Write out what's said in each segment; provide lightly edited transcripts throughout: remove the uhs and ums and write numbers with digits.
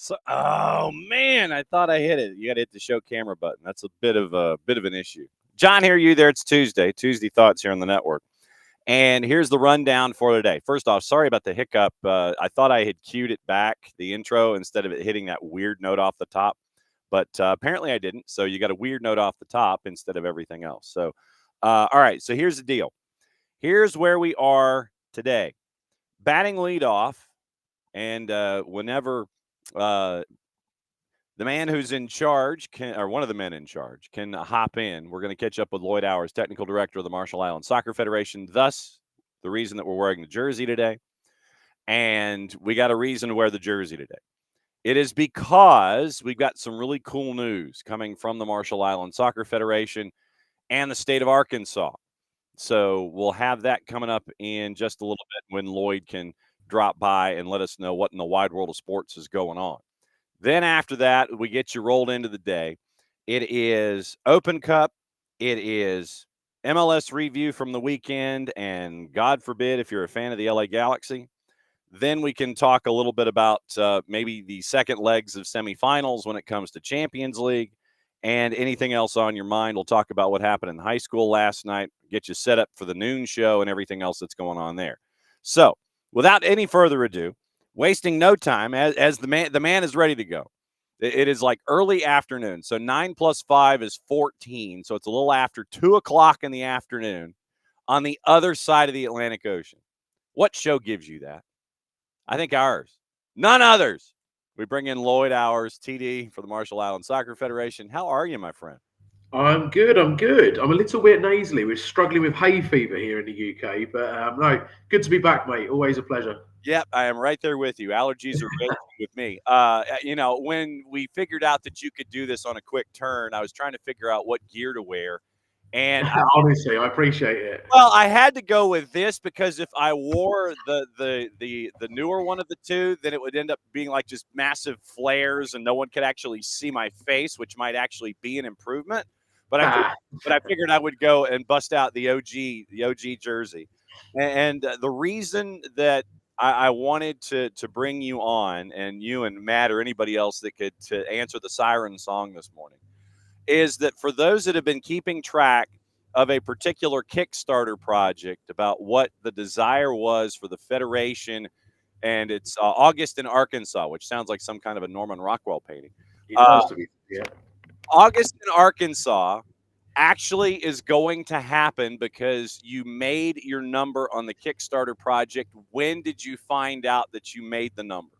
So, oh man, I thought I hit it. You got to hit the show camera button. That's a bit of an issue. John, here, you there? It's Tuesday. Tuesday thoughts here on the network. And here's the rundown for today. First off, sorry about the hiccup. I thought I had cued it back, the intro, instead of it hitting that weird note off the top. But apparently I didn't. So you got a weird note off the top instead of everything else. So, all right. So here's the deal. Here's where we are today. Batting leadoff. And whenever the man who's in charge or one of the men in charge can hop in, we're going to catch up with Lloyd Owers, technical director of the Marshall Islands Soccer Federation. Thus, the reason that we're wearing the jersey today. And we got a reason to wear the jersey today. It is because we've got some really cool news coming from the Marshall Islands Soccer Federation and the state of Arkansas. So we'll have that coming up in just a little bit when Lloyd can drop by and let us know what in the wide world of sports is going on. Then after that, we get you rolled into the day. It is Open Cup. It is MLS review from the weekend. And God forbid, if you're a fan of the LA Galaxy, then we can talk a little bit about maybe the second legs of semifinals when it comes to Champions League and anything else on your mind. We'll talk about what happened in high school last night, get you set up for the noon show and everything else that's going on there. So without any further ado, wasting no time, as the man is ready to go. It is like early afternoon. So 9 plus 5 is 14. So it's a little after 2 o'clock in the afternoon on the other side of the Atlantic Ocean. What show gives you that? I think ours. None others. We bring in Lloyd Owers, TD for the Marshall Islands Soccer Federation. How are you, my friend? I'm good. I'm good. I'm a little bit nasally. We're struggling with hay fever here in the UK, but no, good to be back, mate. Always a pleasure. Yep, I am right there with you. Allergies are raging with me. When we figured out that you could do this on a quick turn, I was trying to figure out what gear to wear. And Honestly, I appreciate it. I had to go with this because if I wore the newer one of the two, then it would end up being like just massive flares and no one could actually see my face, which might actually be an improvement. But I figured I would go and bust out the OG jersey. And the reason that I wanted to bring you on, and you and Matt or anybody else that could to answer the siren song this morning, is that for those that have been keeping track of a particular Kickstarter project about what the desire was for the Federation, and it's August in Arkansas, which sounds like some kind of a Norman Rockwell painting. It does to be, yeah. August in Arkansas actually is going to happen because you made your number on the Kickstarter project. When did you find out that you made the number?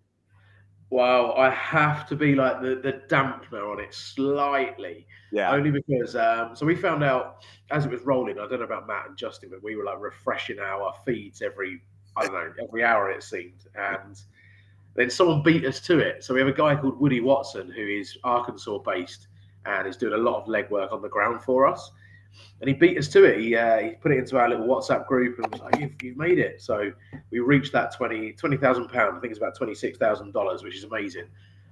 Well, I have to be like the dampener on it slightly. Yeah. Only because, so we found out as it was rolling, I don't know about Matt and Justin, but we were like refreshing our feeds every hour it seemed. And then someone beat us to it. So we have a guy called Woody Watson who is Arkansas based and is doing a lot of legwork on the ground for us. And he beat us to it. He put it into our little WhatsApp group and was like, "You've made it." So we reached that £20,000. I think it's about $26,000, which is amazing.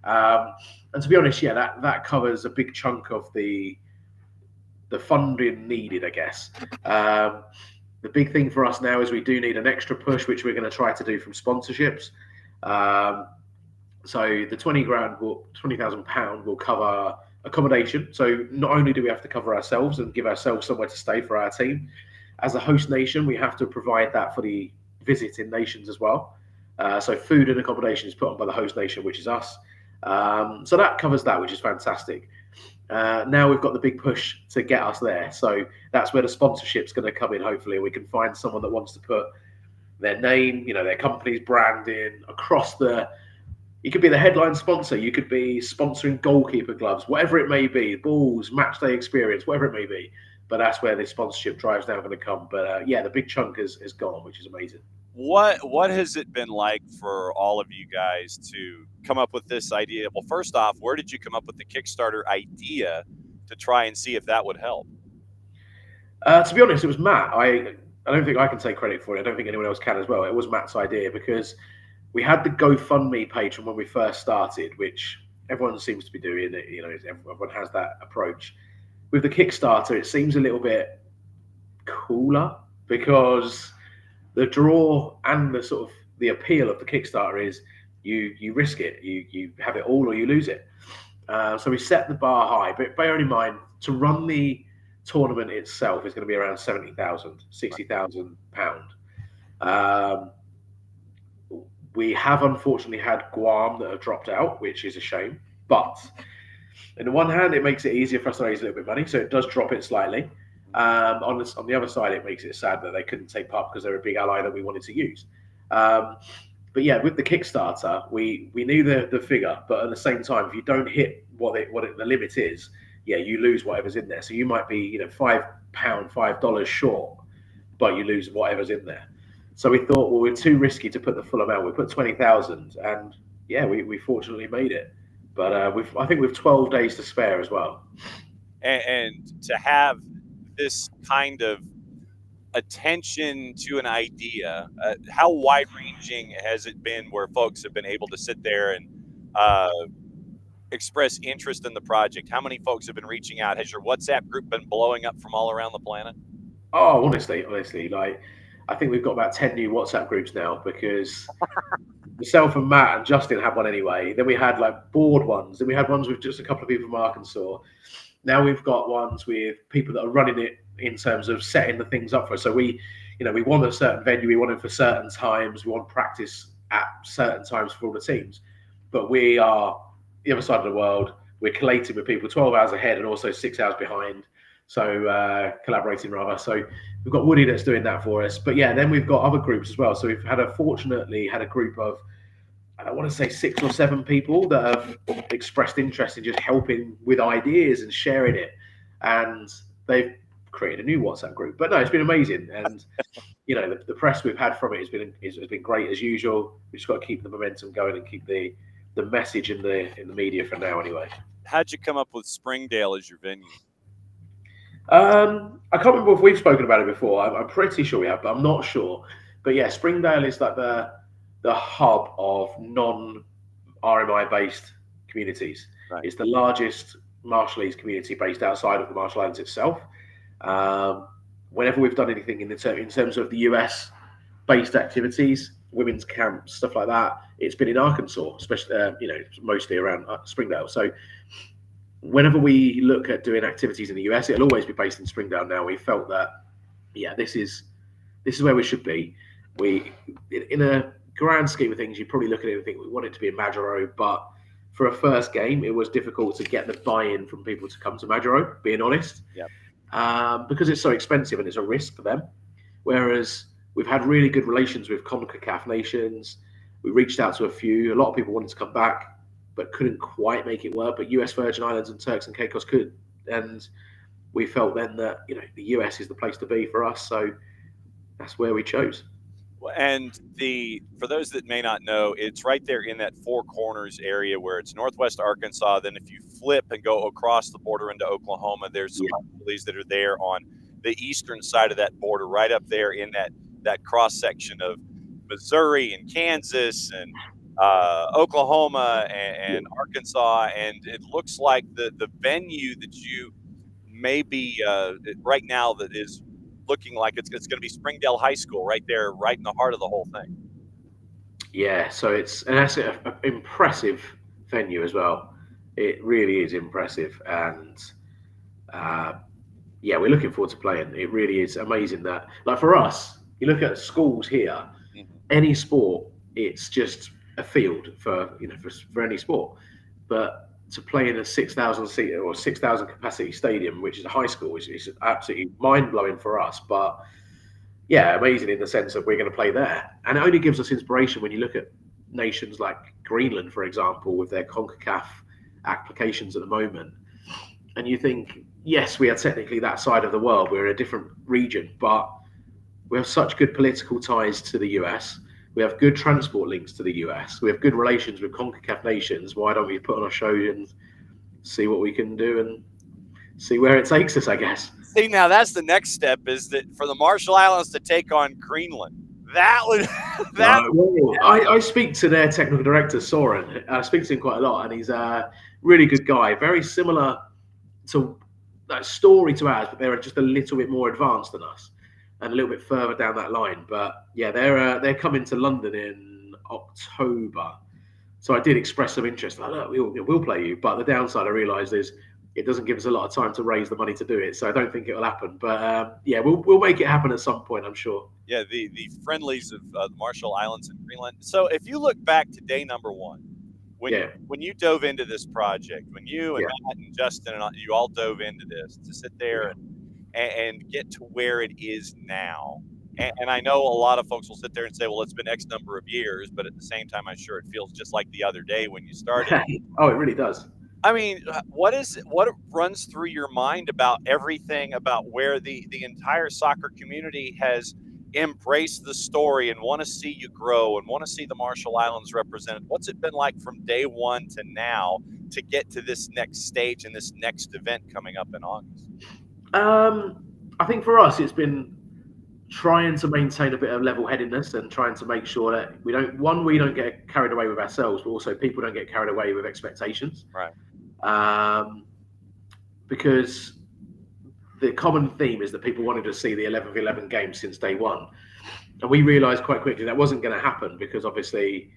And to be honest, yeah, that covers a big chunk of the funding needed, I guess. The big thing for us now is we do need an extra push, which we're going to try to do from sponsorships. So the £20,000 will cover accommodation. So not only do we have to cover ourselves and give ourselves somewhere to stay for our team, as a host nation, we have to provide that for the visiting nations as well. So food and accommodation is put on by the host nation, which is us. So that covers that, which is fantastic. Now we've got the big push to get us there. So that's where the sponsorship's going to come in, hopefully. We can find someone that wants to put their name, their company's branding across you could be the headline sponsor. You could be sponsoring goalkeeper gloves, whatever it may be, balls, match day experience, whatever it may be. But that's where the sponsorship drive's now going to come. But yeah, the big chunk is gone, which is amazing. What has it been like for all of you guys to come up with this idea? Well, first off, where did you come up with the Kickstarter idea to try and see if that would help? To be honest, it was Matt. I don't think I can take credit for it. I don't think anyone else can as well. It was Matt's idea because we had the GoFundMe page from when we first started, which everyone seems to be doing. Everyone has that approach. With the Kickstarter, it seems a little bit cooler because the draw and the appeal of the Kickstarter is you risk it. You have it all or you lose it. So we set the bar high, but bear in mind to run the tournament itself is going to be around 70,000, 60,000 pound. Um, we have unfortunately had Guam that have dropped out, which is a shame. But on the one hand, it makes it easier for us to raise a little bit of money, so it does drop it slightly. On the other side, it makes it sad that they couldn't take part because they're a big ally that we wanted to use. Um, but yeah, with the Kickstarter, we knew the figure, but at the same time, if you don't hit the limit is, yeah, you lose whatever's in there. So you might be £5 short, but you lose whatever's in there. So we thought, well, we're too risky to put the full amount. We put 20,000, and yeah, we fortunately made it. But I think with 12 days to spare as well. And to have this kind of attention to an idea, how wide-ranging has it been where folks have been able to sit there and express interest in the project? How many folks have been reaching out? Has your WhatsApp group been blowing up from all around the planet? Oh, honestly, like I think we've got about 10 new WhatsApp groups now because myself and Matt and Justin had one anyway. Then we had like board ones. Then we had ones with just a couple of people from Arkansas. Now we've got ones with people that are running it in terms of setting the things up for us. So we want a certain venue. We want it for certain times. We want practice at certain times for all the teams. But we are the other side of the world. We're collating with people 12 hours ahead and also 6 hours behind. So collaborating rather. So we've got Woody that's doing that for us. But yeah, then we've got other groups as well. So we've fortunately had a group of, I want to say 6 or 7 people that have expressed interest in just helping with ideas and sharing it. And they've created a new WhatsApp group. But no, it's been amazing. And, the press we've had from it has been great as usual. We've just got to keep the momentum going and keep the message in the media for now anyway. How'd you come up with Springdale as your venue? I can't remember if we've spoken about it before. I'm pretty sure we have, but I'm not sure. But yeah, Springdale is like the hub of non-RMI based communities. Right. It's the largest martialese community based outside of the Marshall Islands itself. Whenever we've done anything in terms of the US based activities, women's camps, stuff like that, it's been in Arkansas, especially mostly around Springdale. So whenever we look at doing activities in the US, it'll always be based in Springdale. Now we felt that, yeah, this is where we should be. We, in a grand scheme of things, you probably look at it and think we want it to be in Majuro, but for a first game, it was difficult to get the buy-in from people to come to Majuro, being honest. Yep. Because it's so expensive and it's a risk for them. Whereas we've had really good relations with CONCACAF nations. We reached out to a few. A lot of people wanted to come back, but couldn't quite make it work. But US Virgin Islands and Turks and Caicos could. And we felt then that, the US is the place to be for us. So that's where we chose. And for those that may not know, it's right there in that Four Corners area where it's Northwest Arkansas. Then if you flip and go across the border into Oklahoma, there's some facilities that are there on the eastern side of that border, right up there in that cross section of Missouri and Kansas and Oklahoma and Arkansas. And it looks like the venue that you may be right now that is looking like it's going to be Springdale High School right there, right in the heart of the whole thing. Yeah, so that's an impressive venue as well. It really is impressive, and yeah, we're looking forward to playing. It really is amazing that, like for us, you look at schools here, any sport, it's just a field for any sport, but to play in a 6,000 seat or 6,000 capacity stadium, which is a high school, is absolutely mind blowing for us. But yeah, amazing in the sense that we're going to play there, and it only gives us inspiration when you look at nations like Greenland, for example, with their CONCACAF applications at the moment, and you think, yes, we are technically that side of the world, we're in a different region, but we have such good political ties to the US. We have good transport links to the US. We have good relations with CONCACAF nations. Why don't we put on a show and see what we can do and see where it takes us, I guess. See, now that's the next step, is that for the Marshall Islands to take on Greenland. That would I speak to their technical director, Soren. I speak to him quite a lot, and he's a really good guy. Very similar to that story to ours, but they're just a little bit more advanced than us and a little bit further down that line. But yeah, they're coming to London in October, So I did express some interest. Like, look, we'll play you. But the downside I realised is it doesn't give us a lot of time to raise the money to do it. So I don't think it will happen. But yeah, we'll make it happen at some point, I'm sure. Yeah, the friendlies of the Marshall Islands and Greenland. So if you look back to day number one, when you dove into this project, when you and Matt and Justin and you all dove into this to sit there and get to where it is now. And I know a lot of folks will sit there and say, well, it's been X number of years, but at the same time, I'm sure it feels just like the other day when you started. Oh, it really does. I mean, what runs through your mind about everything about where the entire soccer community has embraced the story and want to see you grow and want to see the Marshall Islands represented? What's it been like from day one to now to get to this next stage and this next event coming up in August? I think for us, it's been trying to maintain a bit of level-headedness and trying to make sure that we don't get carried away with ourselves, but also people don't get carried away with expectations. Right. Because the common theme is that people wanted to see the 11-11 game since day one. And we realised quite quickly that wasn't going to happen because obviously,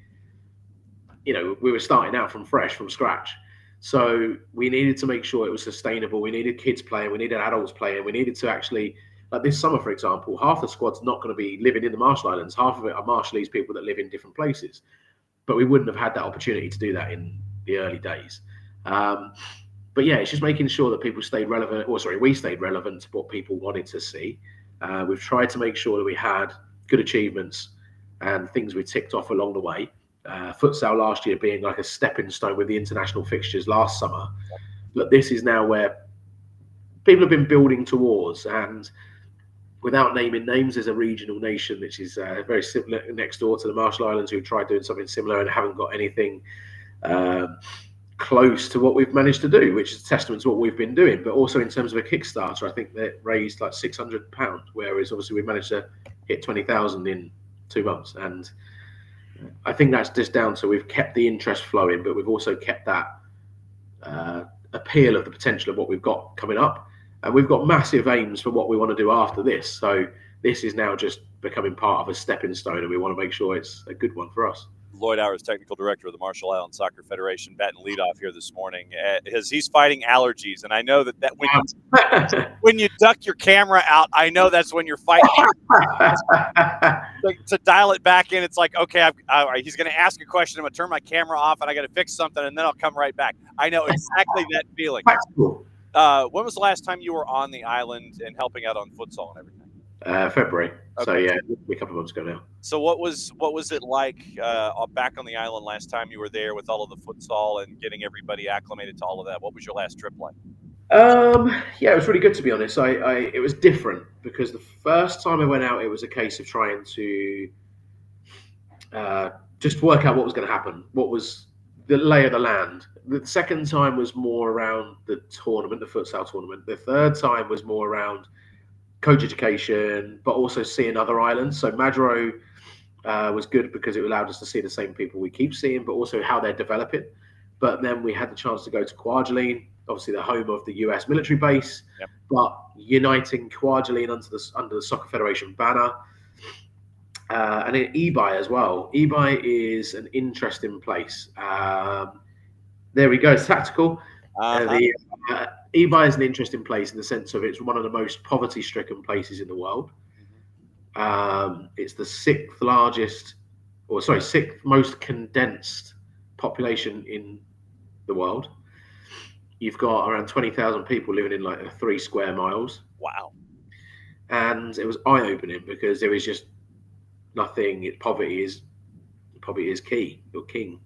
we were starting out from scratch. So we needed to make sure it was sustainable. We needed kids playing. We needed adults playing. We needed to actually, like this summer, for example, half the squad's not going to be living in the Marshall Islands. Half of it are Marshallese people that live in different places. But we wouldn't have had that opportunity to do that in the early days. But yeah, it's just making sure that people stayed relevant. We stayed relevant to what people wanted to see. We've tried to make sure that we had good achievements and things we ticked off along the way. Futsal last year being like a stepping stone with the international fixtures last summer. But this is now where people have been building towards, and without naming names, there's a regional nation which is very similar next door to the Marshall Islands who tried doing something similar and haven't got anything close to what we've managed to do, which is a testament to what we've been doing. But also in terms of a Kickstarter, I think they raised like £600, whereas obviously we managed to hit 20,000 in 2 months. And I think that's just down to we've kept the interest flowing, but we've also kept that appeal of the potential of what we've got coming up. And we've got massive aims for what we want to do after this. So this is now just becoming part of a stepping stone, and we want to make sure it's a good one for us. Lloyd Owers, technical director of the Marshall Islands Soccer Federation, batting leadoff here this morning, as he's fighting allergies. And I know that when you duck your camera out, I know that's when you're fighting. To dial it back in, it's like, okay, he's going to ask a question. I'm going to turn my camera off, and I got to fix something, and then I'll come right back. I know exactly that feeling. When was the last time you were on the island and helping out on futsal and everything? February. Okay. So yeah, a couple of months ago now. So what was it like back on the island last time you were there with all of the futsal and getting everybody acclimated to all of that? What was your last trip like? Yeah, it was really good, to be honest. It was different because the first time I went out, it was a case of trying to just work out what was going to happen, what was the lay of the land. The second time was more around the tournament, the futsal tournament. The third time was more around coach education, but also seeing other islands. So Madro was good because it allowed us to see the same people we keep seeing, but also how they're developing. But then we had the chance to go to Kwajalein, obviously the home of the US military base, but uniting Kwajalein under the Soccer Federation banner. And in Ebi as well. Ebi is an interesting place. There we go, it's tactical. Ebi is an interesting place in the sense of it's one of the most poverty-stricken places in the world. It's the sixth most condensed population in the world. You've got around 20,000 people living in like 3 square miles. Wow. And it was eye-opening because there was just nothing. Poverty is key. You're king.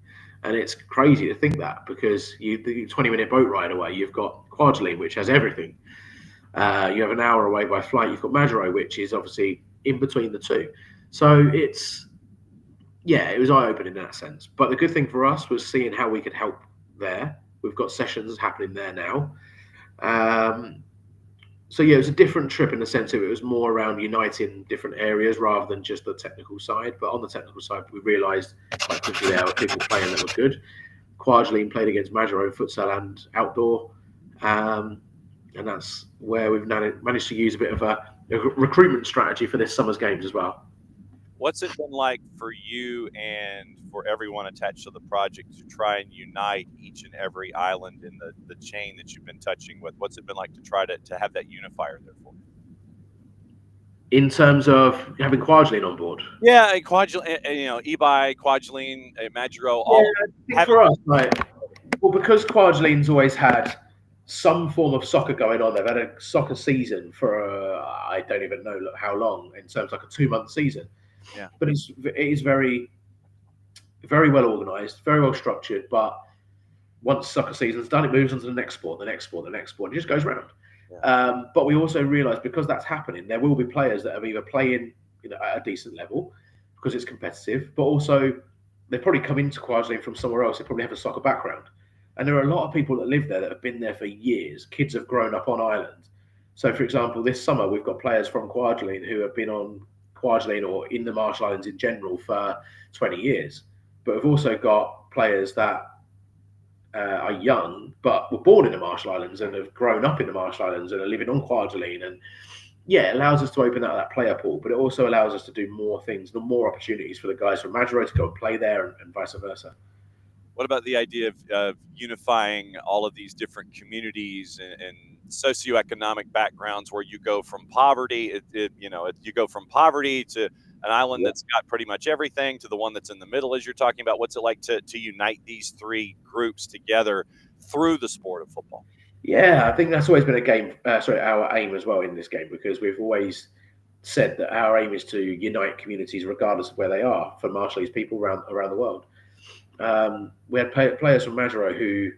And it's crazy to think that because the 20-minute boat ride away, you've got Kwajalein, which has everything. You have an hour away by flight. You've got Madro, which is obviously in between the two. So it was eye-opening in that sense. But the good thing for us was seeing how we could help there. We've got sessions happening there now. So yeah, it was a different trip in the sense of it was more around uniting different areas rather than just the technical side. But on the technical side, we realised quite quickly there were people playing that were good. Kwajalein played against Majuro futsal and outdoor, and that's where we've managed to use a bit of a recruitment strategy for this summer's games as well. What's it been like for you and for everyone attached to the project to try and unite each and every island in the chain that you've been touching with? What's it been like to try to have that unifier there for you? In terms of having Kwajalein on board. Yeah, Ebi, Kwajalein, Majuro, Yeah, all I think having. for us, like, well, because Kwajalene's always had some form of soccer going on. They've had a soccer season for I don't even know how long in terms of like a 2 month season. Yeah. But it is very well organised, very well structured. But once soccer season's done, it moves on to the next sport, the next sport, the next sport, and it just goes round. Yeah. But we also realise because that's happening, there will be players that are either playing, at a decent level because it's competitive, but also they probably come into Kwajalein from somewhere else. They probably have a soccer background, and there are a lot of people that live there that have been there for years. Kids have grown up on island. So, for example, this summer we've got players from Kwajalein who have been on Kwajalein or in the Marshall Islands in general for 20 years. But we've also got players that are young but were born in the Marshall Islands and have grown up in the Marshall Islands and are living on Kwajalein. And yeah, it allows us to open out that player pool, but it also allows us to do more things, more opportunities for the guys from Majuro to go and play there and vice versa. What about the idea of unifying all of these different communities and socioeconomic backgrounds where you go from poverty, you go from poverty to an island that's got pretty much everything to the one that's in the middle, as you're talking about? What's it like to unite these three groups together through the sport of football? Yeah, I think that's always been our aim as well in this game, because we've always said that our aim is to unite communities regardless of where they are for Marshallese people around the world. We had players from Majuro who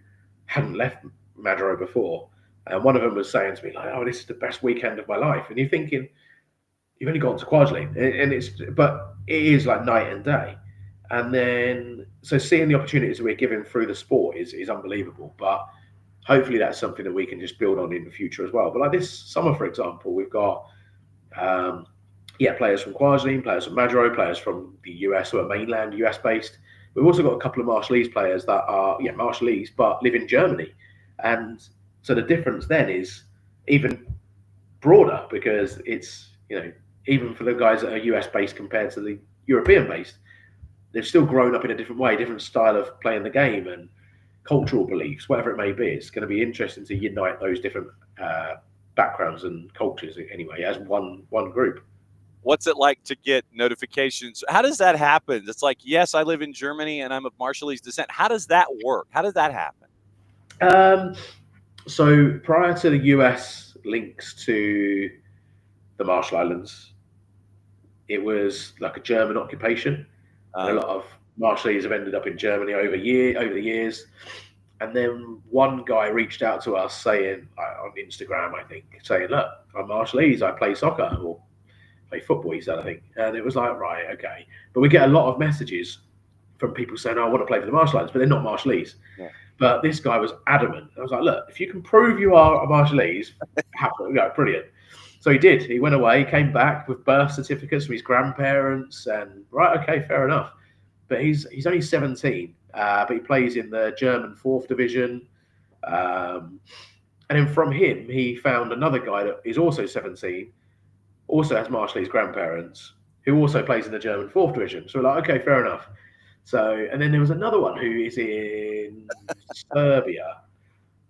hadn't left Majuro before, and one of them was saying to me like, "Oh, this is the best weekend of my life." And you're thinking, you've only gone to Kwajalein, but it is like night and day. And then so seeing the opportunities that we're given through the sport is unbelievable. But hopefully that's something that we can just build on in the future as well. But like this summer, for example, we've got players from Kwajalein, players from Majuro, players from the US who are mainland US based. We've also got a couple of Marshallese players that are Marshallese but live in Germany, and so the difference then is even broader, because it's even for the guys that are US based compared to the European based, they've still grown up in a different way, different style of playing the game and cultural beliefs, whatever it may be. It's going to be interesting to unite those different backgrounds and cultures anyway as one group. What's it like to get notifications? How does that happen? It's like, yes, I live in Germany and I'm of Marshallese descent. How does that work? How does that happen? So prior to the US links to the Marshall Islands, it was like a German occupation. And a lot of Marshallese have ended up in Germany over the years. And then one guy reached out to us saying on Instagram, I think, saying, "Look, I'm Marshallese. I play soccer or play football." He said, I think, and it was like, right, okay. But we get a lot of messages from people saying, "I want to play for the Marshall Islands," but they're not Marshallese. Yeah. But this guy was adamant. I was like, "Look, if you can prove you are a Marshallese, brilliant." So he did. He went away, came back with birth certificates from his grandparents, and right, okay, fair enough. But he's only 17, but he plays in the German 4th division. And then from him, he found another guy that is also 17, also has Marshallese grandparents, who also plays in the German 4th division. So we're like, okay, fair enough. So, and then there was another one who is in Serbia,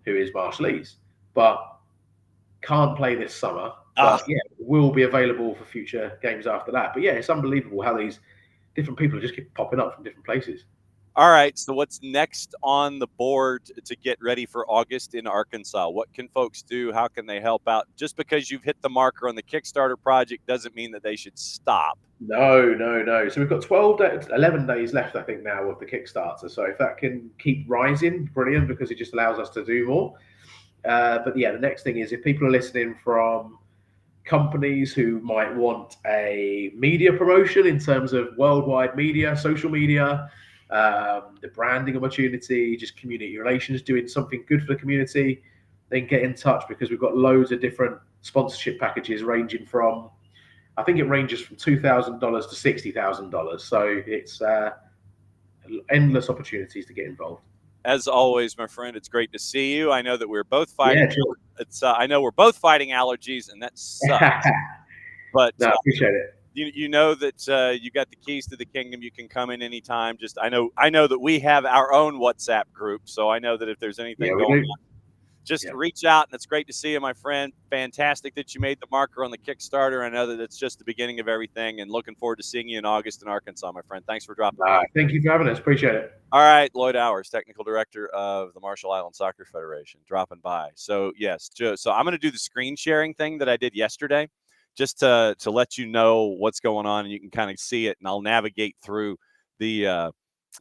who is Marshallese, but can't play this summer. But will be available for future games after that. But yeah, it's unbelievable how these different people just keep popping up from different places. All right. So what's next on the board to get ready for August in Arkansas? What can folks do? How can they help out? Just because you've hit the marker on the Kickstarter project doesn't mean that they should stop. No. So we've got 11 days left, I think, now of the Kickstarter. So if that can keep rising, brilliant, because it just allows us to do more. But yeah, the next thing is if people are listening from companies who might want a media promotion in terms of worldwide media, social media, the branding opportunity, just community relations, doing something good for the community, then get in touch, because we've got loads of different sponsorship packages ranging from, I think it ranges from $2,000 to $60,000. So it's endless opportunities to get involved. As always, my friend, it's great to see you. I know that we're both fighting. Yeah, sure. I know we're both fighting allergies, and that sucks. But no, I appreciate it. you know that you got the keys to the kingdom. You can come in anytime. Just I know that we have our own WhatsApp group, so I know that if there's Yeah, anything we going do. on, just Yeah. reach out. And it's great to see you, my friend. Fantastic that you made the marker on the Kickstarter. I know that it's just the beginning of everything, and looking forward to seeing you in August in Arkansas, my friend. Thanks for dropping by. Thank you for having us. Appreciate it. All right, Lloyd Owers, technical director of the Marshall Islands Soccer Federation, dropping by. So yes, so I'm going to do the screen sharing thing that I did yesterday, just to let you know what's going on, and you can kind of see it, and I'll navigate through the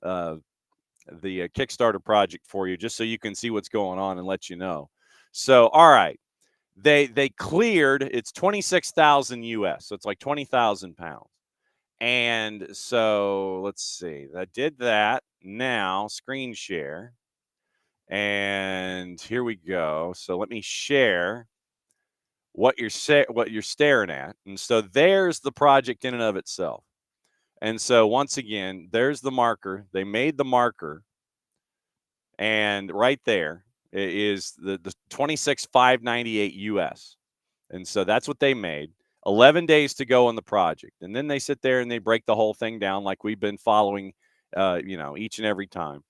uh, Kickstarter project for you, just so you can see what's going on and let you know. So all right, they cleared, it's 26,000 US, so it's like 20,000 pounds. And so let's see. I did that. Now screen share. And here we go. So let me share what you're staring at. And so there's the project in and of itself. And so once again, there's the marker. They made the marker, and right there is the 26,598 US. And so that's what they made. 11 days to go on the project. And then they sit there and they break the whole thing down like we've been following, each and every time.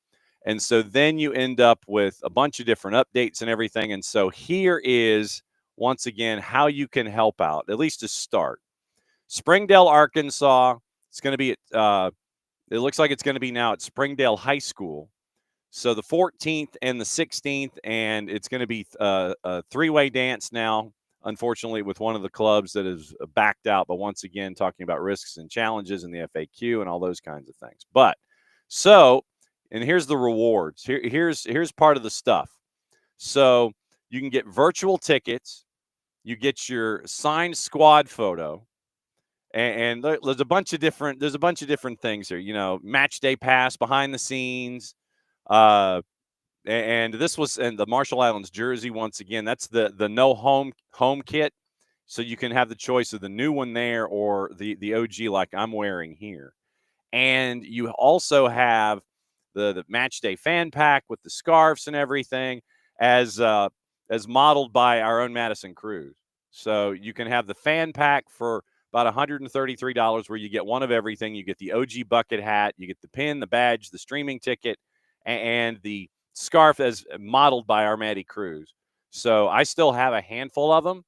And so then you end up with a bunch of different updates and everything. And so here is, once again, how you can help out, at least to start. Springdale, Arkansas. It's going to be it looks like it's going to be now at Springdale High School. So the 14th and the 16th, and it's going to be a three-way dance now, unfortunately, with one of the clubs that is backed out. But once again, talking about risks and challenges and the FAQ and all those kinds of things. But so, and here's the rewards. Here's part of the stuff. So you can get virtual tickets. You get your signed squad photo. And there's a bunch of different things here. Match day pass, behind the scenes, and this was in the Marshall Islands jersey. Once again, that's the no home kit, so you can have the choice of the new one there or the OG like I'm wearing here. And you also have the match day fan pack with the scarves and everything, as modeled by our own Madison Cruz. So you can have the fan pack for about $133, where you get one of everything. You get the OG bucket hat, you get the pin, the badge, the streaming ticket, and the scarf as modeled by our Maddie Cruz. So I still have a handful of them,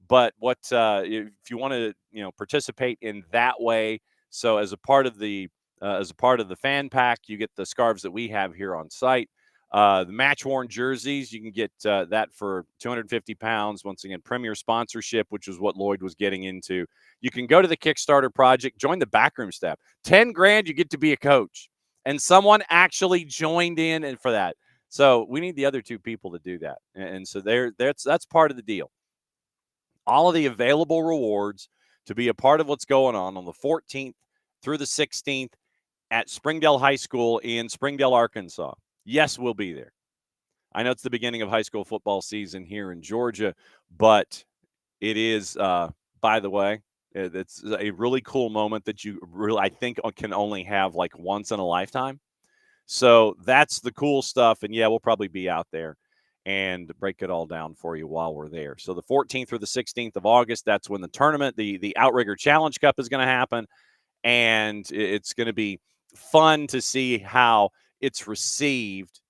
but if you want to participate in that way, so as a part of the fan pack, you get the scarves that we have here on site. The match worn jerseys, you can get that for 250 pounds. Once again, premier sponsorship, which is what Lloyd was getting into. You can go to the Kickstarter project, join the backroom staff. 10 grand, you get to be a coach. And someone actually joined in and for that. So we need the other two people to do that. And so that's part of the deal. All of the available rewards to be a part of what's going on the 14th through the 16th at Springdale High School in Springdale, Arkansas. Yes, we'll be there. I know it's the beginning of high school football season here in Georgia, but it is, by the way, it's a really cool moment that you really, I think, can only have like once in a lifetime. So that's the cool stuff. And yeah, we'll probably be out there and break it all down for you while we're there. So the 14th through the 16th of August, that's when the tournament, the Outrigger Challenge Cup is going to happen. And it's going to be fun to see how it's received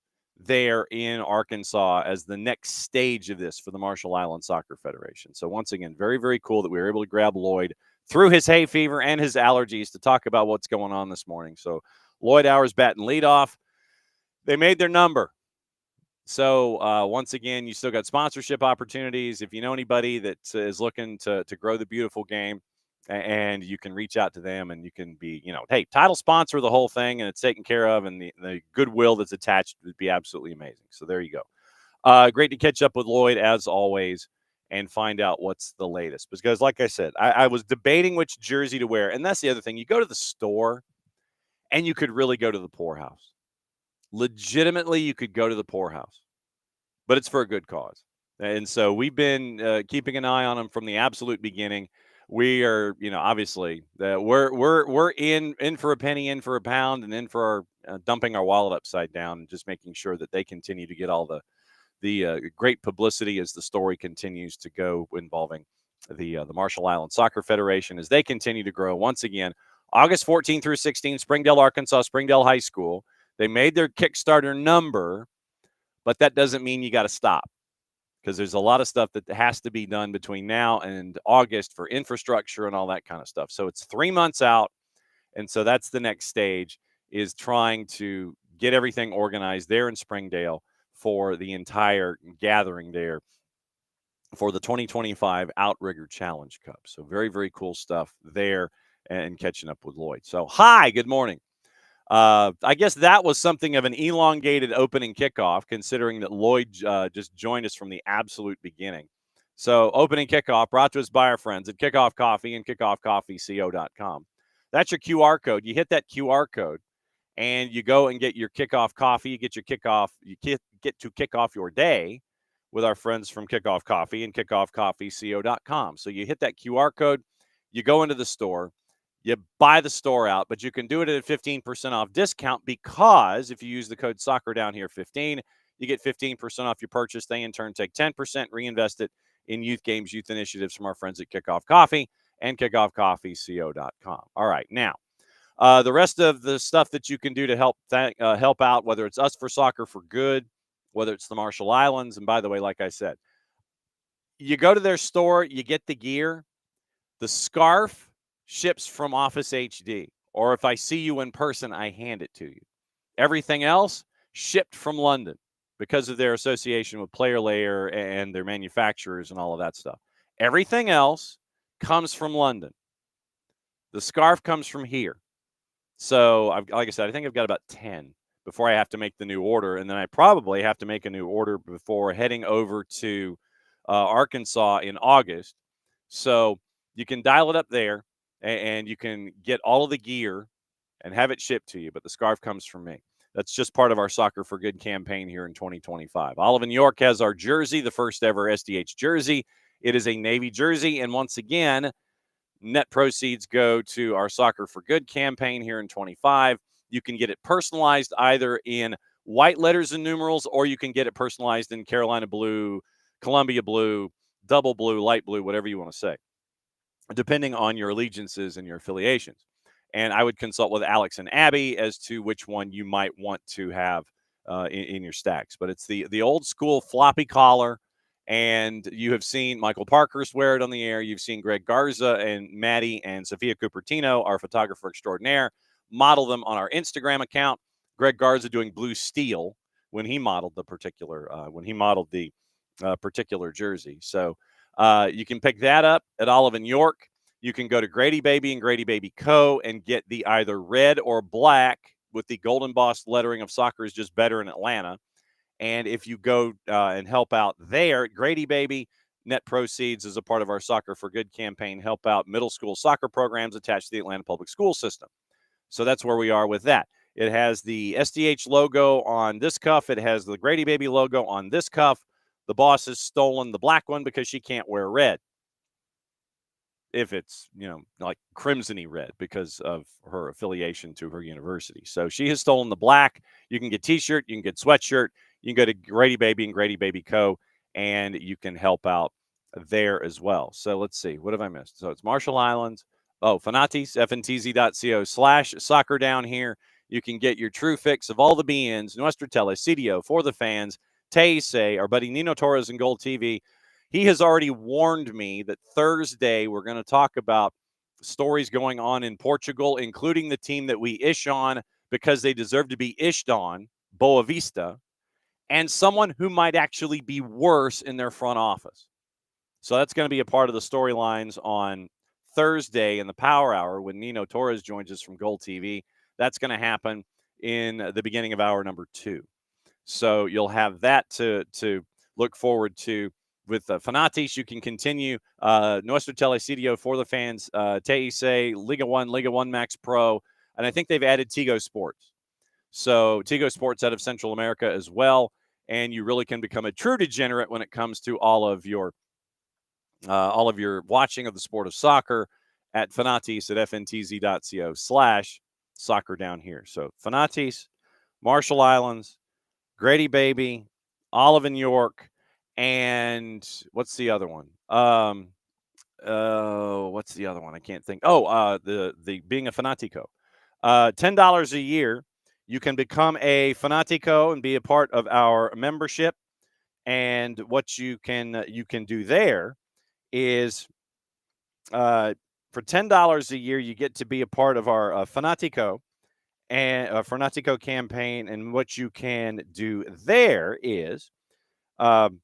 there in Arkansas as the next stage of this for the Marshall Islands Soccer Federation. So once again, very, very cool that we were able to grab Lloyd through his hay fever and his allergies to talk about what's going on this morning. So Lloyd Owers batting leadoff. They made their number. So once again, you still got sponsorship opportunities. If you know anybody that is looking to grow the beautiful game, and you can reach out to them, and you can be, hey, title sponsor the whole thing, and it's taken care of, and the goodwill that's attached would be absolutely amazing. So there you go. Great to catch up with Lloyd as always and find out what's the latest. Because like I said, I was debating which jersey to wear, and that's the other thing. You go to the store, and you could really go to the poorhouse. Legitimately, you could go to the poorhouse, but it's for a good cause. And so we've been keeping an eye on them from the absolute beginning. We are, obviously, we're in for a penny, in for a pound, and in for our dumping our wallet upside down, and just making sure that they continue to get all the great publicity as the story continues to go involving the Marshall Islands Soccer Federation as they continue to grow. Once again, August 14 through 16, Springdale, Arkansas, Springdale High School. They made their Kickstarter number, but that doesn't mean you got to stop, because there's a lot of stuff that has to be done between now and August for infrastructure and all that kind of stuff. So it's 3 months out, and so that's the next stage, is trying to get everything organized there in Springdale for the entire gathering there for the 2025 Outrigger Challenge Cup. So very, very cool stuff there, and catching up with Lloyd. So hi, good morning. I guess that was something of an elongated opening kickoff, considering that Lloyd just joined us from the absolute beginning. So opening kickoff brought to us by our friends at Kickoff Coffee and kickoffcoffeeco.com. That's your QR code. You hit that QR code and you go and get your kickoff coffee. You get to kick off your day with our friends from Kickoff Coffee and kickoffcoffeeco.com. So you hit that QR code, you go into the store, you buy the store out, but you can do it at a 15% off discount, because if you use the code Soccer Down Here 15, you get 15% off your purchase. They in turn take 10%, reinvest it in youth games, youth initiatives from our friends at Kickoff Coffee and kickoffcoffeeco.com. All right, now the rest of the stuff that you can do to help out, whether it's Us for Soccer for Good, whether it's the Marshall Islands, and by the way, like I said, you go to their store, you get the gear, the scarf ships from Office HD, or if I see you in person, I hand it to you. Everything else shipped from London because of their association with Player Layer and their manufacturers and all of that stuff. Everything else comes from London. The scarf comes from here. So, like I said, I think I've got about 10 before I have to make the new order, and then I probably have to make a new order before heading over to Arkansas in August. So you can dial it up there, and you can get all of the gear and have it shipped to you, but the scarf comes from me. That's just part of our Soccer for Good campaign here in 2025. Olive in York has our jersey, the first ever SDH jersey. It is a Navy jersey, and once again, net proceeds go to our Soccer for Good campaign here in 25. You can get it personalized either in white letters and numerals, or you can get it personalized in Carolina blue, Columbia blue, double blue, light blue, whatever you want to say, depending on your allegiances and your affiliations. And I would consult with Alex and Abby as to which one you might want to have in your stacks. But it's the old school floppy collar, and you have seen Michael Parkhurst wear it on the air. You've seen Greg Garza and Maddie and Sophia Cupertino, our photographer extraordinaire, model them on our Instagram account. Greg Garza doing blue steel when he modeled the particular particular jersey. So you can pick that up at Olive in York. You can go to Grady Baby and Grady Baby Co. and get the either red or black with the gold embossed lettering of Soccer is Just Better in Atlanta. And if you go and help out there at Grady Baby, net proceeds as a part of our Soccer for Good campaign help out middle school soccer programs attached to the Atlanta public school system. So that's where we are with that. It has the SDH logo on this cuff. It has the Grady Baby logo on this cuff. The boss has stolen the black one because she can't wear red, if it's, like crimson-y red because of her affiliation to her university. So she has stolen the black. You can get T-shirt, you can get sweatshirt, you can go to Grady Baby and Grady Baby Co., and you can help out there as well. So let's see. What have I missed? So it's Marshall Islands. Oh, Fanatis, ftz.co/soccer down here. You can get your true fix of all the BNs, Nuestra Tele, CDO, For the Fans, Teise, our buddy Nino Torres and Gold TV. He has already warned me that Thursday we're going to talk about stories going on in Portugal, including the team that we ish on because they deserve to be ished on, Boa Vista, and someone who might actually be worse in their front office. So that's going to be a part of the storylines on Thursday in the Power Hour when Nino Torres joins us from Gold TV. That's going to happen in the beginning of hour number 2. So you'll have that to look forward to. With Fanatis, you can continue Nuestra Tele CDO, For the Fans, Teise, Liga 1 Max Pro, and I think they've added Tigo Sports. So Tigo Sports out of Central America as well, and you really can become a true degenerate when it comes to all of your watching of the sport of soccer at Fanatis at fntz.co/soccer down here. So Fanatis, Marshall Islands, Grady Baby, Olive in York, and what's the other one? what's the other one? I can't think. Oh, the being a Fanatico. $10 a year, you can become a Fanatico and be a part of our membership. And what you can do there is for $10 a year, you get to be a part of our Fanatico and Fanatico campaign. And what you can do there is um,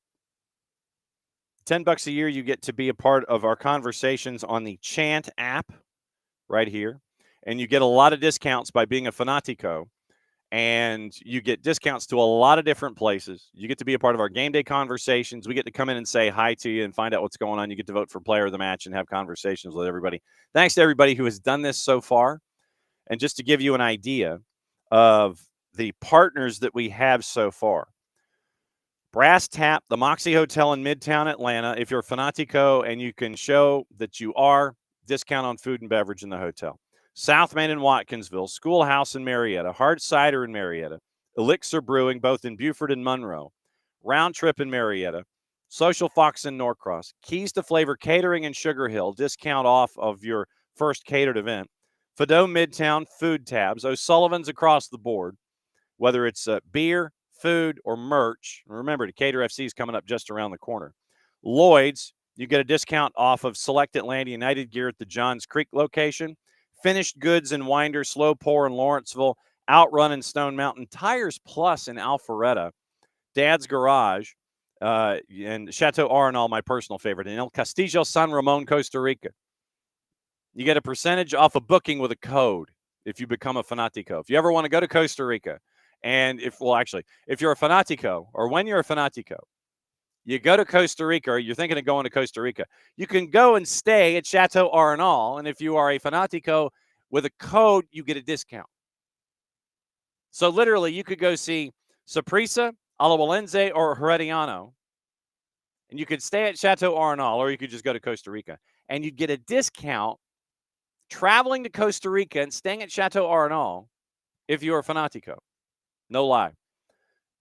$10 a year, you get to be a part of our conversations on the Chant app right here. And you get a lot of discounts by being a Fanatico. And you get discounts to a lot of different places. You get to be a part of our game day conversations. We get to come in and say hi to you and find out what's going on. You get to vote for player of the match and have conversations with everybody. Thanks to everybody who has done this so far. And just to give you an idea of the partners that we have so far, Brass Tap, the Moxie Hotel in Midtown Atlanta. If you're a Fanatico and you can show that you are, discount on food and beverage in the hotel. South Main in Watkinsville, Schoolhouse in Marietta, Hard Cider in Marietta, Elixir Brewing, both in Beaufort and Monroe, Round Trip in Marietta, Social Fox in Norcross, Keys to Flavor Catering in Sugar Hill, discount off of your first catered event, Fido Midtown, Food Tabs, O'Sullivan's across the board, whether it's beer, food, or merch. Remember, Decatur FC is coming up just around the corner. Lloyd's, you get a discount off of select Atlanta United gear at the Johns Creek location. Finished Goods in Winder, Slow Pour in Lawrenceville, Outrun in Stone Mountain, Tires Plus in Alpharetta, Dad's Garage, and Chateau Arenal, my personal favorite, in El Castillo, San Ramon, Costa Rica. You get a percentage off a booking with a code if you become a Fanatico. If you ever want to go to Costa Rica, and if you're a Fanatico, or when you're a Fanatico, you go to Costa Rica, or you're thinking of going to Costa Rica, you can go and stay at Chateau Arenal. And if you are a Fanatico with a code, you get a discount. So literally, you could go see Saprissa, Alajuelense, or Herediano, and you could stay at Chateau Arenal, or you could just go to Costa Rica, and you'd get a discount traveling to Costa Rica and staying at Chateau Arenal if you're a Fanatico. No lie.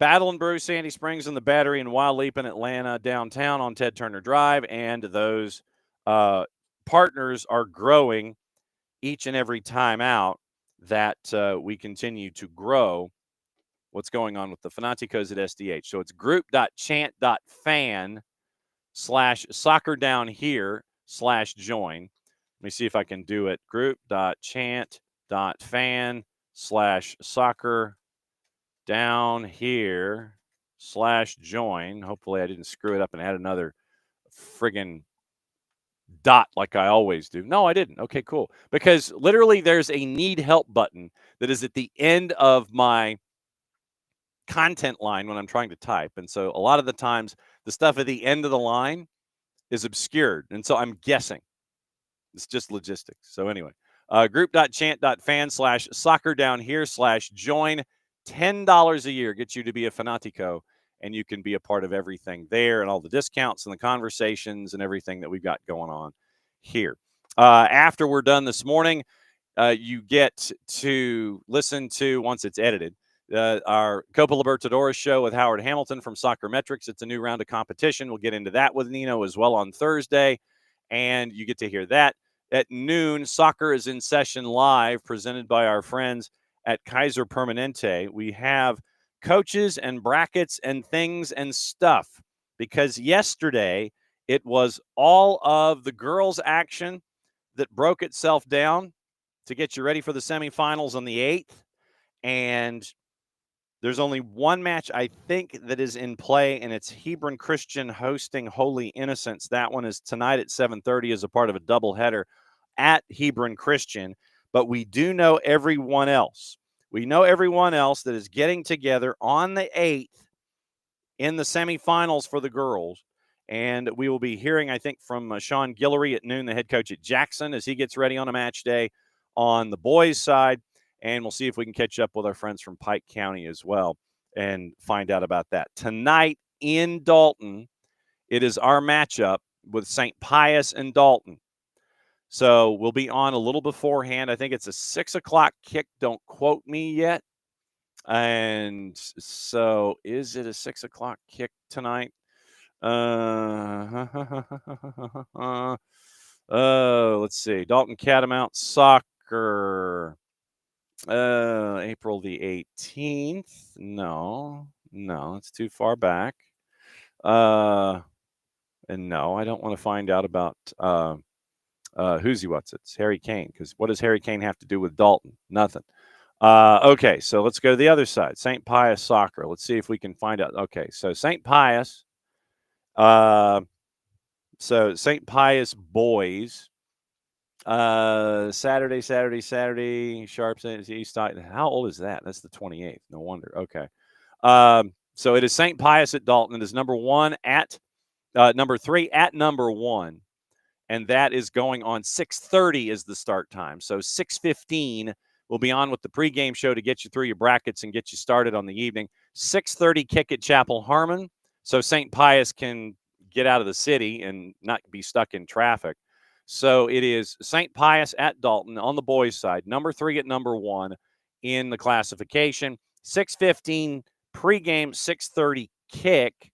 Battle and Brew, Sandy Springs, and the Battery in Wild Leap in Atlanta, downtown on Ted Turner Drive. And those partners are growing each and every time out that we continue to grow what's going on with the Fanaticos at SDH. So it's group.chant.fan/soccer-down-here/join. Let me see if I can do it. Group.chant.fan/soccer-down-here/join. Hopefully I didn't screw it up and add another friggin' dot like I always do. No, I didn't. Okay, cool. Because literally there's a need help button that is at the end of my content line when I'm trying to type. And so a lot of the times the stuff at the end of the line is obscured. And so I'm guessing. It's just logistics. So anyway, group.chant.fan/soccer-down-here/join. $10 a year gets you to be a Fanatico, and you can be a part of everything there and all the discounts and the conversations and everything that we've got going on here. After we're done this morning, you get to listen to, once it's edited, our Copa Libertadores show with Howard Hamilton from Soccer Metrics. It's a new round of competition. We'll get into that with Nino as well on Thursday, and you get to hear that. At noon, Soccer is in Session Live, presented by our friends at Kaiser Permanente. We have coaches and brackets and things and stuff, because yesterday it was all of the girls' action that broke itself down to get you ready for the semifinals on the 8th. And there's only one match, I think, that is in play, and it's Hebron Christian hosting Holy Innocents. That one is tonight at 7:30 as a part of a doubleheader at Hebron Christian. But we do know everyone else. We know everyone else that is getting together on the 8th in the semifinals for the girls. And we will be hearing, I think, from Sean Guillory at noon, the head coach at Jackson, as he gets ready on a match day on the boys' side. And we'll see if we can catch up with our friends from Pike County as well and find out about that. Tonight in Dalton, it is our matchup with St. Pius and Dalton. So we'll be on a little beforehand. I think it's a 6 o'clock kick. Don't quote me yet. And so is it a 6 o'clock kick tonight? Let's see. Dalton Catamount Soccer. April the 18th. No, it's too far back. And no, I don't want to find out about who's it's Harry Kane, because what does Harry Kane have to do with Dalton? Nothing. Okay, so let's go to the other side. St. Pius Soccer. Let's see if we can find out. Okay, so St. Pius. So St. Pius boys. Saturday. Sharps East Side. How old is that? That's the 28th. No wonder. Okay. So it is St. Pius at Dalton. It is number 3 at number 1. And that is going on 6:30 is the start time. So 6:15 we'll be on with the pregame show to get you through your brackets and get you started on the evening. 6:30 kick at Chapel Harmon, so St. Pius can get out of the city and not be stuck in traffic. So it is St. Pius at Dalton on the boys' side, number 3 at number 1 in the classification. 6:15 pregame, 6:30 kick.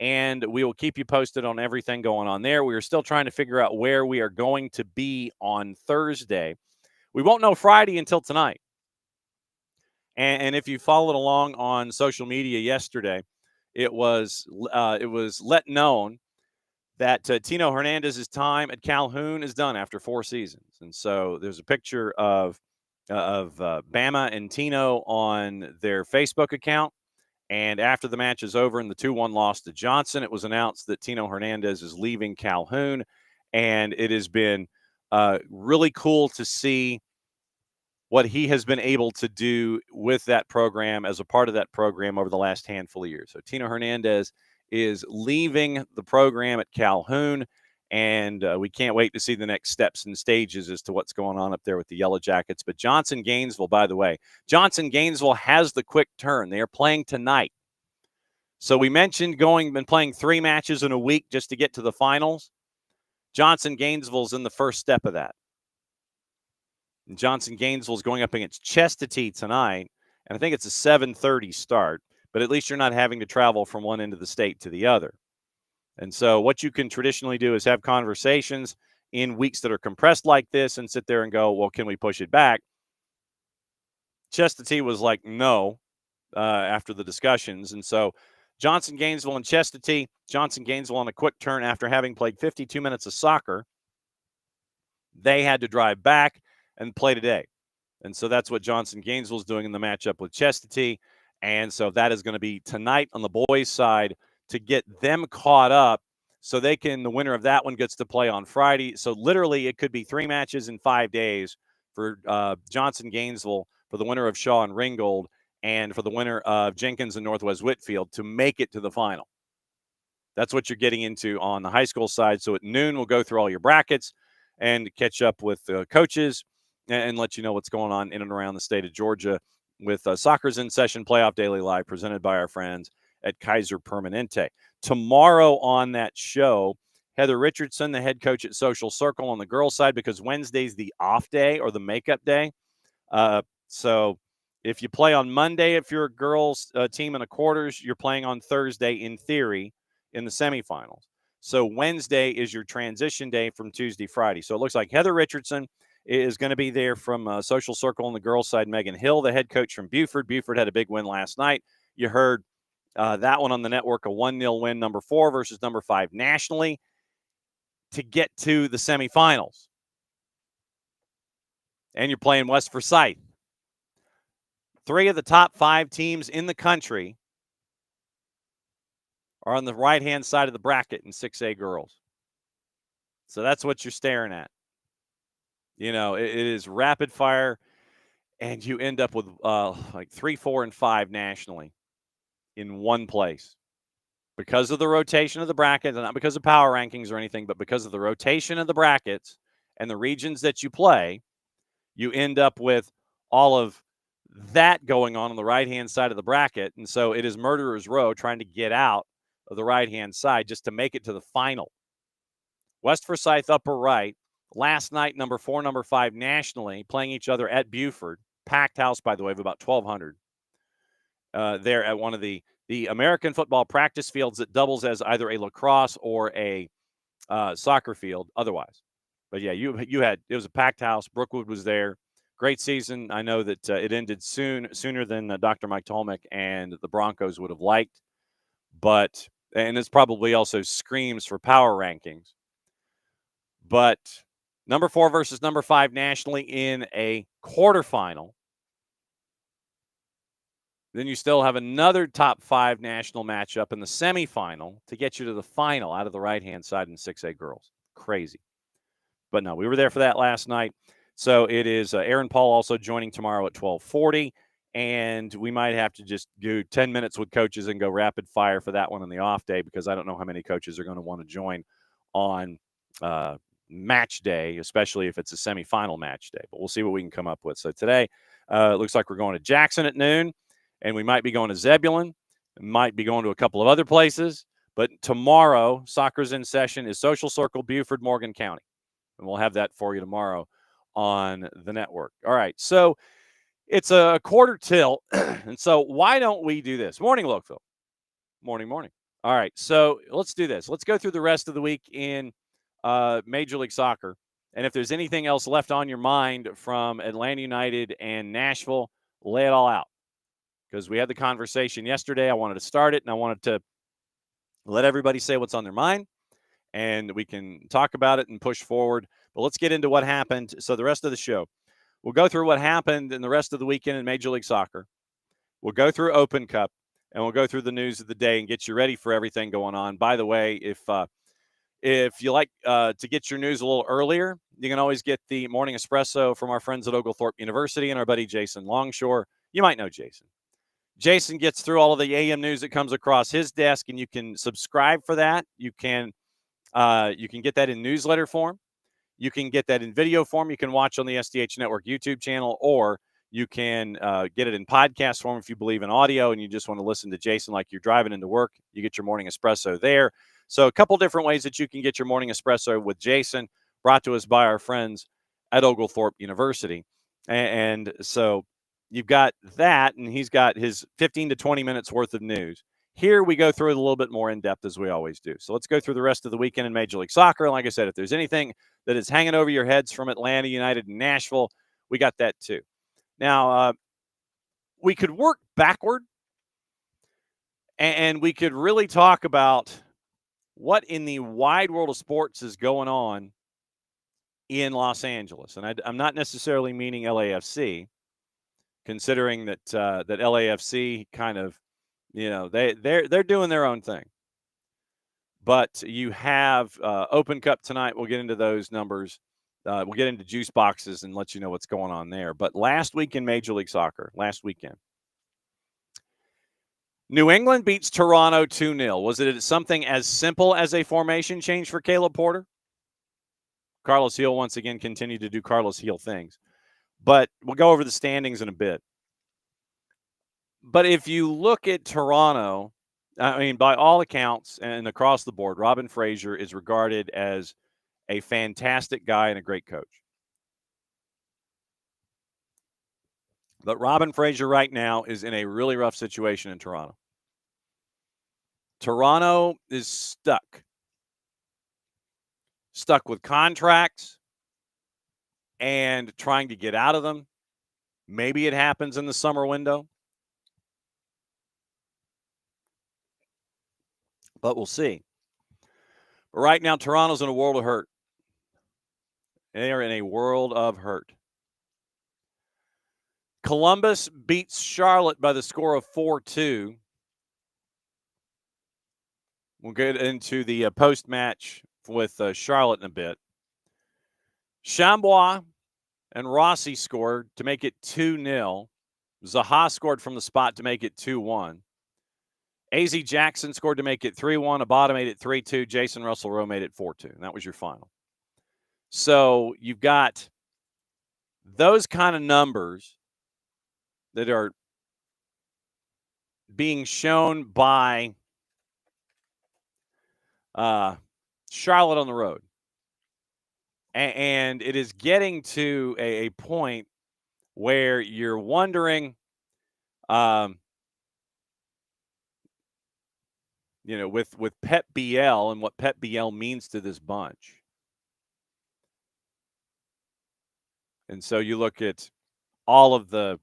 And we will keep you posted on everything going on there. We are still trying to figure out where we are going to be on Thursday. We won't know Friday until tonight. And if you followed along on social media yesterday, it was let known that Tino Hernandez's time at Calhoun is done after 4 seasons. And so there's a picture of Bama and Tino on their Facebook account. And after the match is over and the 2-1 loss to Johnson, it was announced that Tino Hernandez is leaving Calhoun. And it has been really cool to see what he has been able to do with that program as a part of that program over the last handful of years. So Tino Hernandez is leaving the program at Calhoun, and we can't wait to see the next steps and stages as to what's going on up there with the Yellow Jackets. But Johnson Gainesville, by the way, Johnson Gainesville has the quick turn. They are playing tonight. So we mentioned been playing 3 matches in a week just to get to the finals. Johnson Gainesville's in the first step of that. And Johnson Gainesville is going up against Chestatee tonight, and I think it's a 7:30 start, but at least you're not having to travel from one end of the state to the other. And so what you can traditionally do is have conversations in weeks that are compressed like this and sit there and go, well, can we push it back? Chestatee was like, no, after the discussions. And so Johnson Gainesville and Chestatee, Johnson Gainesville on a quick turn after having played 52 minutes of soccer. They had to drive back and play today. And so that's what Johnson Gainesville is doing in the matchup with Chestatee. And so that is going to be tonight on the boys' side to get them caught up so the winner of that one gets to play on Friday. So literally it could be 3 matches in 5 days for Johnson Gainesville, for the winner of Shaw and Ringgold, and for the winner of Jenkins and Northwest Whitfield to make it to the final. That's what you're getting into on the high school side. So at noon, we'll go through all your brackets and catch up with coaches and let you know what's going on in and around the state of Georgia with Soccer's In Session Playoff Daily Live presented by our friends at Kaiser Permanente. Tomorrow on that show, Heather Richardson, the head coach at Social Circle on the girls' side, because Wednesday's the off day or the makeup day. So if you play on Monday, if you're a girls team in the quarters, you're playing on Thursday in theory in the semifinals. So Wednesday is your transition day from Tuesday, Friday. So it looks like Heather Richardson is going to be there from Social Circle on the girls' side. Megan Hill, the head coach from Buford. Buford had a big win last night. You heard that one on the network, a 1-0 win, number 4 versus number 5 nationally to get to the semifinals. And you're playing West Forsyth. 3 of the top 5 teams in the country are on the right-hand side of the bracket in 6A girls. So that's what you're staring at. You know, it is rapid fire, and you end up with like 3, 4, and 5 nationally in one place because of the rotation of the bracket, not because of power rankings or anything, but because of the rotation of the brackets and the regions that you play. You end up with all of that going on the right-hand side of the bracket, and so it is murderer's row trying to get out of the right-hand side just to make it to the final. West Forsyth upper right. Last night, number 4, number 5 nationally, playing each other at Buford. Packed house, by the way, of about 1,200. There at one of the American football practice fields that doubles as either a lacrosse or a soccer field otherwise. But yeah, it was a packed house. Brookwood was there. Great season. I know that it ended sooner than Dr. Mike Tolmick and the Broncos would have liked, and this probably also screams for power rankings. But number 4 versus number 5 nationally in a quarterfinal. Then you still have another top 5 national matchup in the semifinal to get you to the final out of the right-hand side in 6A girls. Crazy. But no, we were there for that last night. So it is Aaron Paul also joining tomorrow at 12:40, and we might have to just do 10 minutes with coaches and go rapid fire for that one on the off day, because I don't know how many coaches are going to want to join on match day, especially if it's a semifinal match day. But we'll see what we can come up with. So today, it looks like we're going to Jackson at noon, and we might be going to Zebulon, might be going to a couple of other places. But tomorrow, soccer's in session is Social Circle, Buford, Morgan County. And we'll have that for you tomorrow on the network. All right. So it's a quarter till. And so why don't we do this? Morning, Lokeville. Morning. All right. So let's do this. Let's go through the rest of the week in Major League Soccer. And if there's anything else left on your mind from Atlanta United and Nashville, lay it all out. Because we had the conversation yesterday. I wanted to start it, and I wanted to let everybody say what's on their mind, and we can talk about it and push forward. But let's get into what happened. So the rest of the show, we'll go through what happened in the rest of the weekend in Major League Soccer. We'll go through Open Cup, and we'll go through the news of the day and get you ready for everything going on. By the way, if you like to get your news a little earlier, you can always get the morning espresso from our friends at Oglethorpe University and our buddy Jason Longshore. You might know Jason. Jason gets through all of the AM news that comes across his desk, and you can subscribe for that. You can get that in newsletter form. You can get that in video form. You can watch on the SDH Network YouTube channel, or you can get it in podcast form if you believe in audio and you just want to listen to Jason like you're driving into work. You get your morning espresso there. So a couple different ways that you can get your morning espresso with Jason, brought to us by our friends at Oglethorpe University. And so you've got that, and he's got his 15 to 20 minutes worth of news. Here we go through it a little bit more in depth, as we always do. So let's go through the rest of the weekend in Major League Soccer. And like I said, if there's anything that is hanging over your heads from Atlanta United and Nashville, we got that too. Now, we could work backward, and we could really talk about what in the wide world of sports is going on in Los Angeles. And I'm not necessarily meaning LAFC, considering that that LAFC kind of, they're doing their own thing. But you have Open Cup tonight. We'll get into those numbers. We'll get into juice boxes and let you know what's going on there. But last week in Major League Soccer, last weekend, New England beats Toronto 2-0. Was it something as simple as a formation change for Caleb Porter? Carlos Heel once again continued to do Carlos Heel things. But we'll go over the standings in a bit. But if you look at Toronto, I mean, by all accounts and across the board, Robin Fraser is regarded as a fantastic guy and a great coach. But Robin Fraser right now is in a really rough situation in Toronto. Toronto is stuck with contracts and trying to get out of them. Maybe it happens in the summer window, but we'll see. But right now, Toronto's in a world of hurt. They are in a world of hurt. Columbus beats Charlotte by the score of 4-2. We'll get into the post-match with Charlotte in a bit. Chambois and Rossi scored to make it 2-0. Zaha scored from the spot to make it 2-1. AZ Jackson scored to make it 3-1. Abada made it 3-2. Jason Russell Rowe made it 4-2. And that was your final. So you've got those kind of numbers that are being shown by Charlotte on the road. And it is getting to a point where you're wondering, with Pep BL and what Pep BL means to this bunch. And so you look at all of the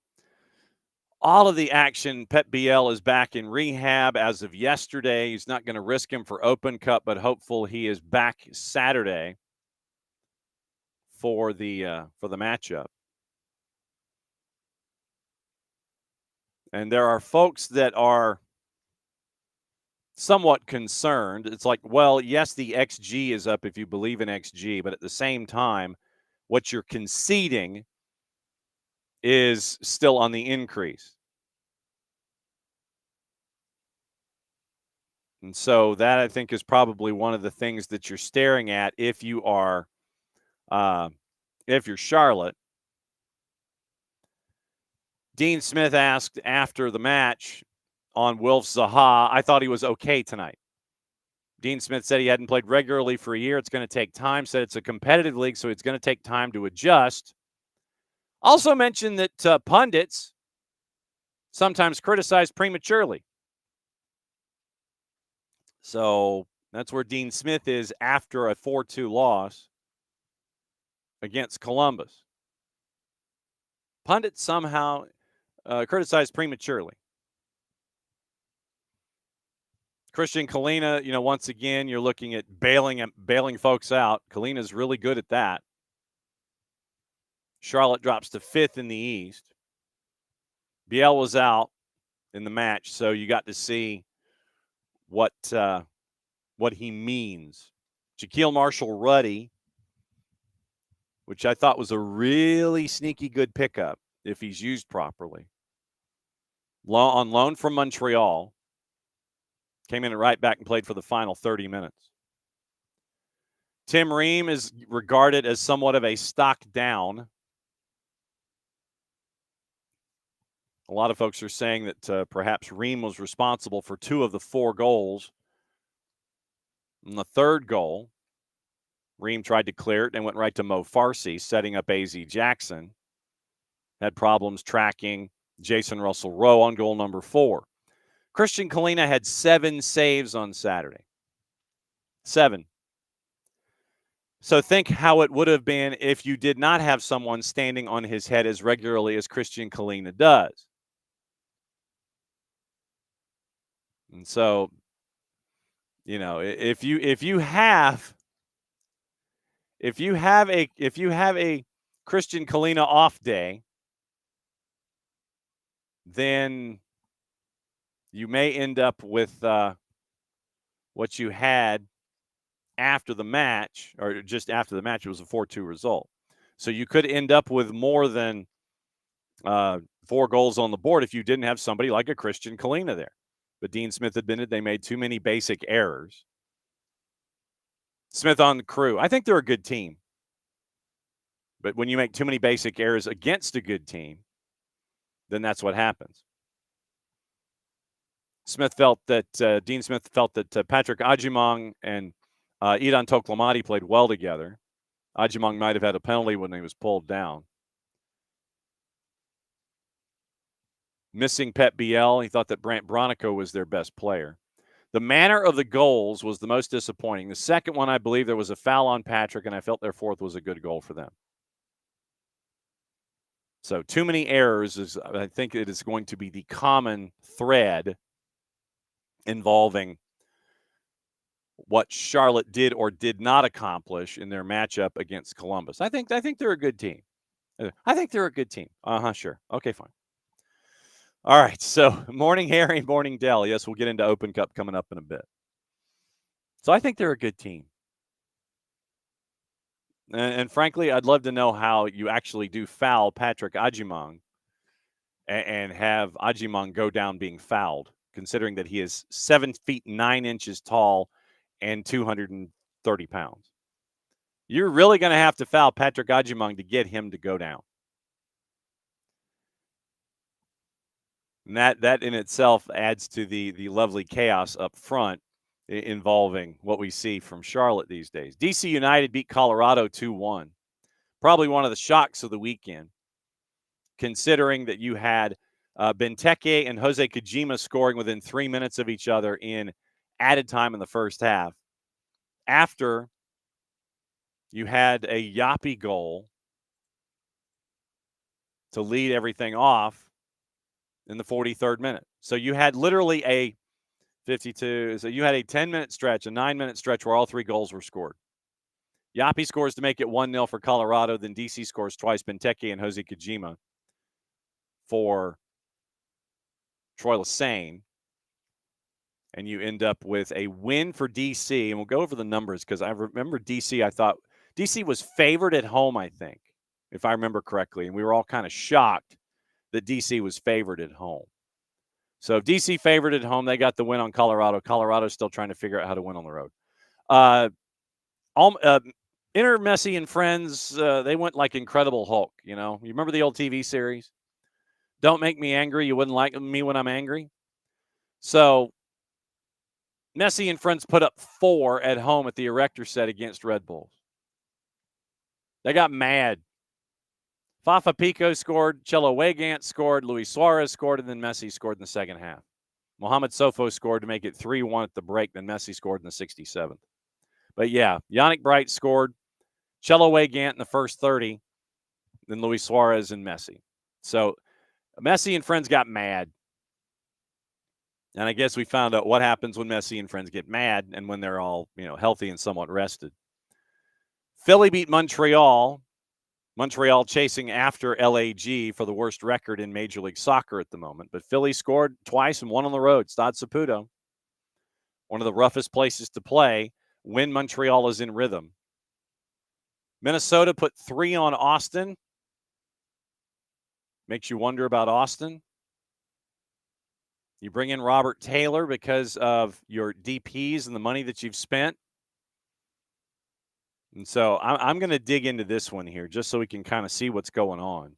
action. Pep BL is back in rehab as of yesterday. He's not going to risk him for Open Cup, but hopeful he is back Saturday for the matchup. And there are folks that are somewhat concerned. It's like, well, yes, the XG is up if you believe in XG, but at the same time, what you're conceding is still on the increase. And so that, I think, is probably one of the things that you're staring at if you are, if you're Charlotte. Dean Smith asked after the match on Wilf Zaha, I thought he was okay tonight. Dean Smith said he hadn't played regularly for a year. It's going to take time. Said it's a competitive league, so it's going to take time to adjust. Also mentioned that pundits sometimes criticize prematurely. So that's where Dean Smith is after a 4-2 loss against Columbus. Pundits somehow criticize prematurely. Christian Kalina, once again, you're looking at bailing folks out. Kalina's really good at that. Charlotte drops to 5th in the East. Biel was out in the match, so you got to see what he means. Shaquille Marshall-Ruddy, which I thought was a really sneaky good pickup if he's used properly. On loan from Montreal. Came in at right back and played for the final 30 minutes. Tim Ream is regarded as somewhat of a stock down. A lot of folks are saying that perhaps Ream was responsible for 2 of the 4 goals. In the 3rd goal, Ream tried to clear it and went right to Mo Farsi, setting up AZ Jackson. Had problems tracking Jason Russell-Rowe on goal number 4. Christian Kalina had 7 saves on Saturday. 7. So think how it would have been if you did not have someone standing on his head as regularly as Christian Kalina does. And so, if you have a Christian Kalina off day, then you may end up with what you had after the match, or just after the match. It was a 4-2 result. So you could end up with more than 4 goals on the board if you didn't have somebody like a Christian Kalina there. But Dean Smith admitted they made too many basic errors. Smith on the Crew. I think they're a good team. But when you make too many basic errors against a good team, then that's what happens. Dean Smith felt that Patrick Adjumong and Idan Toklamati played well together. Adjumong might have had a penalty when he was pulled down. Missing Pep BL, he thought that Brant Bronico was their best player. The manner of the goals was the most disappointing. The second one, I believe there was a foul on Patrick, and I felt their 4th was a good goal for them. So too many errors I think it is going to be the common thread involving what Charlotte did or did not accomplish in their matchup against Columbus. I think they're a good team. I think they're a good team. Sure. Okay, fine. All right, so morning Harry, morning Dell. Yes, we'll get into Open Cup coming up in a bit. So I think they're a good team. And frankly, I'd love to know how you actually do foul Patrick Adjumong and have Adjumong go down being fouled, considering that he is 7 feet 9 inches tall and 230 pounds. You're really going to have to foul Patrick Adjumong to get him to go down. And that in itself adds to the lovely chaos up front involving what we see from Charlotte these days. DC United beat Colorado 2-1. Probably one of the shocks of the weekend, considering that you had Benteke and Jose Kojima scoring within 3 minutes of each other in added time in the first half. After you had a Yapi goal to lead everything off in the 43rd minute. So you had literally a 52. So you had a 10-minute stretch, a 9-minute stretch where all 3 goals were scored. Yapi scores to make it 1-0 for Colorado. Then DC scores twice, Benteke and Jose Kojima for Troy Lesane. And you end up with a win for DC. And we'll go over the numbers because I remember DC, I thought DC was favored at home, I think, if I remember correctly. And we were all kind of shocked that DC was favored at home. So if DC favored at home, they got the win on Colorado. Colorado's still trying to figure out how to win on the road. Inter Messi and Friends, they went like Incredible Hulk, you know. You remember the old TV series? Don't make me angry. You wouldn't like me when I'm angry. So Messi and Friends put up 4 at home at the Erector set against Red Bulls. They got mad. Fafa Pico scored, Chelo Wegant scored, Luis Suarez scored, and then Messi scored in the second half. Mohamed Sofo scored to make it 3-1 at the break, then Messi scored in the 67th. But yeah, Yannick Bright scored, Chelo Wegant in the first 30, then Luis Suarez and Messi. So Messi and Friends got mad. And I guess we found out what happens when Messi and Friends get mad and when they're all, healthy and somewhat rested. Philly beat Montreal. Montreal chasing after LAG for the worst record in Major League Soccer at the moment. But Philly scored twice and won on the road. Stade Saputo, one of the roughest places to play when Montreal is in rhythm. Minnesota put 3 on Austin. Makes you wonder about Austin. You bring in Robert Taylor because of your DPs and the money that you've spent. And so I'm going to dig into this one here just so we can kind of see what's going on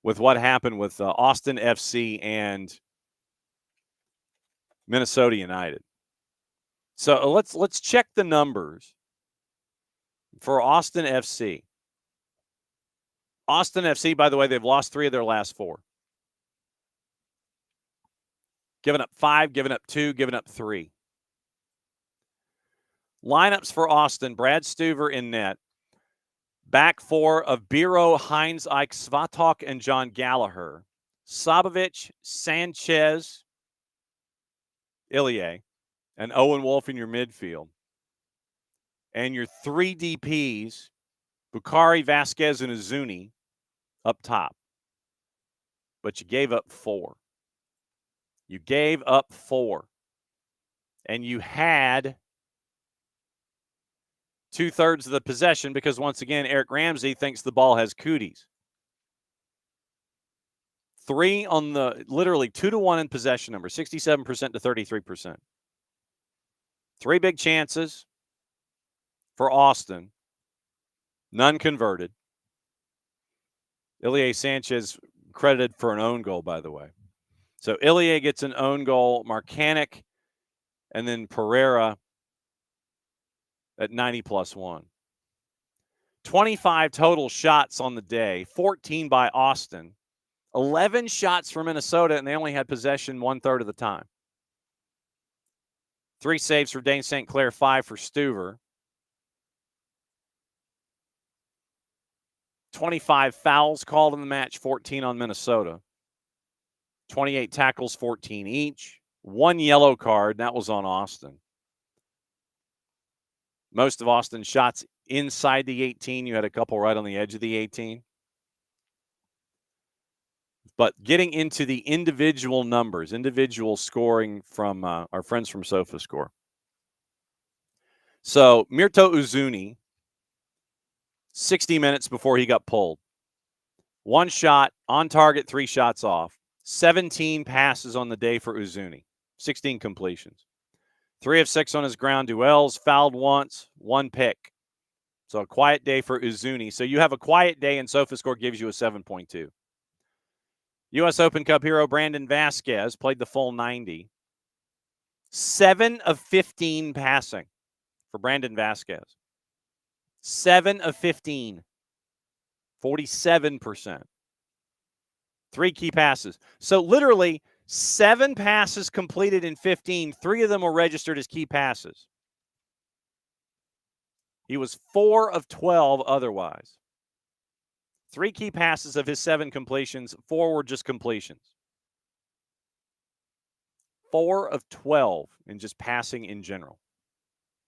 with what happened with Austin FC and Minnesota United. So let's check the numbers for Austin FC. Austin FC, by the way, they've lost 3 of their last 4. Given up 5, given up 2, given up 3. Lineups for Austin: Brad Stuver in net. Back 4 of Biro, Heinz, Ike, Svatok, and John Gallagher. Sabovic, Sanchez, Ilie, and Owen Wolf in your midfield. And your 3 DPs, Bukhari, Vasquez, and Azuni up top. But you gave up 4. You gave up 4. And you had 2/3 of the possession because, once again, Eric Ramsey thinks the ball has cooties. 3 on the, literally 2-1 in possession number, 67% to 33%. 3 big chances for Austin. None converted. Ilie Sanchez credited for an own goal, by the way. So Ilie gets an own goal, Marcanic, and then Pereira at 90+1. 25 total shots on the day, 14 by Austin, 11 shots for Minnesota, and they only had possession 1/3 of the time. 3 saves for Dane St. Clair, 5 for Stuver. 25 fouls called in the match, 14 on Minnesota. 28 tackles, 14 each. 1 yellow card, that was on Austin. Most of Austin's shots inside the 18. You had a couple right on the edge of the 18. But getting into the individual numbers, individual scoring from our friends from SofaScore. So Mirto Uzuni, 60 minutes before he got pulled. 1 shot, on target, 3 shots off. 17 passes on the day for Uzuni. 16 completions. 3 of 6 on his ground duels, fouled once, 1 pick. So a quiet day for Uzuni. So you have a quiet day, and SofaScore gives you a 7.2. U.S. Open Cup hero Brandon Vasquez played the full 90. 7 of 15 passing for Brandon Vasquez. 7 of 15. 47%. 3 key passes. So literally 7 passes completed in 15. 3 of them were registered as key passes. He was 4 of 12 otherwise. 3 key passes of his 7 completions, 4 were just completions. 4 of 12 in just passing in general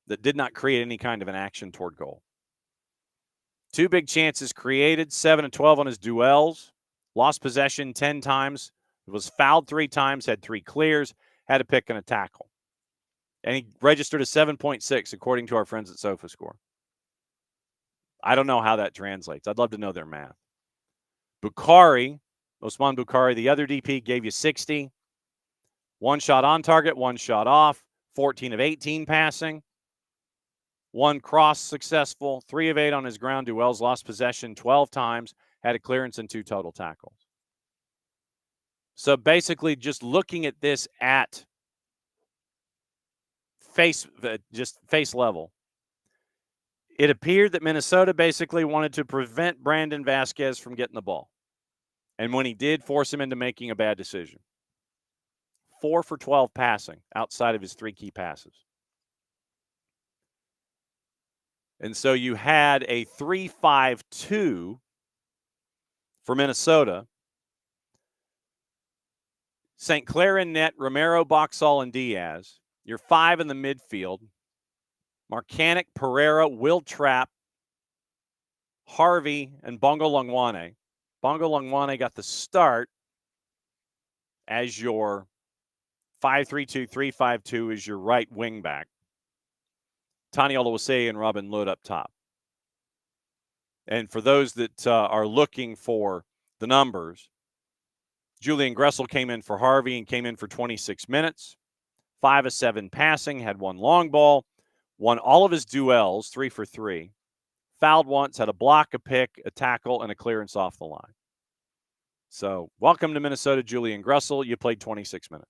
that did not create any kind of an action toward goal. 2 big chances created, 7 of 12 on his duels, lost possession 10 times, was fouled 3 times, had 3 clears, had a pick and a tackle. And he registered a 7.6 according to our friends at SofaScore. I don't know how that translates. I'd love to know their math. Bukhari, Osman Bukhari, the other DP, gave you 60. 1 shot on target, 1 shot off, 14 of 18 passing. 1 cross successful, 3 of 8 on his ground duels, lost possession 12 times, had a clearance and 2 total tackles. So basically just looking at this at face level, it appeared that Minnesota basically wanted to prevent Brandon Vasquez from getting the ball. And when he did, force him into making a bad decision. 4 for 12 passing outside of his 3 key passes. And so you had a 3-5-2 for Minnesota. St. Clair in net, Romero, Boxall, and Diaz. Your 5 in the midfield. Marcanic, Pereira, Will Trapp, Harvey, and Bongo Longwane. Bongo Longwane got the start as your 5-3-2, 3-5-2 is your right wing back. Tani Olawase and Robin Lood up top. And for those that are looking for the numbers, Julian Gressel came in for Harvey and came in for 26 minutes. 5 of 7 passing, had 1 long ball, won all of his duels, 3 for 3. Fouled once, had a block, a pick, a tackle, and a clearance off the line. So welcome to Minnesota, Julian Gressel. You played 26 minutes.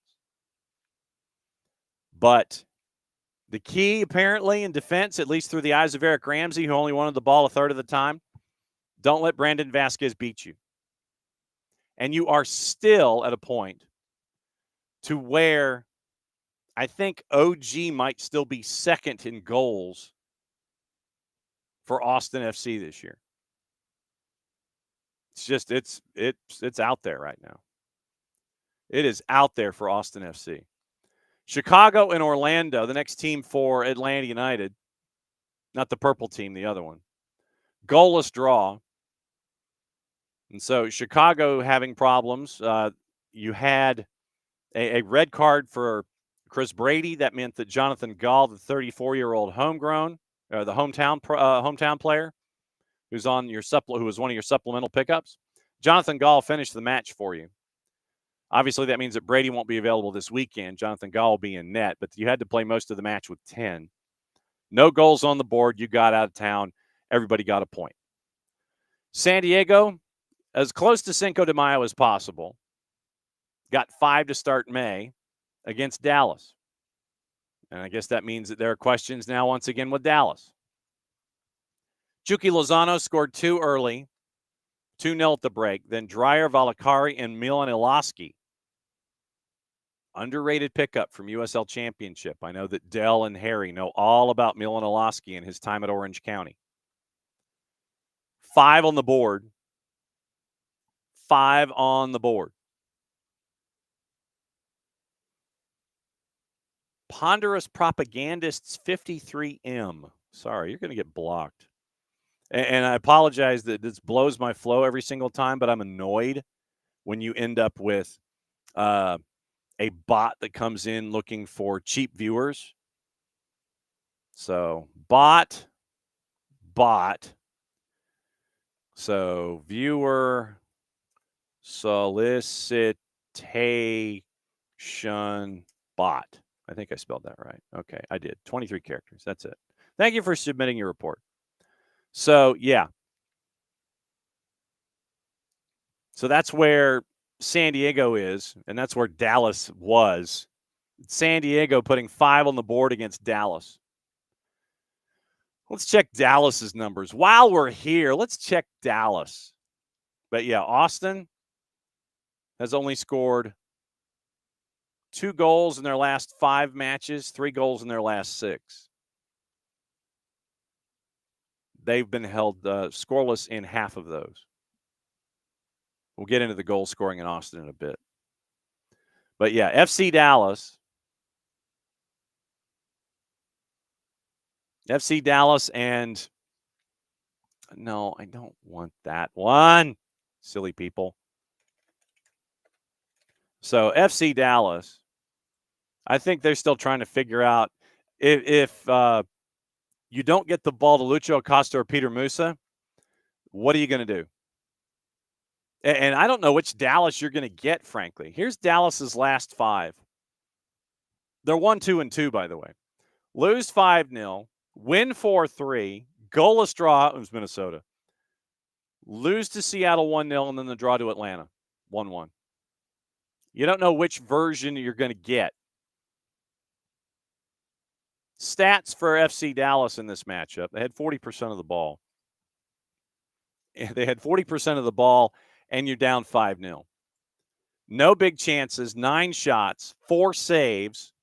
But the key, apparently, in defense, at least through the eyes of Eric Ramsey, who only wanted the ball a third of the time, don't let Brandon Vasquez beat you. And you are still at a point to where I think OG might still be second in goals for Austin FC this year. It's just it's out there right now. It is out there for Austin FC. Chicago and Orlando, the next team for Atlanta United, not the purple team, the other one. Goalless draw. And so Chicago having problems. You had a red card for Chris Brady. That meant that Jonathan Gall, the 34-year-old homegrown, the hometown player, who was one of your supplemental pickups. Jonathan Gall finished the match for you. Obviously, that means that Brady won't be available this weekend. Jonathan Gall will be in net, but you had to play most of the match with 10. No goals on the board. You got out of town. Everybody got a point. San Diego, as close to Cinco de Mayo as possible, got 5 to start May against Dallas. And I guess that means that there are questions now once again with Dallas. Chucky Lozano scored 2 early, 2-0 at the break. Then Dreyer, Valakari, and Milan Iloski. Underrated pickup from USL Championship. I know that Dell and Harry know all about Milan Iloski and his time at Orange County. 5 on the board. 5 on the board. Ponderous Propagandists 53M. Sorry, you're going to get blocked. And I apologize that this blows my flow every single time, but I'm annoyed when you end up with a bot that comes in looking for cheap viewers. So, bot. So, viewer solicitation bot. I think I spelled that right. Okay, I did. 23 characters. That's it. Thank you for submitting your report. So, yeah. So that's where San Diego is, and that's where Dallas was. San Diego putting 5 on the board against Dallas. Let's check Dallas's numbers. While we're here, let's check Dallas. But, yeah, Austin has only scored 2 goals in their last 5 matches, 3 goals in their last 6. They've been held scoreless in half of those. We'll get into the goal scoring in Austin in a bit. But yeah, FC Dallas. And no, I don't want that one. Silly people. So FC Dallas, I think they're still trying to figure out if you don't get the ball to Lucho Acosta or Peter Musa, what are you going to do? And I don't know which Dallas you're going to get, frankly. Here's Dallas's last 5. They're 1-2-2, by the way. Lose 5-0, win 4-3, goalless draw. It was Minnesota. Lose to Seattle 1-0, and then the draw to Atlanta 1-1. You don't know which version you're going to get. Stats for FC Dallas in this matchup. They had 40% of the ball. They had 40% of the ball, and you're down 5-0. No big chances, 9 shots, 4 saves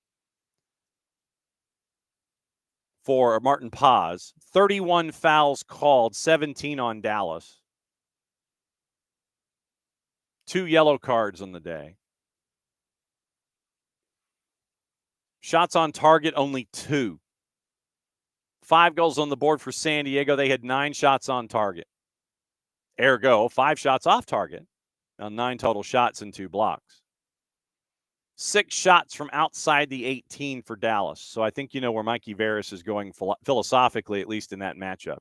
for Martin Paz, 31 fouls called, 17 on Dallas. 2 yellow cards on the day. Shots on target, only 2. 5 goals on the board for San Diego. They had 9 shots on target. Ergo, 5 shots off target. Now 9 total shots and 2 blocks. 6 shots from outside the 18 for Dallas. So I think you know where Mikey Veras is going philosophically, at least in that matchup.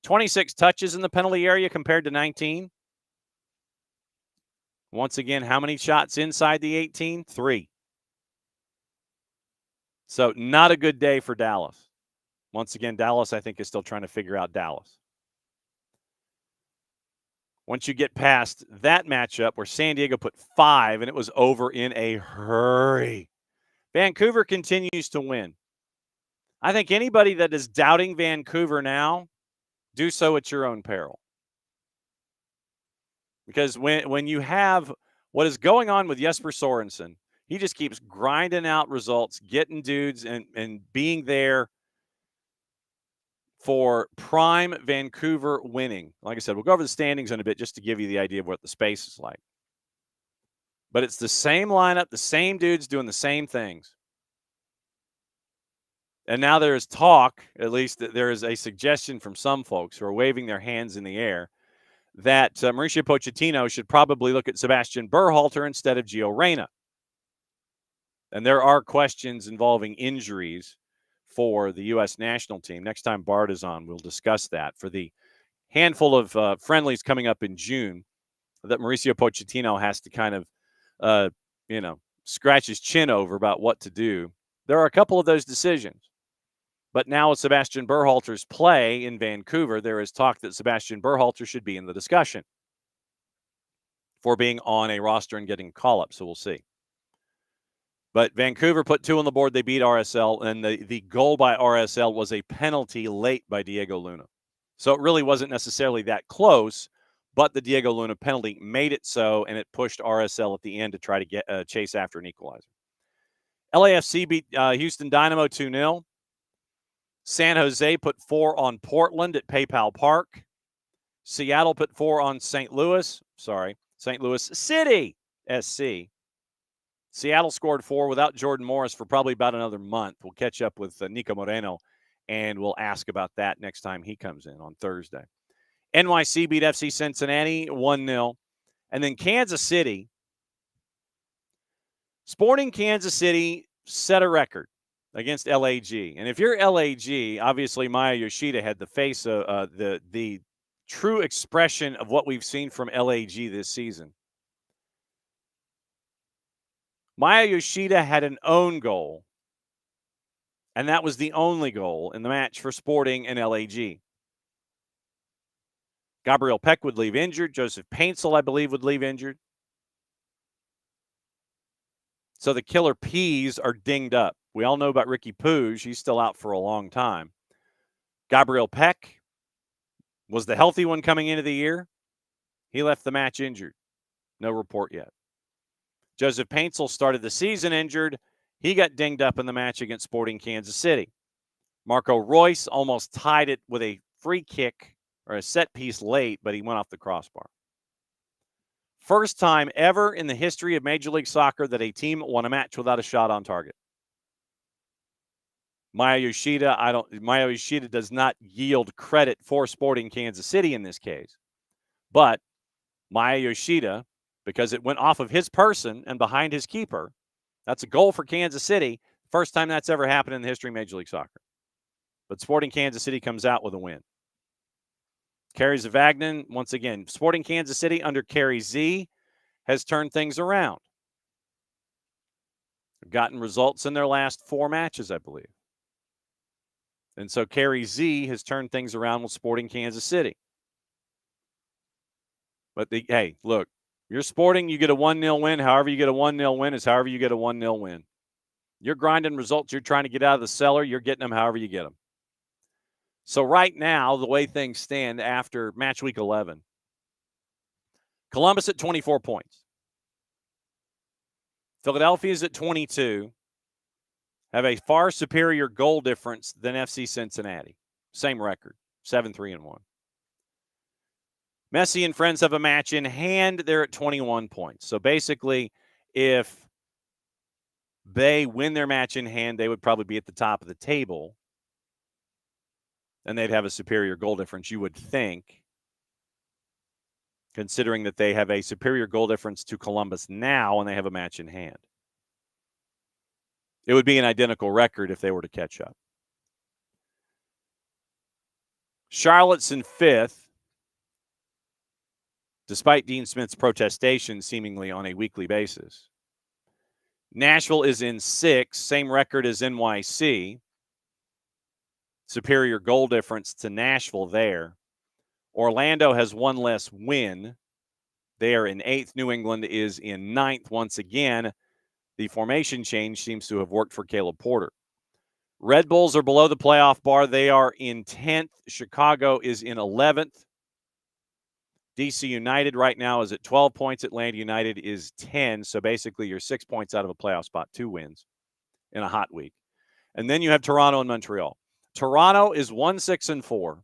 26 touches in the penalty area compared to 19. Once again, how many shots inside the 18? 3. So not a good day for Dallas. Once again, Dallas, I think, is still trying to figure out Dallas. Once you get past that matchup where San Diego put 5 and it was over in a hurry, Vancouver continues to win. I think anybody that is doubting Vancouver now, do so at your own peril. Because when you have what is going on with Jesper Sorensen, he just keeps grinding out results, getting dudes and being there for prime Vancouver winning. Like I said, we'll go over the standings in a bit just to give you the idea of what the space is like. But it's the same lineup, the same dudes doing the same things. And now there is talk, at least there is a suggestion from some folks who are waving their hands in the air, that Mauricio Pochettino should probably look at Sebastian Berhalter instead of Gio Reyna. And there are questions involving injuries for the U.S. national team. Next time Bart is on, we'll discuss that for the handful of friendlies coming up in June that Mauricio Pochettino has to kind of, scratch his chin over about what to do. There are a couple of those decisions. But now with Sebastian Berhalter's play in Vancouver, there is talk that Sebastian Berhalter should be in the discussion for being on a roster and getting call-up. So we'll see. But Vancouver put 2 on the board. They beat RSL, and the goal by RSL was a penalty late by Diego Luna. So it really wasn't necessarily that close, but the Diego Luna penalty made it so, and it pushed RSL at the end to try to get chase after an equalizer. LAFC beat Houston Dynamo 2-0. San Jose put 4 on Portland at PayPal Park. Seattle put 4 on St. Louis City SC. Seattle scored 4 without Jordan Morris for probably about another month. We'll catch up with Nico Moreno, and we'll ask about that next time he comes in on Thursday. NYC beat FC Cincinnati 1-0. And then Kansas City. Sporting Kansas City set a record against LAG. And if you're LAG, obviously Maya Yoshida had the face of the true expression of what we've seen from LAG this season. Maya Yoshida had an own goal, and that was the only goal in the match for Sporting and LAG. Gabriel Peck would leave injured. Joseph Paintsel, I believe, would leave injured. So the Killer Peas are dinged up. We all know about Ricky Pouge. He's still out for a long time. Gabriel Peck was the healthy one coming into the year. He left the match injured. No report yet. Joseph Paintsel started the season injured. He got dinged up in the match against Sporting Kansas City. Marco Royce almost tied it with a free kick or a set piece late, but he went off the crossbar. First time ever in the history of Major League Soccer that a team won a match without a shot on target. Maya Yoshida does not yield credit for Sporting Kansas City in this case. But Maya Yoshida, because it went off of his person and behind his keeper, that's a goal for Kansas City. First time that's ever happened in the history of Major League Soccer. But Sporting Kansas City comes out with a win. Kerry Zavagnin, once again, Sporting Kansas City under Kerry Z has turned things around. They've gotten results in their last 4 matches, I believe. And so Kerry Z has turned things around with Sporting Kansas City. But, hey, look, you're Sporting, you get a 1-0 win. However you get a 1-0 win is however you get a 1-0 win. You're grinding results. You're trying to get out of the cellar. You're getting them however you get them. So right now, the way things stand after match week 11, Columbus at 24 points. Philadelphia's at 22, have a far superior goal difference than FC Cincinnati. Same record, 7-3-1. Messi and friends have a match in hand. They're at 21 points. So basically, if they win their match in hand, they would probably be at the top of the table. And they'd have a superior goal difference, you would think, considering that they have a superior goal difference to Columbus now and they have a match in hand. It would be an identical record if they were to catch up. Charlotte's in 5th, despite Dean Smith's protestation seemingly on a weekly basis. Nashville is in 6th, same record as NYC. Superior goal difference to Nashville there. Orlando has one less win. They are in 8th. New England is in 9th. Once again, the formation change seems to have worked for Caleb Porter. Red Bulls are below the playoff bar. They are in 10th. Chicago is in 11th. DC United right now is at 12 points. Atlanta United is 10. So basically you're 6 points out of a playoff spot, 2 wins in a hot week. And then you have Toronto and Montreal. Toronto is 1-6-4.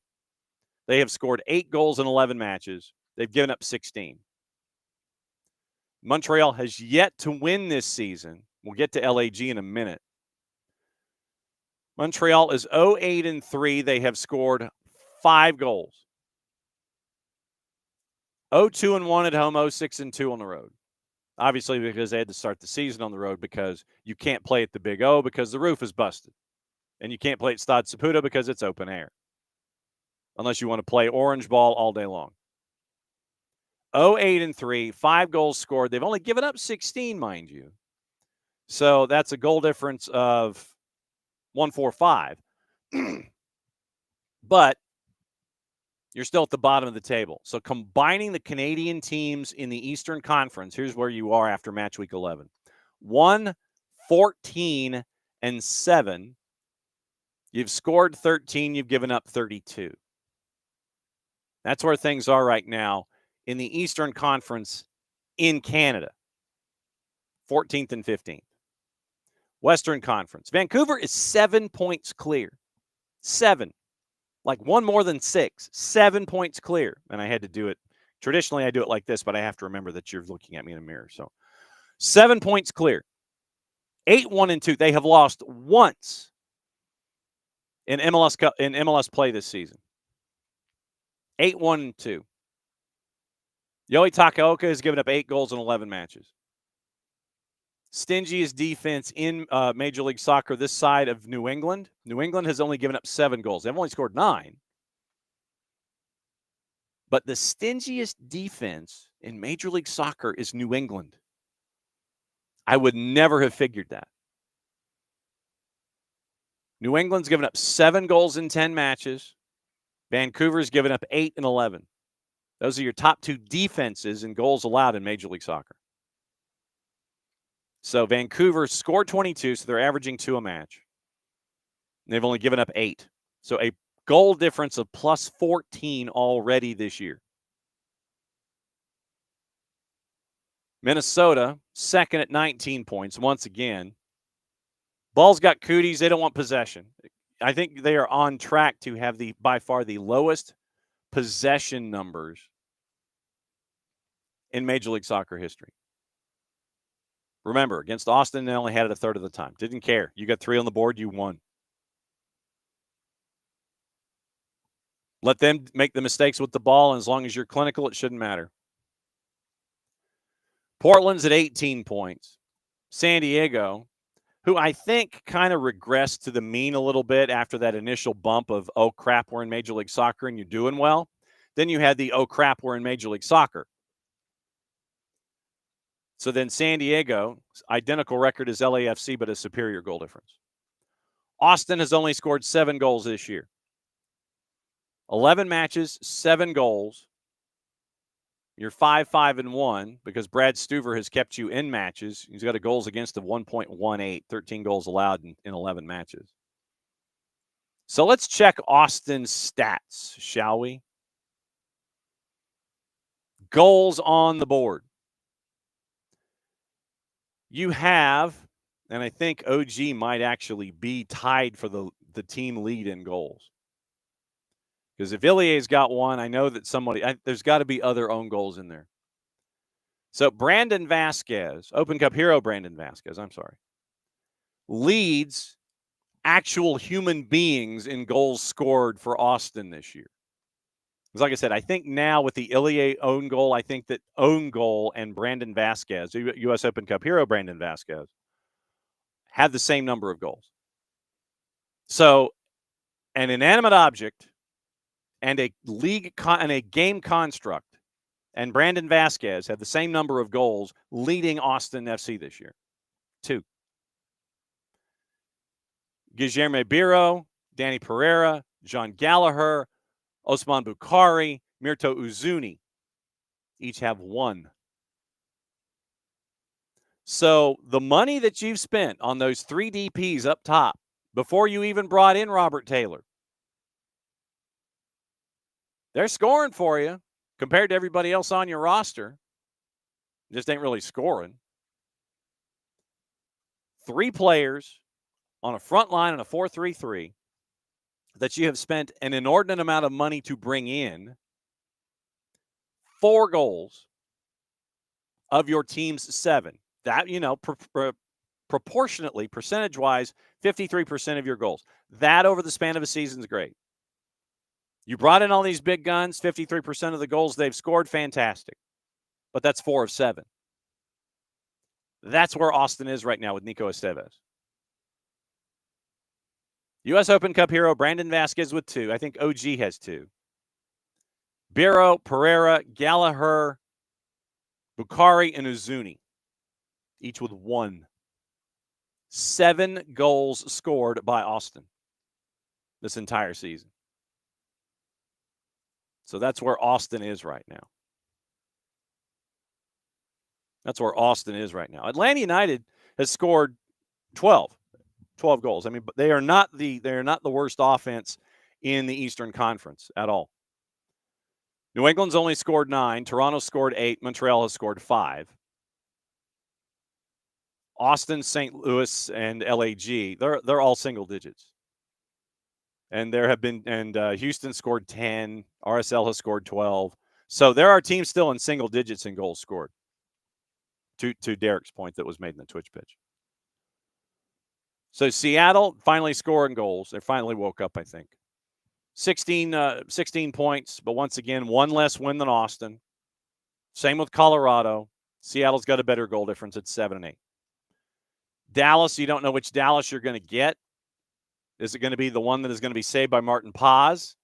They have scored 8 goals in 11 matches. They've given up 16. Montreal has yet to win this season. We'll get to LAG in a minute. Montreal is 0-8-3. They have scored 5 goals. 0-2-1 at home, 0-6-2 on the road. Obviously because they had to start the season on the road because you can't play at the Big O because the roof is busted. And you can't play at Stade Saputo because it's open air. Unless you want to play orange ball all day long. 0-8-3, 5 goals scored. They've only given up 16, mind you. So that's a goal difference of 1-4-5. But you're still at the bottom of the table. So combining the Canadian teams in the Eastern Conference, here's where you are after match week 11. 1-14-7. You've scored 13. You've given up 32. That's where things are right now in the Eastern Conference in Canada. 14th and 15th. Western Conference. Vancouver is 7 points clear. 7. Like one more than 6. 7 points clear. And I had to do it. Traditionally, I do it like this, but I have to remember that you're looking at me in a mirror. So 7 points clear. 8-1-2. They have lost once in MLS play this season. 8-1-2. Yoi Takaoka has given up 8 goals in 11 matches. Stingiest defense in Major League Soccer this side of New England. New England has only given up 7 goals. They've only scored 9. But the stingiest defense in Major League Soccer is New England. I would never have figured that. New England's given up 7 goals in 10 matches. Vancouver's given up 8 in 11. Those are your top 2 defenses in goals allowed in Major League Soccer. So Vancouver scored 22, so they're averaging 2 a match. And they've only given up 8. So a goal difference of plus 14 already this year. Minnesota, second at 19 points, once again. Ball's got cooties. They don't want possession. I think they are on track to have by far the lowest possession numbers in Major League Soccer history. Remember, against Austin, they only had it a third of the time. Didn't care. You got 3 on the board, you won. Let them make the mistakes with the ball, and as long as you're clinical, it shouldn't matter. Portland's at 18 points. San Diego, who I think kind of regressed to the mean a little bit after that initial bump of, oh, crap, we're in Major League Soccer and you're doing well. Then you had the, oh, crap, we're in Major League Soccer. So then San Diego, identical record as LAFC, but a superior goal difference. Austin has only scored 7 goals this year. 11 matches, 7 goals. You're 5-5-1 because Brad Stuver has kept you in matches. He's got a goals against of 1.18, 13 goals allowed in 11 matches. So let's check Austin's stats, shall we? Goals on the board. You have, and I think OG might actually be tied for the team lead in goals. Because if Ilie's got 1, I know that there's got to be other own goals in there. So Brandon Vasquez, Open Cup hero Brandon Vasquez, leads actual human beings in goals scored for Austin this year. Because like I said, I think now with the Ilie own goal, I think that own goal and Brandon Vasquez, U.S. Open Cup hero Brandon Vasquez, have the same number of goals. So an inanimate object and a game construct and Brandon Vasquez have the same number of goals leading Austin FC this year. 2. Guilherme Biro, Danny Pereira, John Gallagher, Osman Bukhari, Mirto Uzuni each have 1. So the money that you've spent on those 3 DPs up top before you even brought in Robert Taylor, they're scoring for you compared to everybody else on your roster. Just ain't really scoring. 3 players on a front line in a 4-3-3 that you have spent an inordinate amount of money to bring in. 4 goals of your team's 7. That, proportionately, percentage-wise, 53% of your goals. That over the span of a season is great. You brought in all these big guns, 53% of the goals they've scored, fantastic. But that's 4 of 7. That's where Austin is right now with Nico Estevez. U.S. Open Cup hero Brandon Vasquez with 2. I think OG has 2. Biro, Pereira, Gallagher, Bukhari, and Uzuni, each with 1. 7 goals scored by Austin this entire season. So that's where Austin is right now. Atlanta United has scored 12 goals. I mean, but they are not the worst offense in the Eastern Conference at all. New England's only scored 9, Toronto scored 8, Montreal has scored 5. Austin, St. Louis, and LAG, they're all single digits. And Houston scored 10. RSL has scored 12. So there are teams still in single digits in goals scored. To Derek's point that was made in the Twitch pitch. So Seattle finally scoring goals. They finally woke up, I think. 16 points, but once again, 1 less win than Austin. Same with Colorado. Seattle's got a better goal difference at 7 and 8. Dallas, you don't know which Dallas you're going to get. Is it going to be the one that is going to be saved by Martin Paz?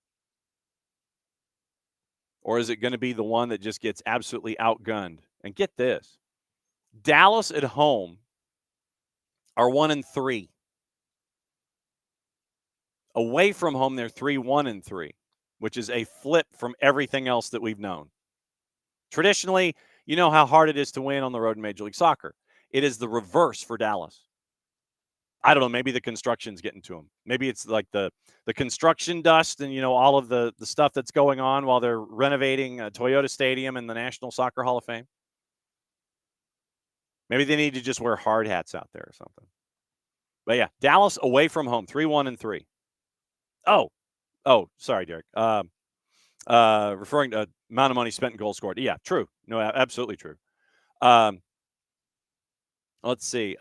Or is it going to be the one that just gets absolutely outgunned? And get this. Dallas at home are 1-3. Away from home, they're 3-1-3, which is a flip from everything else that we've known. Traditionally, you know how hard it is to win on the road in Major League Soccer. It is the reverse for Dallas. I don't know, maybe the construction's getting to them. Maybe it's like the construction dust and, all of the stuff that's going on while they're renovating Toyota Stadium and the National Soccer Hall of Fame. Maybe they need to just wear hard hats out there or something. But yeah, Dallas away from home, 3-1-3. Oh, sorry, Derek. Referring to amount of money spent in goals scored. Yeah, true. No, absolutely true. Um, let's see.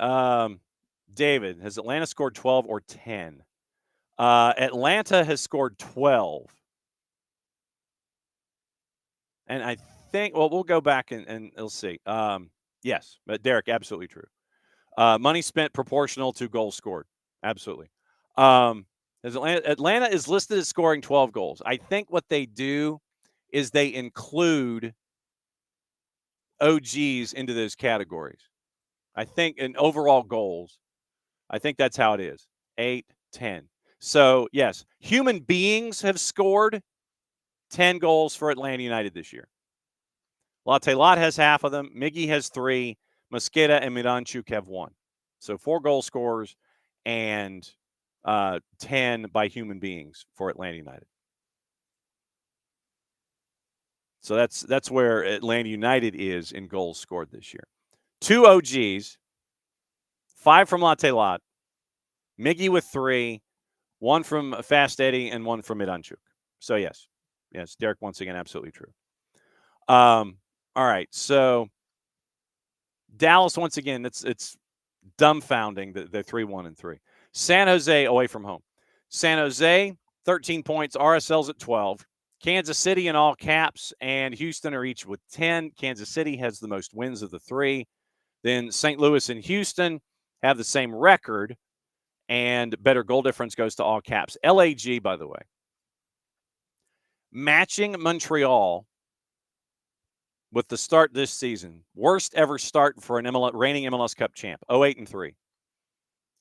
David, has Atlanta scored 12 or 10? Atlanta has scored 12. And I think, well, we'll go back and we'll see. Yes, but Derek, absolutely true. Money spent proportional to goals scored. Absolutely. Atlanta is listed as scoring 12 goals. I think what they do is they include OGs into those categories. I think in overall goals, I think that's how it is. 8, 10. So, yes, human beings have scored 10 goals for Atlanta United this year. Latte Lot has half of them. Miggy has 3. Mosqueda and Miranchuk have 1. So 4 goal scorers and 10 by human beings for Atlanta United. So that's where Atlanta United is in goals scored this year. 2 OGs, 5 from Latte Lot, Miggy with 3, 1 from Fast Eddie, and 1 from Miranchuk. So yes, Derek, once again, absolutely true. All right, so Dallas once again, it's dumbfounding that they're 3-1-3. San Jose away from home. San Jose 13 points. RSL's at 12. Kansas City in all caps and Houston are each with 10. Kansas City has the most wins of the 3. Then St. Louis and Houston have the same record, and better goal difference goes to all caps. LAG, by the way, matching Montreal with the start this season. Worst ever start for an reigning MLS Cup champ, 0-8-3.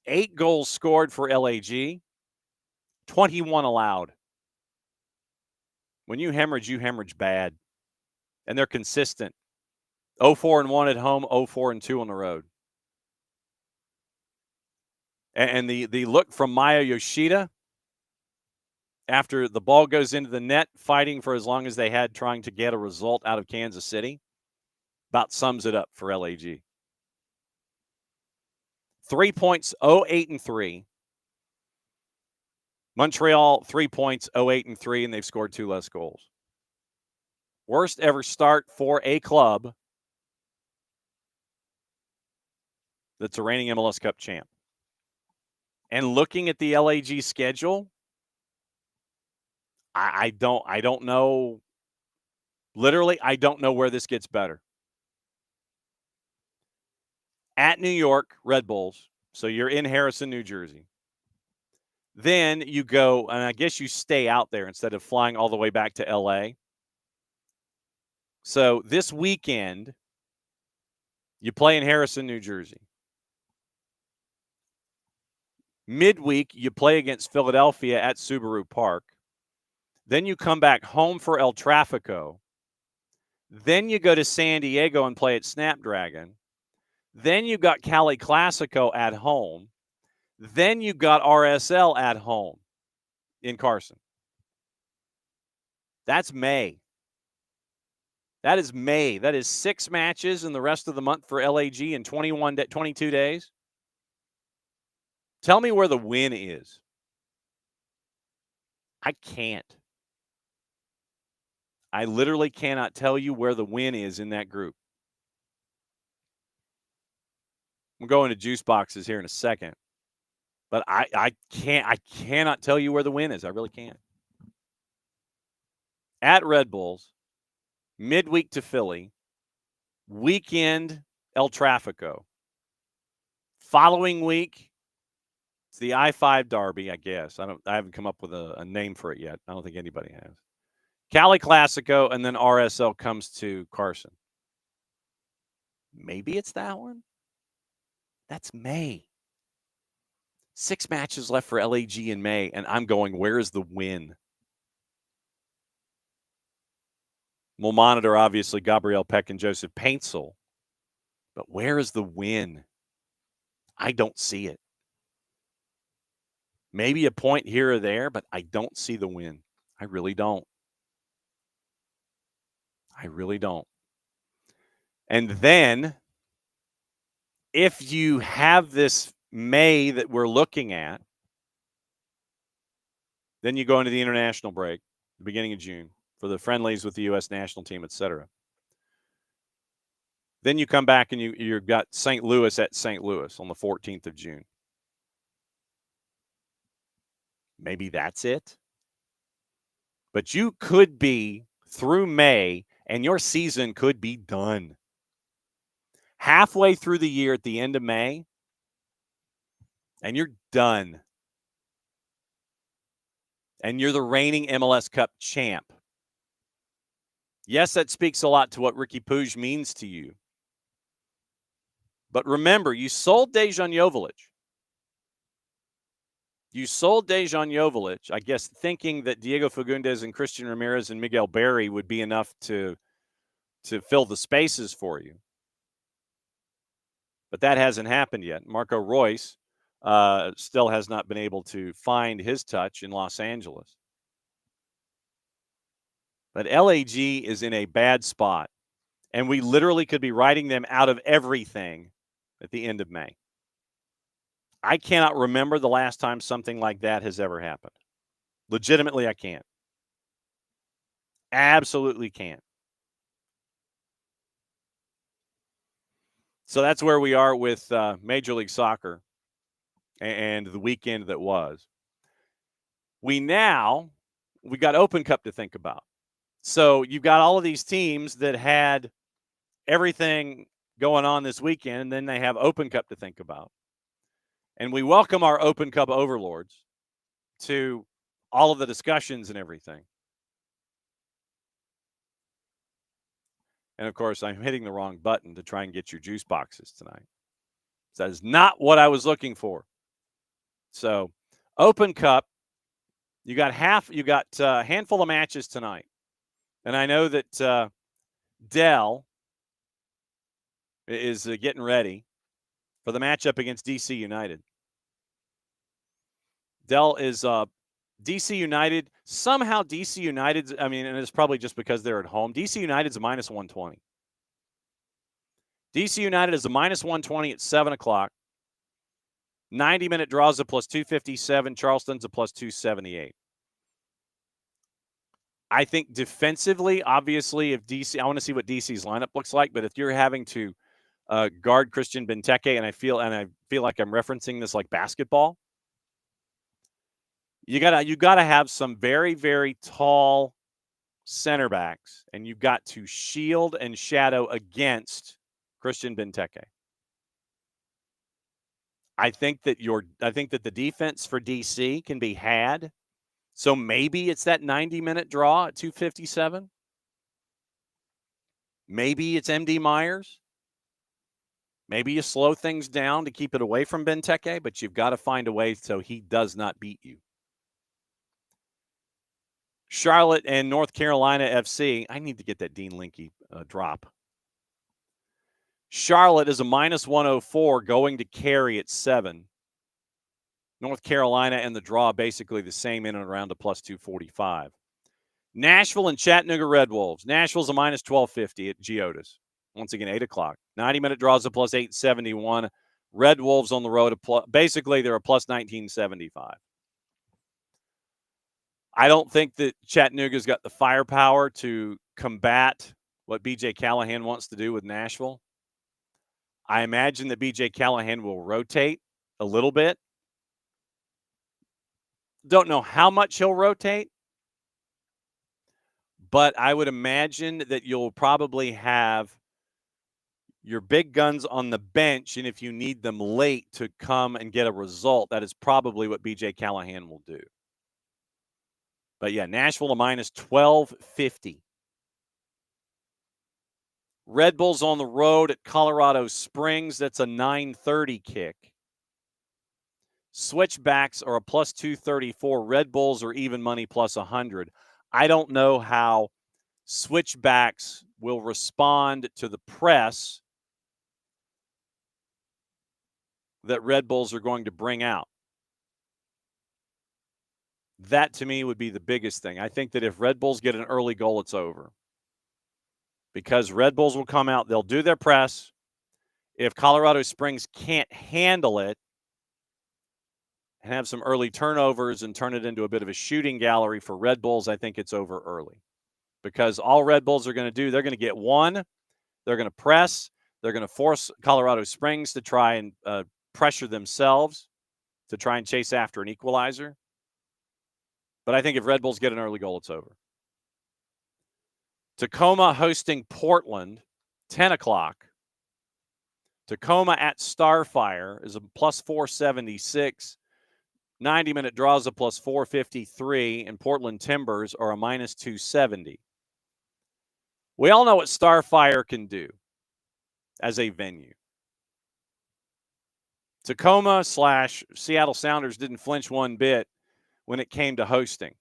8 goals scored for LAG, 21 allowed. When you hemorrhage bad. And they're consistent. 0-4-1 at home, 0-4-2 on the road. And the look from Maya Yoshida after the ball goes into the net, fighting for as long as they had, trying to get a result out of Kansas City, about sums it up for LAG. 3 points, 0-8-3. Montreal, 3 points, 0-8-3, and they've scored 2 less goals. Worst ever start for a club that's a reigning MLS Cup champ. And looking at the LAG schedule, I don't know. Literally, I don't know where this gets better. At New York, Red Bulls. So you're in Harrison, New Jersey. Then you go, and I guess you stay out there instead of flying all the way back to LA. So this weekend, you play in Harrison, New Jersey. Midweek, you play against Philadelphia at Subaru Park. Then you come back home for El Tráfico. Then you go to San Diego and play at Snapdragon. Then you got Cali Classico at home. Then you got RSL at home in Carson. That's May. That is May. That is 6 matches in the rest of the month for LAG in 22 days. Tell me where the win is. I can't. I literally cannot tell you where the win is in that group. I'm going to juice boxes here in a second. But I cannot tell you where the win is. I really can't. At Red Bulls, midweek to Philly, weekend El Tráfico. Following week, it's the I-5 Derby, I guess. I haven't come up with a name for it yet. I don't think anybody has. Cali Classico, and then RSL comes to Carson. Maybe it's that one. That's May. 6 matches left for LAG in May, and I'm going, where is the win? We'll monitor, obviously, Gabriel Peck and Joseph Paintsel. But where is the win? I don't see it. Maybe a point here or there, but I don't see the win. I really don't. I really don't. And then, if you have this May that we're looking at, then you go into the international break, the beginning of June, for the friendlies with the U.S. national team, etc. Then you come back and you've got St. Louis at St. Louis on the 14th of June. Maybe that's it. But you could be through May and your season could be done. Halfway through the year at the end of May, and you're done. And you're the reigning MLS Cup champ. Yes, that speaks a lot to what Ricky Puig means to you. But remember, you sold Dejan Joveljic. You sold Dejan Joveljic, I guess, thinking that Diego Fagundes and Christian Ramirez and Miguel Berry would be enough to fill the spaces for you. But that hasn't happened yet. Marco Royce still has not been able to find his touch in Los Angeles. But LAG is in a bad spot, and we literally could be writing them out of everything at the end of May. I cannot remember the last time something like that has ever happened. Legitimately, I can't. Absolutely can't. So that's where we are with Major League Soccer and the weekend that was. We got Open Cup to think about. So you've got all of these teams that had everything going on this weekend, and then they have Open Cup to think about. And we welcome our Open Cup overlords to all of the discussions and everything. And, of course, I'm hitting the wrong button to try and get your juice boxes tonight. That is not what I was looking for. So, Open Cup, you got a handful of matches tonight. And I know that Dell is getting ready for the matchup against DC United. Dell is DC United. Somehow DC United's, and it's probably just because they're at home. DC United's a minus 120. DC United is a minus 120 at 7 o'clock. 90-minute draws a plus 257. Charleston's a plus 278. I think defensively, obviously, if DC, I want to see what DC's lineup looks like. But if you're having to guard Christian Benteke, and I feel like I'm referencing this like basketball, you gotta have some very, very tall center backs, and you've got to shield and shadow against Christian Benteke. I think that the defense for DC can be had. So maybe it's that 90-minute draw at 257. Maybe it's MD Myers. Maybe you slow things down to keep it away from Benteke, but you've got to find a way so he does not beat you. Charlotte and North Carolina FC. I need to get that Dean Linke drop. Charlotte is a minus 104 going to carry at 7. North Carolina and the draw basically the same in and around a plus 245. Nashville and Chattanooga Red Wolves. Nashville's a minus 1250 at Geodis. Once again, 8 o'clock. 90-minute draws a plus 871. Red Wolves on the road, basically they're a plus 1975. I don't think that Chattanooga's got the firepower to combat what B.J. Callahan wants to do with Nashville. I imagine that B.J. Callahan will rotate a little bit. Don't know how much he'll rotate, but I would imagine that you'll probably have your big guns on the bench, and if you need them late to come and get a result, that is probably what B.J. Callahan will do. But, yeah, Nashville a minus 1250. Red Bulls on the road at Colorado Springs. That's a 930 kick. Switchbacks are a plus 234. Red Bulls are even money plus 100. I don't know how switchbacks will respond to the press that Red Bulls are going to bring out. That, to me, would be the biggest thing. I think that if Red Bulls get an early goal, it's over. Because Red Bulls will come out, they'll do their press. If Colorado Springs can't handle it and have some early turnovers and turn it into a bit of a shooting gallery for Red Bulls, I think it's over early. Because all Red Bulls are going to do, they're going to get one, they're going to press, They're going to force Colorado Springs to try and pressure themselves to try and chase after an equalizer. But I think if Red Bulls get an early goal, it's over. Tacoma hosting Portland, 10 o'clock. Tacoma at Starfire is a plus 476. 90-minute draws a plus 453, and Portland Timbers are a minus 270. We all know what Starfire can do as a venue. Tacoma / Seattle Sounders didn't flinch one bit when it came to hosting.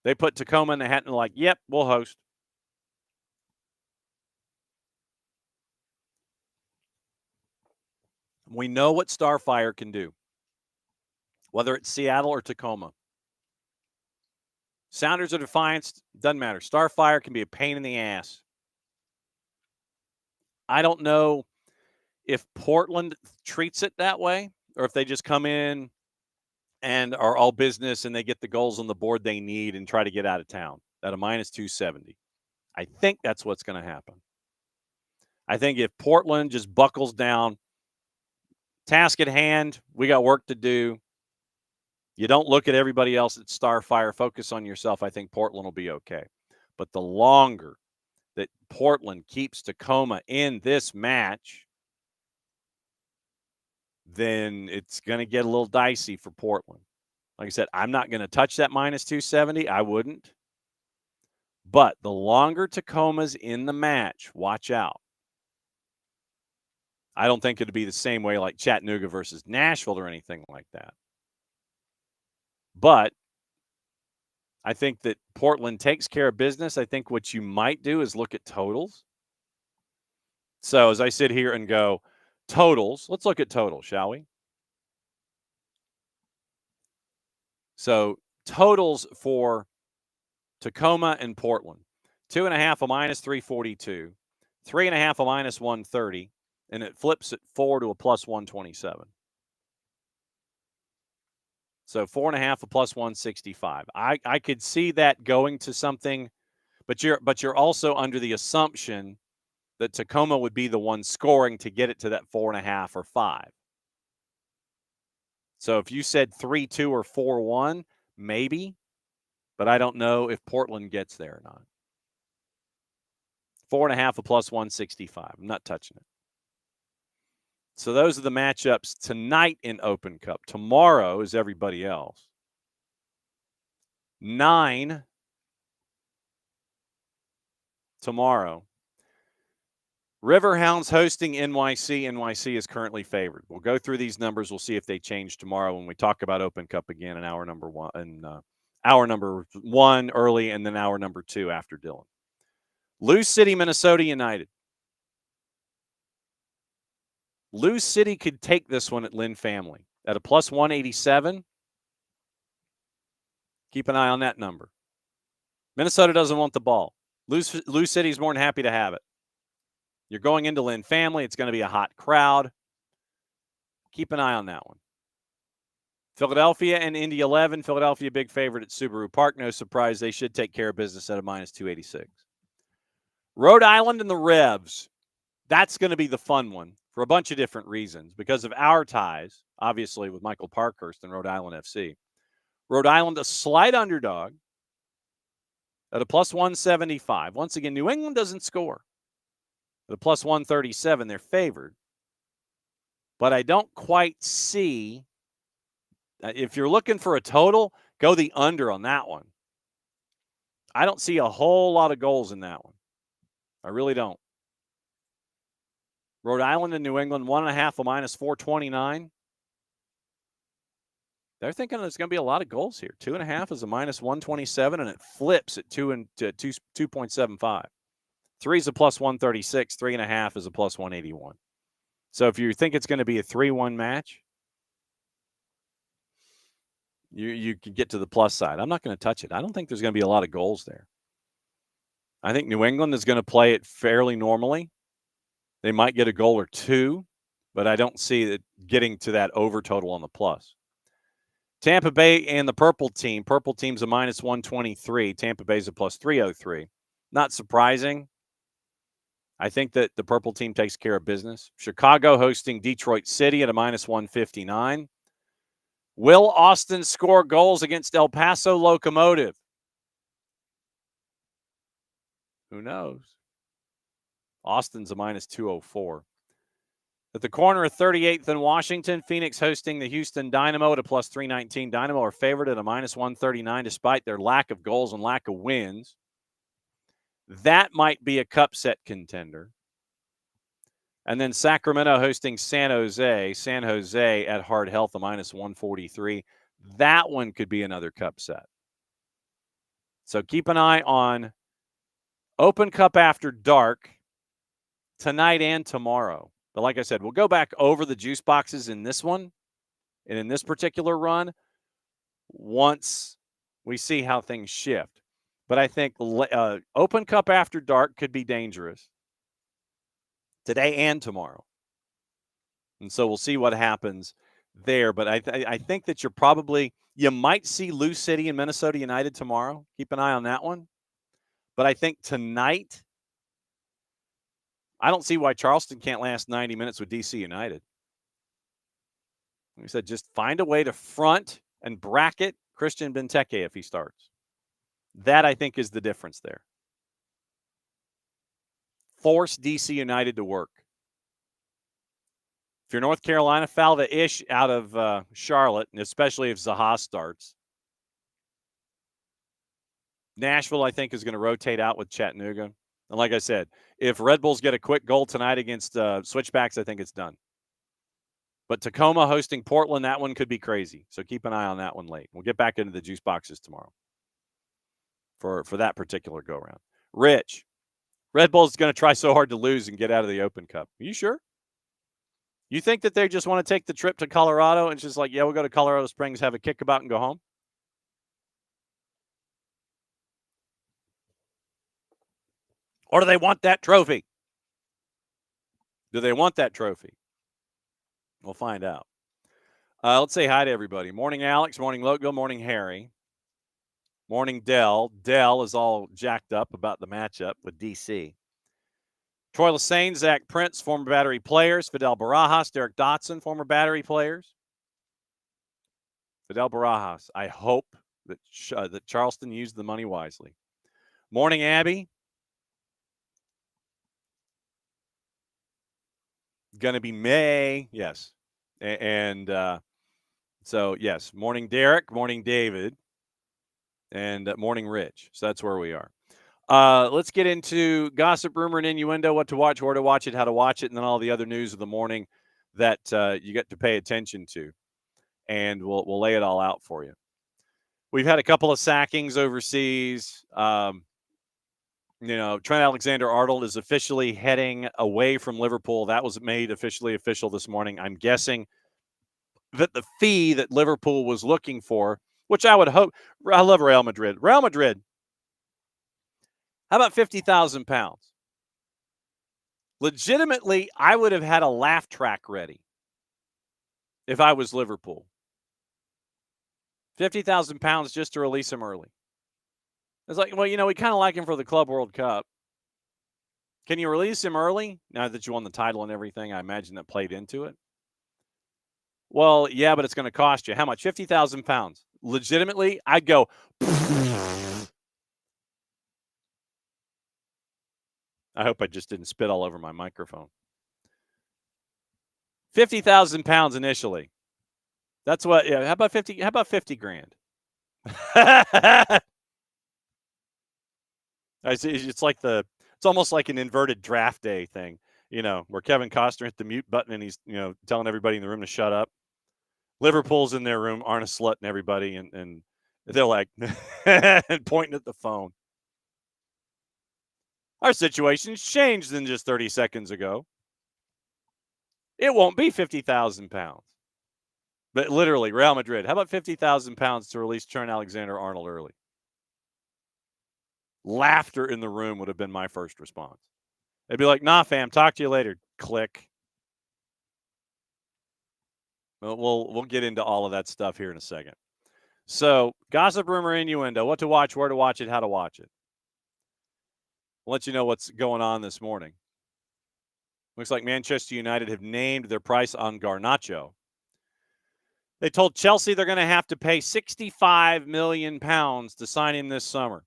They put Tacoma in the hat and like, yep, we'll host. We know what Starfire can do, whether it's Seattle or Tacoma. Sounders or Defiance, doesn't matter. Starfire can be a pain in the ass. I don't know if Portland treats it that way or if they just come in and are all business and they get the goals on the board they need and try to get out of town at a minus 270. I think that's what's going to happen. I think if Portland just buckles down, task at hand, we got work to do. You don't look at everybody else at Starfire, focus on yourself. I think Portland will be okay. But the longer that Portland keeps Tacoma in this match, then it's going to get a little dicey for Portland. Like I said, I'm not going to touch that minus 270. I wouldn't. But the longer Tacoma's in the match, watch out. I don't think it'd be the same way like Chattanooga versus Nashville or anything like that. But I think that Portland takes care of business. I think what you might do is look at totals. So as I sit here and go, totals, let's look at totals, shall we? So totals for Tacoma and Portland, 2.5 a minus 342, 3.5 a minus 130, and it flips at 4 to a plus 127. So 4.5 a plus 165. I could see that going to something, but you're also under the assumption that Tacoma would be the one scoring to get it to that 4.5 or 5. So if you said 3-2 or 4-1, maybe, but I don't know if Portland gets there or not. 4.5 a plus 165. I'm not touching it. So those are the matchups tonight in Open Cup. Tomorrow is everybody else. 9 tomorrow. Riverhounds hosting NYC. NYC is currently favored. We'll go through these numbers. We'll see if they change tomorrow when we talk about Open Cup again in hour number one early, and then hour number 2 after Dylan. Lou City, Minnesota United. Lou City could take this one at Lynn Family at a plus 187. Keep an eye on that number. Minnesota doesn't want the ball. Lou City's more than happy to have it. You're going into Lynn Family. It's going to be a hot crowd. Keep an eye on that one. Philadelphia and Indy 11. Philadelphia, big favorite at Subaru Park. No surprise, they should take care of business at a minus 286. Rhode Island and the Revs. That's going to be the fun one for a bunch of different reasons because of our ties, obviously, with Michael Parkhurst and Rhode Island FC. Rhode Island, a slight underdog at a plus 175. Once again, New England doesn't score. At a plus 137, they're favored. But I don't quite see, if you're looking for a total, go the under on that one. I don't see a whole lot of goals in that one. I really don't. Rhode Island and New England, 1.5 a minus 429. They're thinking there's going to be a lot of goals here. 2.5 is a minus 127, and it flips at 2.75. 3 is a plus 136. 3.5 is a plus 181. So if you think it's going to be a 3-1 match, you can get to the plus side. I'm not going to touch it. I don't think there's going to be a lot of goals there. I think New England is going to play it fairly normally. They might get a goal or two, but I don't see it getting to that over total on the plus. Tampa Bay and the Purple Team. Purple Team's a minus 123. Tampa Bay's a plus 303. Not surprising. I think that the purple team takes care of business. Chicago hosting Detroit City at a -159. Will Austin score goals against El Paso Locomotive? Who knows? Austin's a -204. At the corner of 38th and Washington, Phoenix hosting the Houston Dynamo at a +319. Dynamo are favored at a -139 despite their lack of goals and lack of wins. That might be a cup set contender. And then Sacramento hosting San Jose. San Jose at Hard Health, a -143. That one could be another cup set. So keep an eye on Open Cup After Dark tonight and tomorrow. But like I said, we'll go back over the juice boxes in this one and in this particular run once we see how things shift. But I think Open Cup After Dark could be dangerous today and tomorrow. And so we'll see what happens there. But I think that you might see Lou City and Minnesota United tomorrow. Keep an eye on that one. But I think tonight, I don't see why Charleston can't last 90 minutes with DC United. Like I said, just find a way to front and bracket Christian Benteke if he starts. That, I think, is the difference there. Force DC United to work. If you're North Carolina, foul the ish out of Charlotte, and especially if Zaha starts. Nashville, I think, is going to rotate out with Chattanooga. And like I said, if Red Bulls get a quick goal tonight against Switchbacks, I think it's done. But Tacoma hosting Portland, that one could be crazy. So keep an eye on that one late. We'll get back into the juice boxes tomorrow for that particular go-round. Rich, Red Bull's going to try so hard to lose and get out of the Open Cup. Are you sure? You think that they just want to take the trip to Colorado and just like, yeah, we'll go to Colorado Springs, have a kickabout, and go home? Or do they want that trophy? Do they want that trophy? We'll find out. Let's say hi to everybody. Morning, Alex. Morning, Logo. Morning, Harry. Morning, Dell. Dell is all jacked up about the matchup with DC. Troy Lassane, Zach Prince, former Battery players. Fidel Barajas, Derek Dotson, former Battery players. Fidel Barajas, I hope that Charleston used the money wisely. Morning, Abby. Going to be May, yes. And so, yes, morning, Derek. Morning, David. And morning, Rich. So that's where we are. Let's get into gossip, rumor, and innuendo, what to watch, where to watch it, how to watch it, and then all the other news of the morning that you get to pay attention to. And we'll lay it all out for you. We've had a couple of sackings overseas. Trent Alexander-Arnold is officially heading away from Liverpool. That was made officially official this morning. I'm guessing that the fee that Liverpool was looking for, which I would hope, I love Real Madrid. Real Madrid, how about £50,000? Legitimately, I would have had a laugh track ready if I was Liverpool. £50,000 just to release him early. It's like, well, we kind of like him for the Club World Cup. Can you release him early now that you won the title and everything? I imagine that played into it. Well, yeah, but it's going to cost you. How much? £50,000. Legitimately, I'd go. I hope I just didn't spit all over my microphone. £50,000 initially. That's what. Yeah. How about 50? How about 50 grand? It's like it's almost like an inverted draft day thing, where Kevin Costner hit the mute button and he's, telling everybody in the room to shut up. Liverpool's in their room, Arne Slot and everybody, and they're like and pointing at the phone. Our situation's changed than just 30 seconds ago. It won't be £50,000. But literally, Real Madrid, how about £50,000 to release Trent Alexander-Arnold early? Laughter in the room would have been my first response. They'd be like, nah, fam, talk to you later. Click. Well, we'll get into all of that stuff here in a second. So, gossip, rumor, innuendo, what to watch, where to watch it, how to watch it. I'll let you know what's going on this morning. Looks like Manchester United have named their price on Garnacho. They told Chelsea they're going to have to pay £65 million to sign him this summer.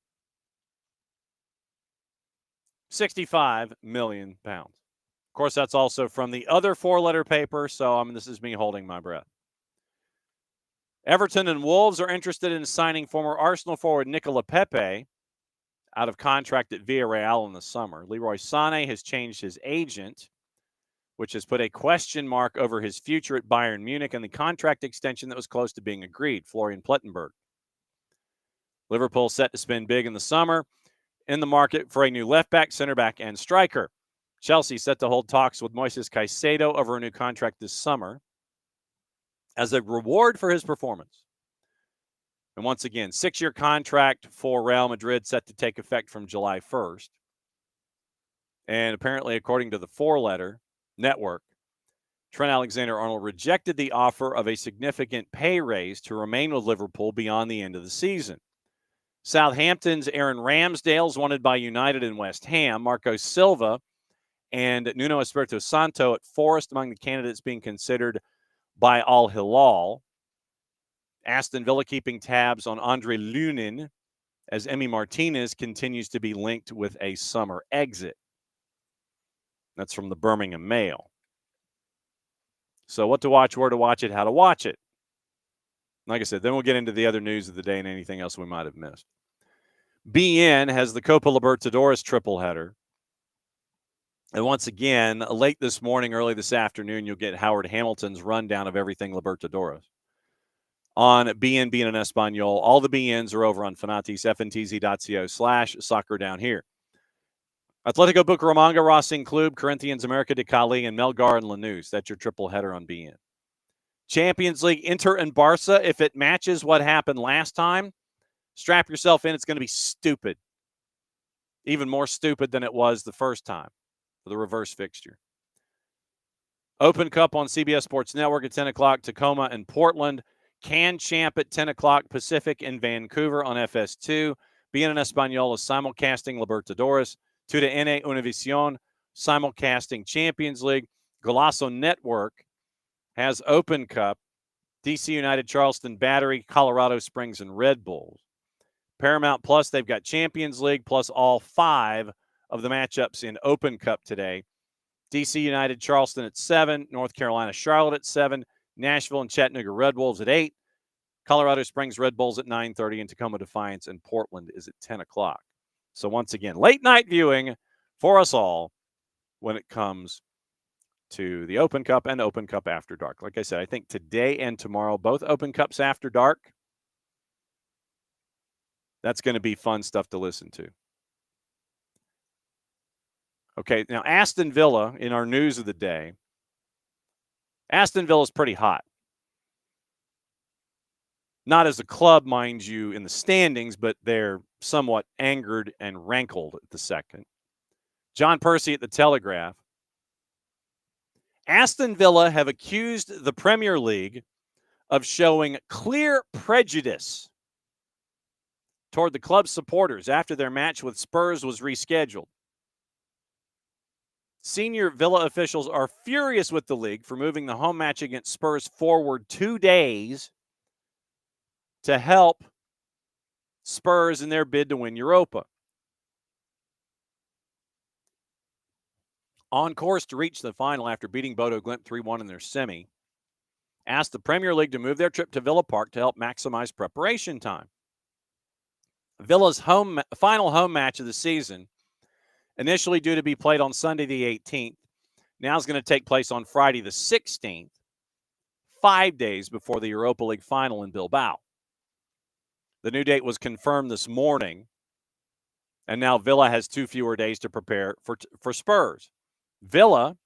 £65 million. Of course, that's also from the other four-letter paper, so this is me holding my breath. Everton and Wolves are interested in signing former Arsenal forward Nicola Pepe out of contract at Villarreal in the summer. Leroy Sané has changed his agent, which has put a question mark over his future at Bayern Munich and the contract extension that was close to being agreed, Florian Plettenberg. Liverpool set to spend big in the summer in the market for a new left back, center back, and striker. Chelsea set to hold talks with Moises Caicedo over a new contract this summer as a reward for his performance. And once again, 6-year contract for Real Madrid set to take effect from July 1st. And apparently, according to the four-letter network, Trent Alexander-Arnold rejected the offer of a significant pay raise to remain with Liverpool beyond the end of the season. Southampton's Aaron Ramsdale is wanted by United and West Ham. Marco Silva and Nuno Espirito Santo at Forest among the candidates being considered by Al Hilal. Aston Villa keeping tabs on Andre Lunin as Emi Martinez continues to be linked with a summer exit. That's from the Birmingham Mail. So what to watch, where to watch it, how to watch it. Like I said, then we'll get into the other news of the day and anything else we might have missed. BN has the Copa Libertadores triple header. And once again, late this morning, early this afternoon, you'll get Howard Hamilton's rundown of everything Libertadores on BNB and Espanol. All the BNs are over on fanatisfntz.co/soccer down here. Atletico Bucaramanga, Racing Club, Corinthians, America de Cali, and Melgar and Lanús. That's your triple header on BN. Champions League, Inter and Barca. If it matches what happened last time, strap yourself in. It's going to be stupid. Even more stupid than it was the first time for the reverse fixture. Open Cup on CBS Sports Network at 10 o'clock, Tacoma and Portland. Can Champ at 10 o'clock, Pacific in Vancouver on FS2. BN Español is simulcasting Libertadores. TUDN Univision simulcasting Champions League. Golazo Network has Open Cup, DC United, Charleston Battery, Colorado Springs, and Red Bulls. Paramount Plus, they've got Champions League plus all 5 of the matchups in Open Cup today. DC United, Charleston at 7, North Carolina, Charlotte at 7, Nashville and Chattanooga Red Wolves at 8, Colorado Springs Red Bulls at 9:30, and Tacoma Defiance and Portland is at 10 o'clock. So once again, late night viewing for us all when it comes to the Open Cup and Open Cup After Dark. Like I said, I think today and tomorrow, both Open Cups After Dark, that's going to be fun stuff to listen to. Okay, now Aston Villa, in our news of the day, Aston Villa is pretty hot. Not as a club, mind you, in the standings, but they're somewhat angered and rankled at the second. John Percy at the Telegraph. Aston Villa have accused the Premier League of showing clear prejudice toward the club's supporters after their match with Spurs was rescheduled. Senior Villa officials are furious with the league for moving the home match against Spurs forward 2 days to help Spurs in their bid to win Europa. On course to reach the final after beating Bodo Glimt 3-1 in their semi, asked the Premier League to move their trip to Villa Park to help maximize preparation time. Villa's final home match of the season, initially due to be played on Sunday the 18th, now is going to take place on Friday the 16th, 5 days before the Europa League final in Bilbao. The new date was confirmed this morning, and now Villa has 2 fewer days to prepare for Spurs. Villa,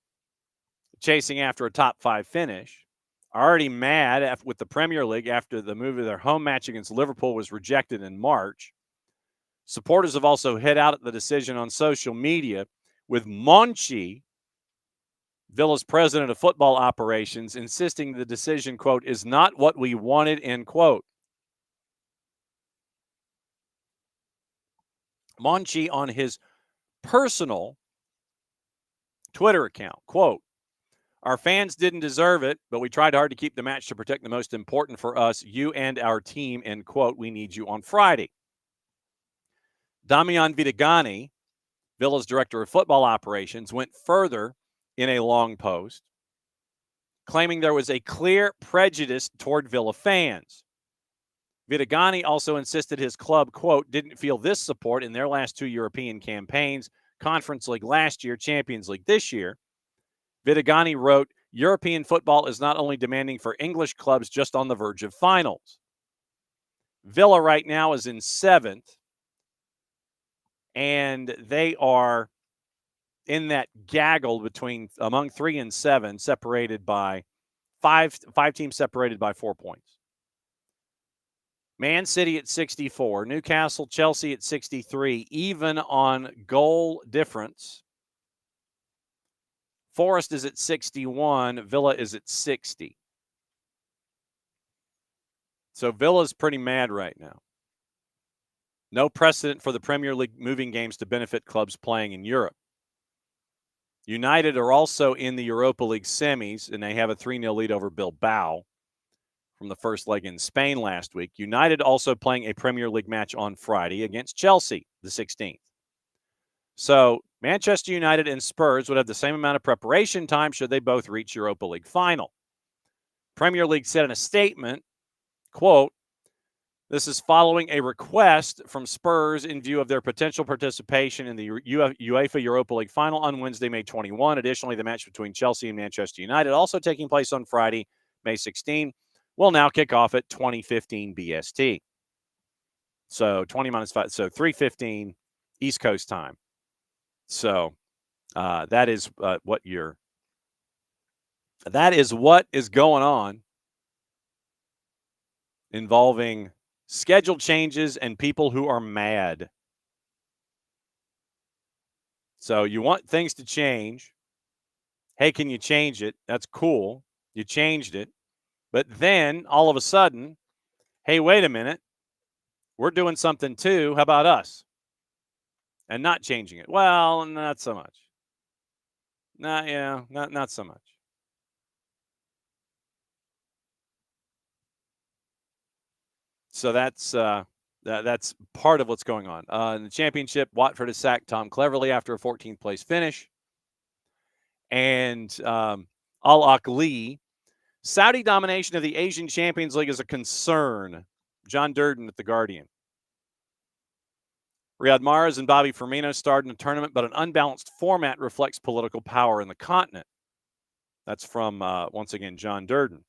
chasing after a top 5 finish, are already mad with the Premier League after the move of their home match against Liverpool was rejected in March. Supporters have also hit out at the decision on social media, with Monchi, Villa's president of football operations, insisting the decision, quote, is not what we wanted, end quote. Monchi on his personal Twitter account, quote, "Our fans didn't deserve it, but we tried hard to keep the match to protect the most important for us, you and our team, end quote. We need you on Friday." Damian Vidagani, Villa's director of football operations, went further in a long post, claiming there was a clear prejudice toward Villa fans. Vidagani also insisted his club, quote, "didn't feel this support in their last 2 European campaigns, Conference League last year, Champions League this year." Vidagani wrote, "European football is not only demanding for English clubs just on the verge of finals. Villa right now is in 7th, and they are in that gaggle between among 3 and 7, separated by five teams separated by 4 points. Man City at 64, Newcastle, Chelsea at 63, even on goal difference. Forest is at 61, Villa is at 60. So Villa's pretty mad right now. No precedent for the Premier League moving games to benefit clubs playing in Europe. United are also in the Europa League semis, and they have a 3-0 lead over Bilbao from the first leg in Spain last week. United also playing a Premier League match on Friday against Chelsea, the 16th. So Manchester United and Spurs would have the same amount of preparation time should they both reach Europa League final. Premier League said in a statement, quote, "This is following a request from Spurs in view of their potential participation in the UEFA Europa League final on Wednesday, May 21. Additionally, the match between Chelsea and Manchester United, also taking place on Friday, May 16, will now kick off at 20:15 BST. So 20 minus 5, so 3:15 East Coast time. So that is what is going on involving schedule changes and people who are mad. So you want things to change. Hey, can you change it? That's cool. You changed it. But then all of a sudden, hey, wait a minute. We're doing something too. How about us? And not changing it. Well, not so much. Not so much. So that's part of what's going on. In the championship, Watford has sacked Tom Cleverley after a 14th place finish. And Al Ahly, Saudi domination of the Asian Champions League is a concern. John Durden at The Guardian. Riyad Mahrez and Bobby Firmino starred in the tournament, but an unbalanced format reflects political power in the continent. That's from, once again, John Durden.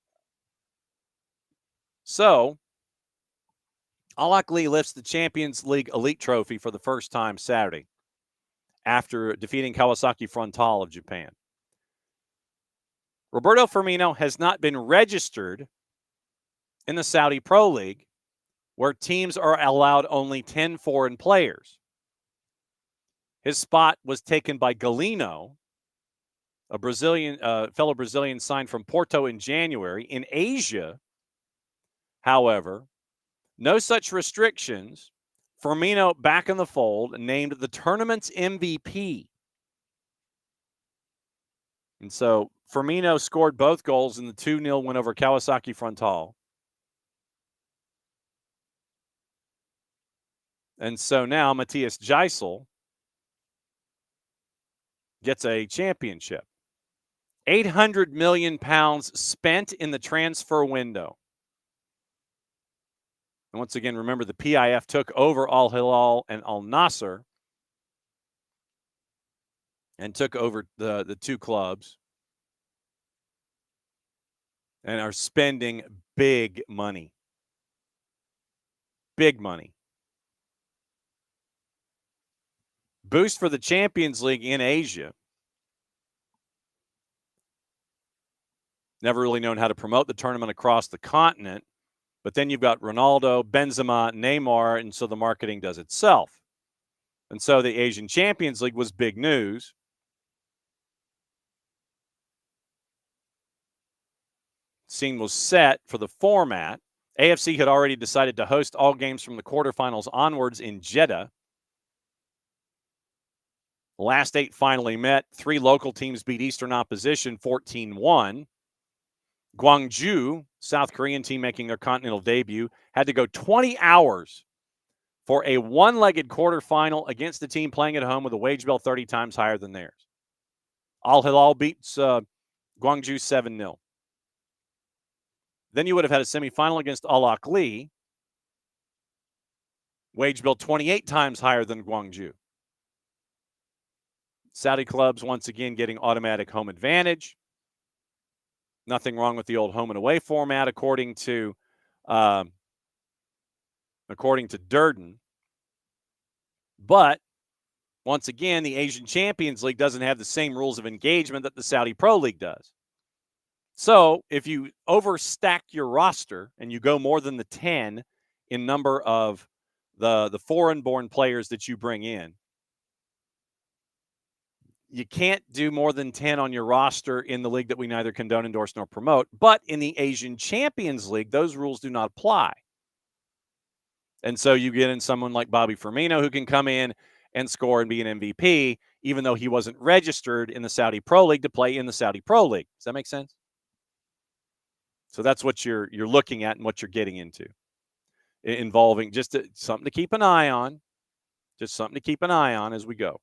So, Al Ahly lifts the Champions League Elite Trophy for the first time Saturday after defeating Kawasaki Frontale of Japan. Roberto Firmino has not been registered in the Saudi Pro League, where teams are allowed only 10 foreign players. His spot was taken by Galeno, a fellow Brazilian signed from Porto in January. In Asia, however, no such restrictions. Firmino back in the fold, named the tournament's MVP. And so Firmino scored both goals in the 2-0 win over Kawasaki Frontale. And so now Matthias Geisel gets a championship. £800 million spent in the transfer window. And once again, remember the PIF took over Al Hilal and Al Nasser and took over the two clubs and are spending big money. Big money. Boost for the Champions League in Asia. Never really known how to promote the tournament across the continent. But then you've got Ronaldo, Benzema, Neymar, and so the marketing does itself. And so the Asian Champions League was big news. Scene was set for the format. AFC had already decided to host all games from the quarterfinals onwards in Jeddah. The last 8 finally met. 3 local teams beat Eastern opposition 14-1. Gwangju, South Korean team making their continental debut, had to go 20 hours for a one-legged quarterfinal against a team playing at home with a wage bill 30 times higher than theirs. Al Hilal beats Gwangju 7-0. Then you would have had a semifinal against Al Ahly, wage bill 28 times higher than Gwangju. Saudi clubs once again getting automatic home advantage. Nothing wrong with the old home and away format, according to Durden. But once again, the Asian Champions League doesn't have the same rules of engagement that the Saudi Pro League does. So if you overstack your roster and you go more than the 10 in number of the foreign-born players that you bring in, you can't do more than 10 on your roster in the league that we neither condone, endorse, nor promote. But in the Asian Champions League, those rules do not apply. And so you get in someone like Bobby Firmino who can come in and score and be an MVP, even though he wasn't registered in the Saudi Pro League to play in the Saudi Pro League. Does that make sense? So that's what you're looking at and what you're getting into, involving just something to keep an eye on. Just something to keep an eye on as we go.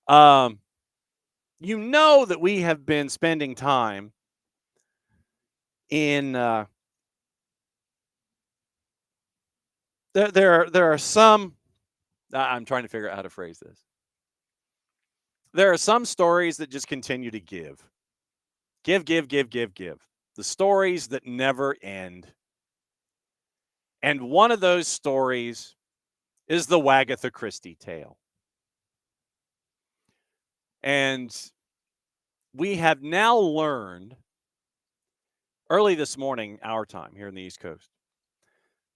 You know that we have been spending time in there are some. I'm trying to figure out how to phrase this. There are some stories that just continue to give. The stories that never end. And one of those stories is the Wagatha Christie tale. And we have now learned, early this morning, our time here in the East Coast,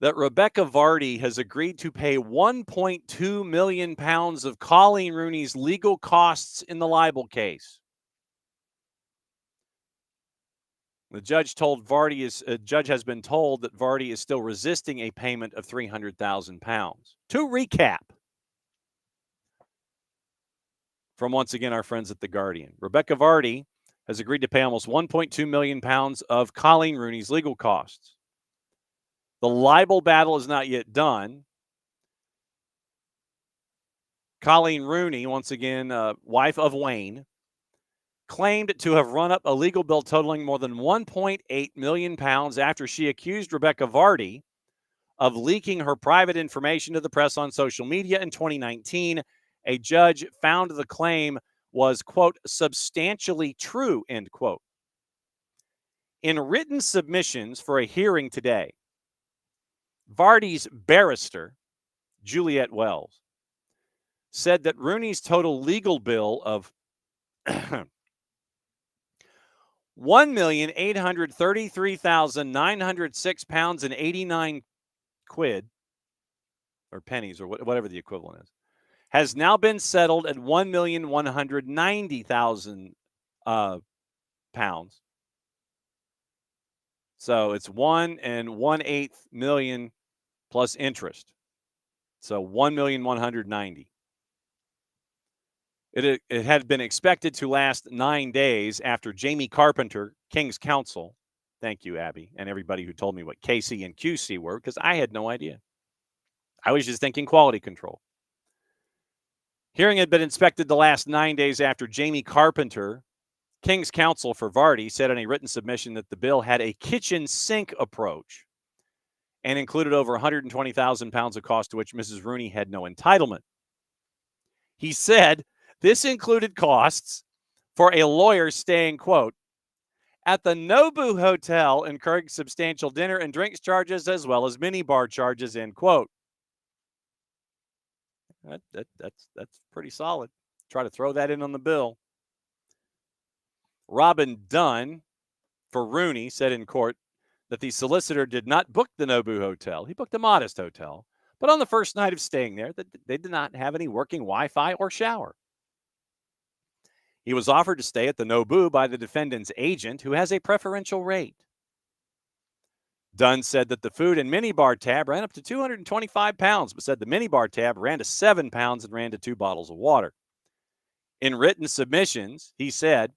that Rebecca Vardy has agreed to pay 1.2 million pounds of Colleen Rooney's legal costs in the libel case. The judge has been told that Vardy is still resisting a payment of £300,000. To recap, from once again our friends at The Guardian, Rebecca Vardy has agreed to pay almost 1.2 million pounds of Colleen Rooney's legal costs. The libel battle is not yet done. Colleen Rooney, once again, wife of Wayne, claimed to have run up a legal bill totaling more than 1.8 million pounds after she accused Rebecca Vardy of leaking her private information to the press on social media in 2019. A judge found the claim was, quote, substantially true, end quote. In written submissions for a hearing today, Vardy's barrister, Juliet Wells, said that Rooney's total legal bill of £1,833,906.89 or pennies or whatever the equivalent is, has now been settled at £1,190,000 pounds. So it's 1 1/8 million plus interest. So 1,190,000. It had been expected to last 9 days after Jamie Carpenter, King's Counsel. Thank you, Abby, and everybody who told me what KC and QC were, because I had no idea. I was just thinking quality control. Hearing had been expected to last 9 days after Jamie Carpenter, King's Counsel for Vardy, said in a written submission that the bill had a kitchen sink approach and included over 120,000 pounds of cost to which Mrs. Rooney had no entitlement. He said this included costs for a lawyer staying, quote, at the Nobu Hotel, incurring substantial dinner and drinks charges as well as minibar charges, end quote. That's pretty solid. Try to throw that in on the bill. Robin Dunn for Rooney said in court that the solicitor did not book the Nobu Hotel. He booked a modest hotel. But on the first night of staying there, they did not have any working Wi-Fi or shower. He was offered to stay at the Nobu by the defendant's agent, who has a preferential rate. Dunn said that the food and minibar tab ran up to 225 pounds, but said the minibar tab ran to 7 pounds and ran to 2 bottles of water. In written submissions, he said,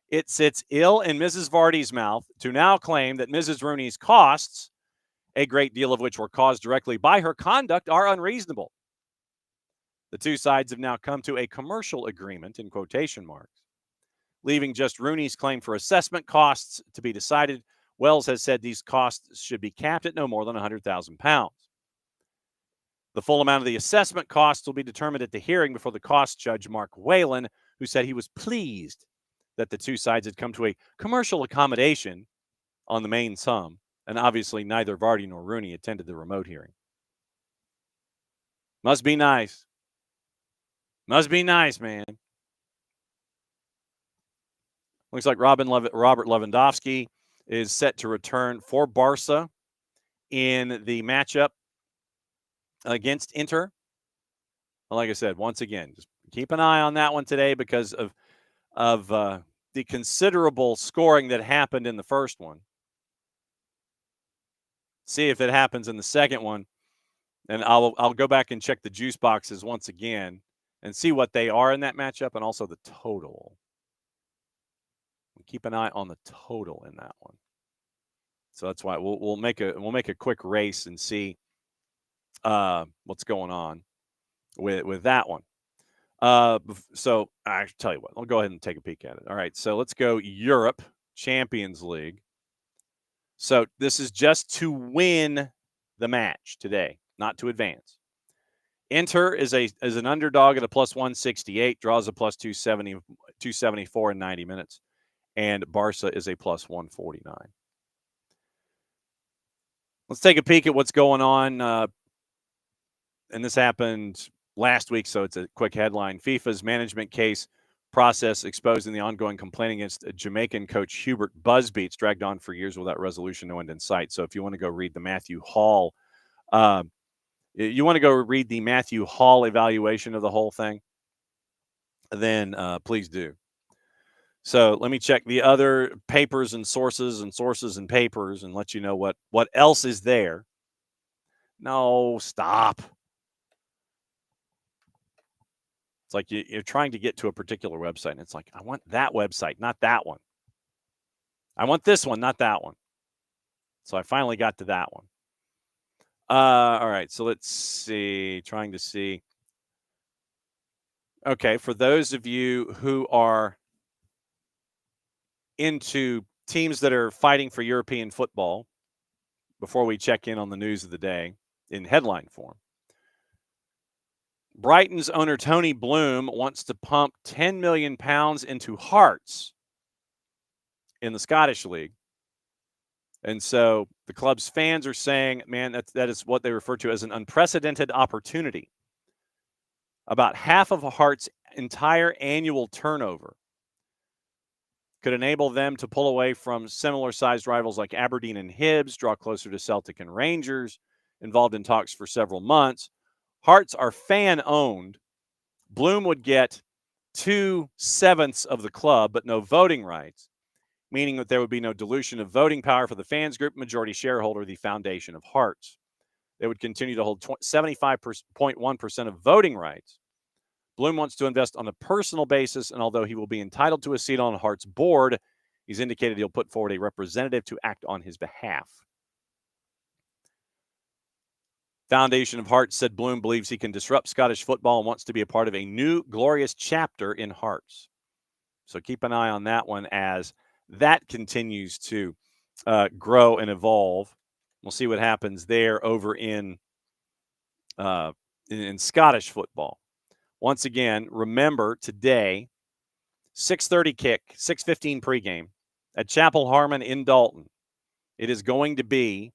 it sits ill in Mrs. Vardy's mouth to now claim that Mrs. Rooney's costs, a great deal of which were caused directly by her conduct, are unreasonable. The two sides have now come to a commercial agreement, in quotation marks, leaving just Rooney's claim for assessment costs to be decided. Wells has said these costs should be capped at no more than £100,000. The full amount of the assessment costs will be determined at the hearing before the cost judge, Mark Whalen, who said he was pleased that the two sides had come to a commercial accommodation on the main sum, and obviously neither Vardy nor Rooney attended the remote hearing. Must be nice. Must be nice, man. Looks like Robert Lewandowski is set to return for Barca in the matchup against Inter. Like I said, once again, just keep an eye on that one today because of the considerable scoring that happened in the first one. See if it happens in the second one, and I'll go back and check the juice boxes once again and see what they are in that matchup and also the total. Keep an eye on the total in that one. So that's why we'll make a quick race and see what's going on with that one. So I tell you what, I'll go ahead and take a peek at it. All right, so let's go Europe Champions League. So this is just to win the match today, not to advance. Inter is an underdog at a plus 168, draws a plus 274 in 90 minutes, and Barca is a plus 149. Let's take a peek at what's going on. And this happened last week, so it's a quick headline. FIFA's management case process exposing the ongoing complaint against Jamaican coach Hubert Busby. It's dragged on for years without resolution, no end in sight. So if you want to go read the Matthew Hall evaluation of the whole thing, then please do. So let me check the other papers and sources and papers and let you know what else is there. No, stop. It's like you're trying to get to a particular website, and it's like, I want that website, not that one. I want this one, not that one. So I finally got to that one. All right, so let's see. Trying to see. Okay, for those of you who are into teams that are fighting for European football, before we check in on the news of the day in headline form, Brighton's owner Tony Bloom wants to pump £10 million into Hearts in the Scottish League. And so the club's fans are saying, man, that is what they refer to as an unprecedented opportunity. About half of Hearts' entire annual turnover could enable them to pull away from similar-sized rivals like Aberdeen and Hibs, draw closer to Celtic and Rangers, involved in talks for several months. Hearts are fan-owned. Bloom would get 2/7 of the club, but no voting rights, meaning that there would be no dilution of voting power for the fans group, majority shareholder, the Foundation of Hearts. They would continue to hold 75.1% of voting rights. Bloom wants to invest on a personal basis, and although he will be entitled to a seat on Hearts' board, he's indicated he'll put forward a representative to act on his behalf. Foundation of Hearts said Bloom believes he can disrupt Scottish football and wants to be a part of a new glorious chapter in Hearts. So keep an eye on that one as that continues to grow and evolve. We'll see what happens there over in Scottish football. Once again, remember today, 6:30 kick, 6:15 pregame at Chapel Harmon in Dalton. It is going to be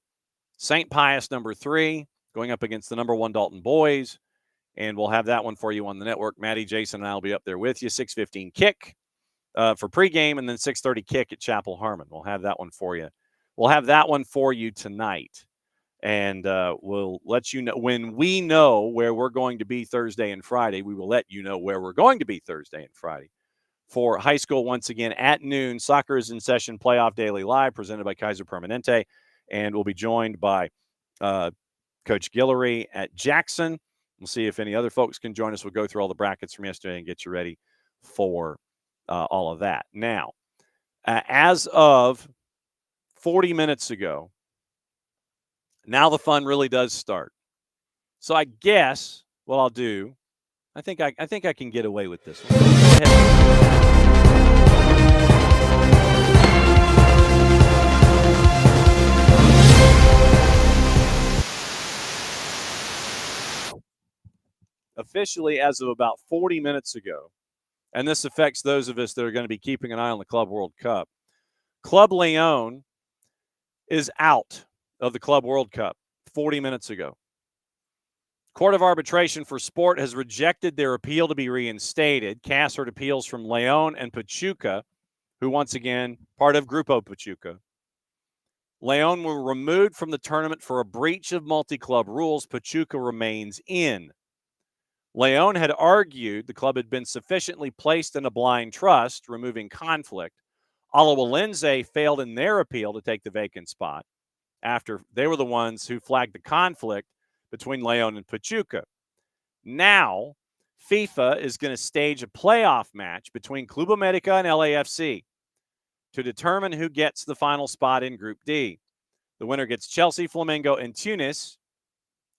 St. Pius number 3 going up against the number 1 Dalton boys, and we'll have that one for you on the network. Maddie, Jason, and I will be up there with you. 6:15 kick for pregame, and then 6:30 kick at Chapel Harmon. We'll have that one for you. We'll have that one for you tonight. And we'll let you know when we know where we're going to be Thursday and Friday. We will let you know where we're going to be Thursday and Friday. For high school, once again, at noon, Soccer is in Session, Playoff Daily Live, presented by Kaiser Permanente. And we'll be joined by Coach Guillory at Jackson. We'll see if any other folks can join us. We'll go through all the brackets from yesterday and get you ready for all of that. Now, as of 40 minutes ago, now the fun really does start. So I guess what I'll do, I think I can get away with this one. Go ahead. Officially, as of about 40 minutes ago, and this affects those of us that are going to be keeping an eye on the Club World Cup, Club Leon is out of the Club World Cup 40 minutes ago. Court of Arbitration for Sport has rejected their appeal to be reinstated. CAS heard appeals from Leon and Pachuca, who once again, part of Grupo Pachuca. Leon were removed from the tournament for a breach of multi-club rules. Pachuca remains in. Leon had argued the club had been sufficiently placed in a blind trust, removing conflict. Alajuelense failed in their appeal to take the vacant spot after they were the ones who flagged the conflict between Leon and Pachuca. Now, FIFA is going to stage a playoff match between Club America and LAFC to determine who gets the final spot in Group D. The winner gets Chelsea, Flamengo, and Tunis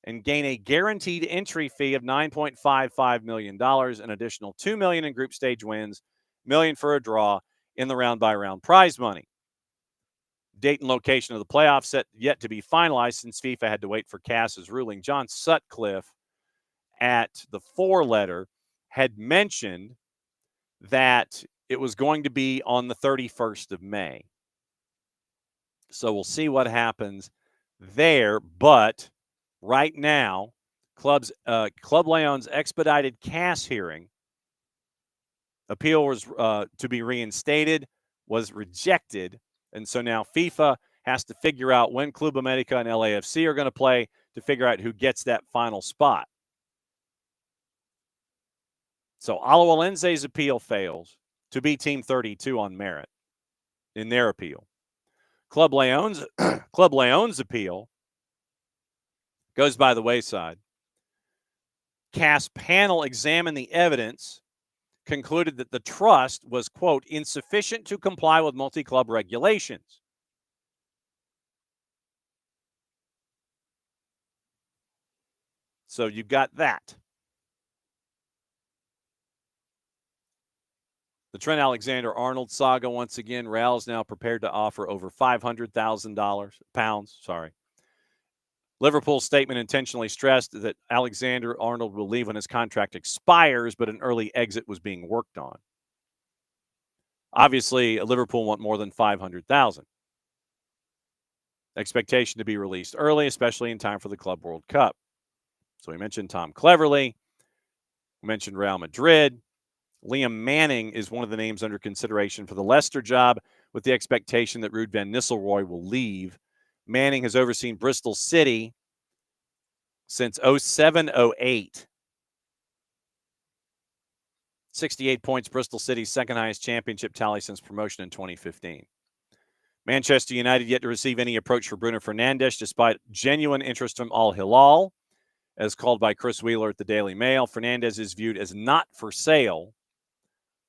and gain a guaranteed entry fee of $9.55 million, an additional $2 million in group stage wins, $1 million for a draw in the round-by-round prize money. Date and location of the playoffs set yet to be finalized since FIFA had to wait for CAS's ruling. John Sutcliffe at the four-letter had mentioned that it was going to be on the 31st of May. So we'll see what happens there, but right now, Club Leon's expedited CAS hearing appeal was to be reinstated, was rejected, and so now FIFA has to figure out when Club America and LAFC are going to play to figure out who gets that final spot. So Alajuelense's appeal fails to be Team 32 on merit in their appeal. Club Leon's appeal goes by the wayside. CAS panel examined the evidence, concluded that the trust was, quote, insufficient to comply with multi-club regulations. So you've got that. The Trent Alexander-Arnold saga, once again, Real is now prepared to offer over £500,000. Liverpool's statement intentionally stressed that Alexander-Arnold will leave when his contract expires, but an early exit was being worked on. Obviously, Liverpool want more than $500,000. Expectation to be released early, especially in time for the Club World Cup. So we mentioned Tom Cleverley. We mentioned Real Madrid. Liam Manning is one of the names under consideration for the Leicester job, with the expectation that Ruud van Nistelrooy will leave. Manning has overseen Bristol City since 07-08. 68 points, Bristol City's second highest championship tally since promotion in 2015. Manchester United yet to receive any approach for Bruno Fernandes, despite genuine interest from Al Hilal, as called by Chris Wheeler at the Daily Mail. Fernandes is viewed as not for sale.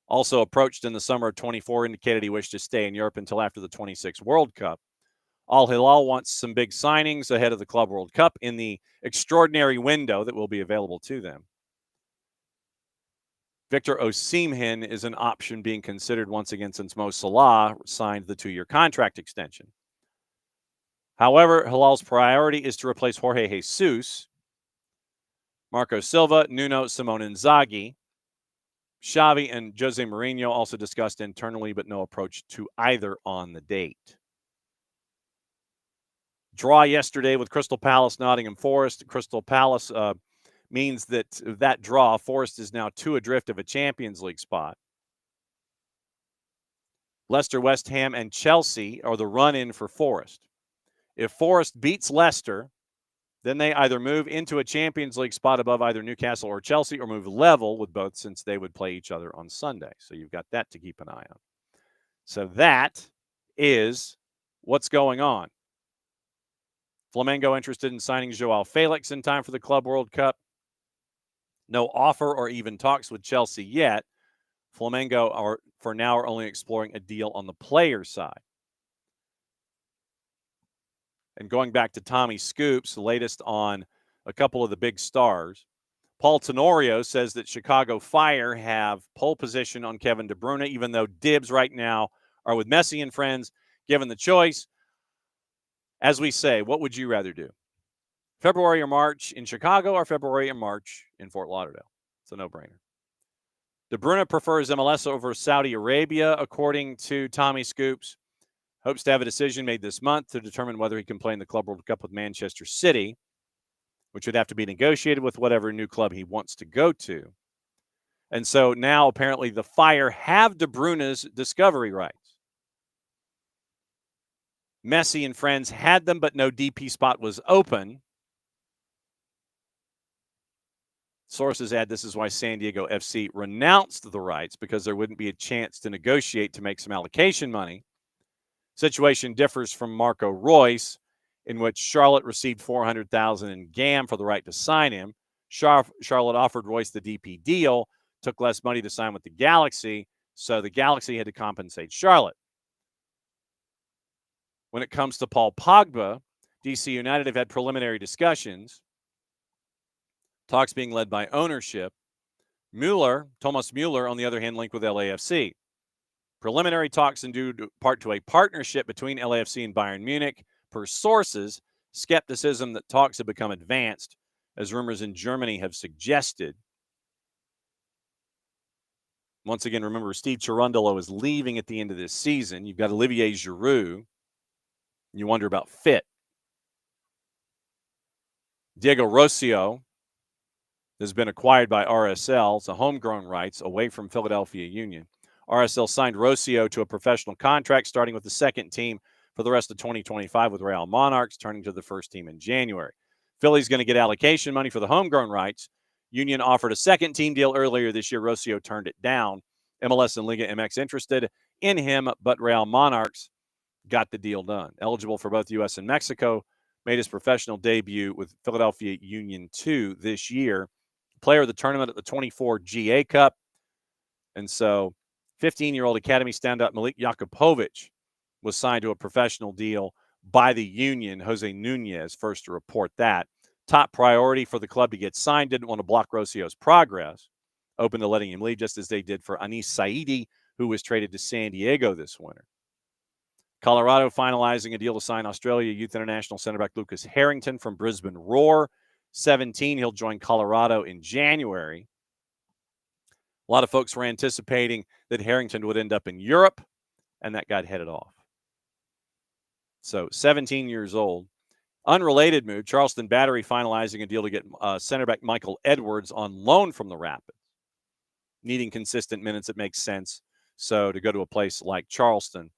Also approached in the summer of 24, indicated he wished to stay in Europe until after the 26 World Cup. Al Hilal wants some big signings ahead of the Club World Cup in the extraordinary window that will be available to them. Victor Osimhen is an option being considered once again since Mo Salah signed the 2-year contract extension. However, Hilal's priority is to replace Jorge Jesus, Marco Silva, Nuno, Simone Inzaghi. Xavi and Jose Mourinho also discussed internally, but no approach to either on the date. Draw yesterday with Crystal Palace, Nottingham Forest. Crystal Palace means that draw, Forest is now 2 adrift of a Champions League spot. Leicester, West Ham, and Chelsea are the run-in for Forest. If Forest beats Leicester, then they either move into a Champions League spot above either Newcastle or Chelsea, or move level with both, since they would play each other on Sunday. So you've got that to keep an eye on. So that is what's going on. Flamengo interested in signing Joao Felix in time for the Club World Cup. No offer or even talks with Chelsea yet. Flamengo are only exploring a deal on the player side. And going back to Tommy Scoops, the latest on a couple of the big stars, Paul Tenorio says that Chicago Fire have pole position on Kevin De Bruyne, even though dibs right now are with Messi and friends. Given the choice, as we say, what would you rather do? February or March in Chicago or February or March in Fort Lauderdale? It's a no-brainer. De Bruyne prefers MLS over Saudi Arabia, according to Tommy Scoops. Hopes to have a decision made this month to determine whether he can play in the Club World Cup with Manchester City, which would have to be negotiated with whatever new club he wants to go to. And so now apparently the Fire have De Bruyne's discovery rights. Messi and friends had them, but no DP spot was open. Sources add this is why San Diego FC renounced the rights, because there wouldn't be a chance to negotiate to make some allocation money. Situation differs from Marco Royce, in which Charlotte received $400,000 in GAM for the right to sign him. Charlotte offered Royce the DP deal, took less money to sign with the Galaxy, so the Galaxy had to compensate Charlotte. When it comes to Paul Pogba, DC United have had preliminary discussions, talks being led by ownership. Thomas Mueller, on the other hand, linked with LAFC. Preliminary talks in due part to a partnership between LAFC and Bayern Munich. Per sources, skepticism that talks have become advanced, as rumors in Germany have suggested. Once again, remember, Steve Cherundolo is leaving at the end of this season. You've got Olivier Giroud. You wonder about fit. Diego Rossio has been acquired by RSL. It's a homegrown rights away from Philadelphia Union. RSL signed Rossio to a professional contract starting with the second team for the rest of 2025 with Real Monarchs, turning to the first team in January. Philly's going to get allocation money for the homegrown rights. Union offered a second team deal earlier this year. Rossio turned it down. MLS and Liga MX interested in him, but Real Monarchs got the deal done. Eligible for both U.S. and Mexico, made his professional debut with Philadelphia Union 2 this year. Player of the tournament at the 24 GA Cup. And so 15-year-old academy standout Malik Jakupovic was signed to a professional deal by the Union. Jose Nunez first to report that. Top priority for the club to get signed. Didn't want to block Rossio's progress. Open to letting him leave, just as they did for Anis Saidi, who was traded to San Diego this winter. Colorado finalizing a deal to sign Australia Youth International center back Lucas Harrington from Brisbane Roar. 17, he'll join Colorado in January. A lot of folks were anticipating that Harrington would end up in Europe, and that got headed off. So 17 years old. Unrelated move, Charleston Battery finalizing a deal to get center back Michael Edwards on loan from the Rapids. Needing consistent minutes, it makes sense. So to go to a place like Charleston.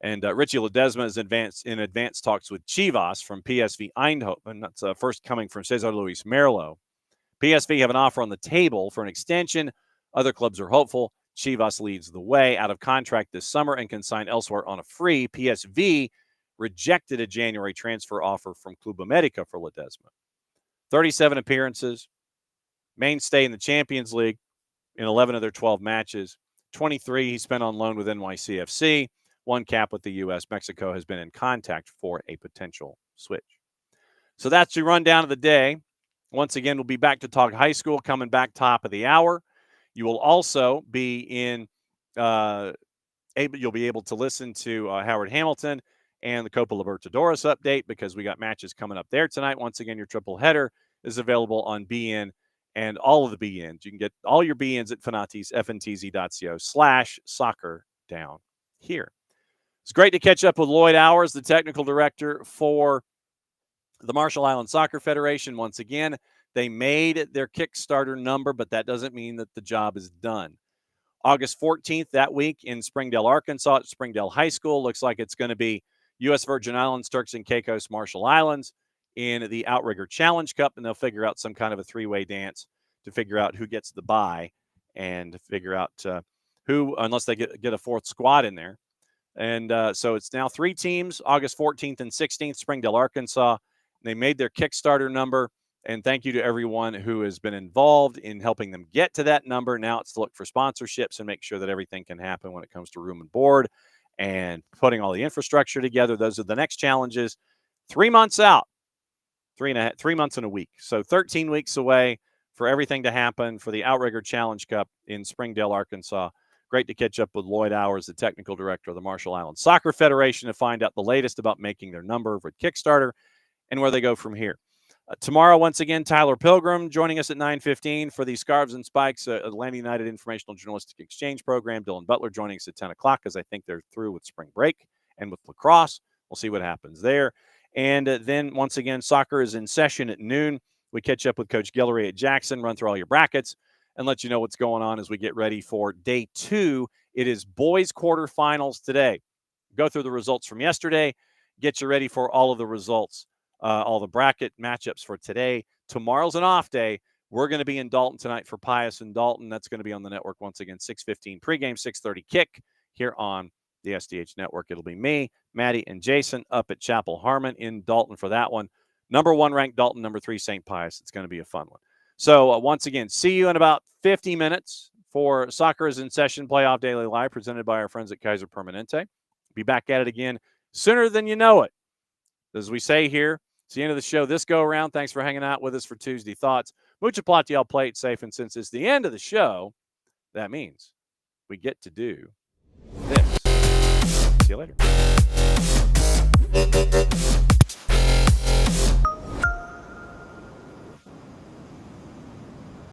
And Richie Ledesma is in advanced talks with Chivas from PSV Eindhoven. That's first coming from Cesar Luis Merlo. PSV have an offer on the table for an extension. Other clubs are hopeful. Chivas leads the way, out of contract this summer and can sign elsewhere on a free. PSV rejected a January transfer offer from Club America for Ledesma. 37 appearances, mainstay in the Champions League in 11 of their 12 matches. 23 he spent on loan with NYCFC. One cap with the U.S. Mexico has been in contact for a potential switch. So that's your rundown of the day. Once again, we'll be back to talk high school coming back top of the hour. You will also be you'll be able to listen to Howard Hamilton and the Copa Libertadores update, because we got matches coming up there tonight. Once again, your triple header is available on BN and all of the BNs. You can get all your BNs at fntz.co/soccer down here. It's great to catch up with Lloyd Owers, the technical director for the Marshall Islands Soccer Federation. Once again, they made their Kickstarter number, but that doesn't mean that the job is done. August 14th, that week in Springdale, Arkansas, at Springdale High School. Looks like it's going to be U.S. Virgin Islands, Turks and Caicos, Marshall Islands in the Outrigger Challenge Cup, and they'll figure out some kind of a three-way dance to figure out who gets the bye and figure out who, unless they get a fourth squad in there. And so it's now 3 teams, August 14th and 16th, Springdale, Arkansas. They made their Kickstarter number And thank you to everyone who has been involved in helping them get to that number. Now it's to look for sponsorships and make sure that everything can happen when it comes to room and board and putting all the infrastructure together. Those are the next challenges. 3 months out, 3 months and a week. So 13 weeks away for everything to happen for the Outrigger Challenge Cup in Springdale, Arkansas. Great to catch up with Lloyd Owers, the technical director of the Marshall Islands Soccer Federation, to find out the latest about making their number for Kickstarter and where they go from here. Tomorrow, once again, Tyler Pilgrim joining us at 9:15 for the Scarves and Spikes Atlanta United Informational Journalistic Exchange Program. Dylan Butler joining us at 10 o'clock because I think they're through with spring break and with lacrosse. We'll see what happens there. And then, once again, soccer is in session at noon. We catch up with Coach Guillory at Jackson, run through all your brackets, and let you know what's going on as we get ready for day 2. It is boys quarterfinals today. Go through the results from yesterday, get you ready for all of the results. All the bracket matchups for today. Tomorrow's an off day. We're going to be in Dalton tonight for Pius and Dalton. That's going to be on the network once again, 6:15 pregame, 6:30 kick here on the SDH network. It'll be me, Maddie, and Jason up at Chapel Harmon in Dalton for that one. Number 1 ranked Dalton, number 3 St. Pius. It's going to be a fun one. So once again, see you in about 50 minutes for Soccer is in Session Playoff Daily Live presented by our friends at Kaiser Permanente. Be back at it again sooner than you know it. As we say here, it's the end of the show this go around. Thanks for hanging out with us for Tuesday Thoughts. Mucha plati, y'all play it safe. And since it's the end of the show, that means we get to do this. See you later.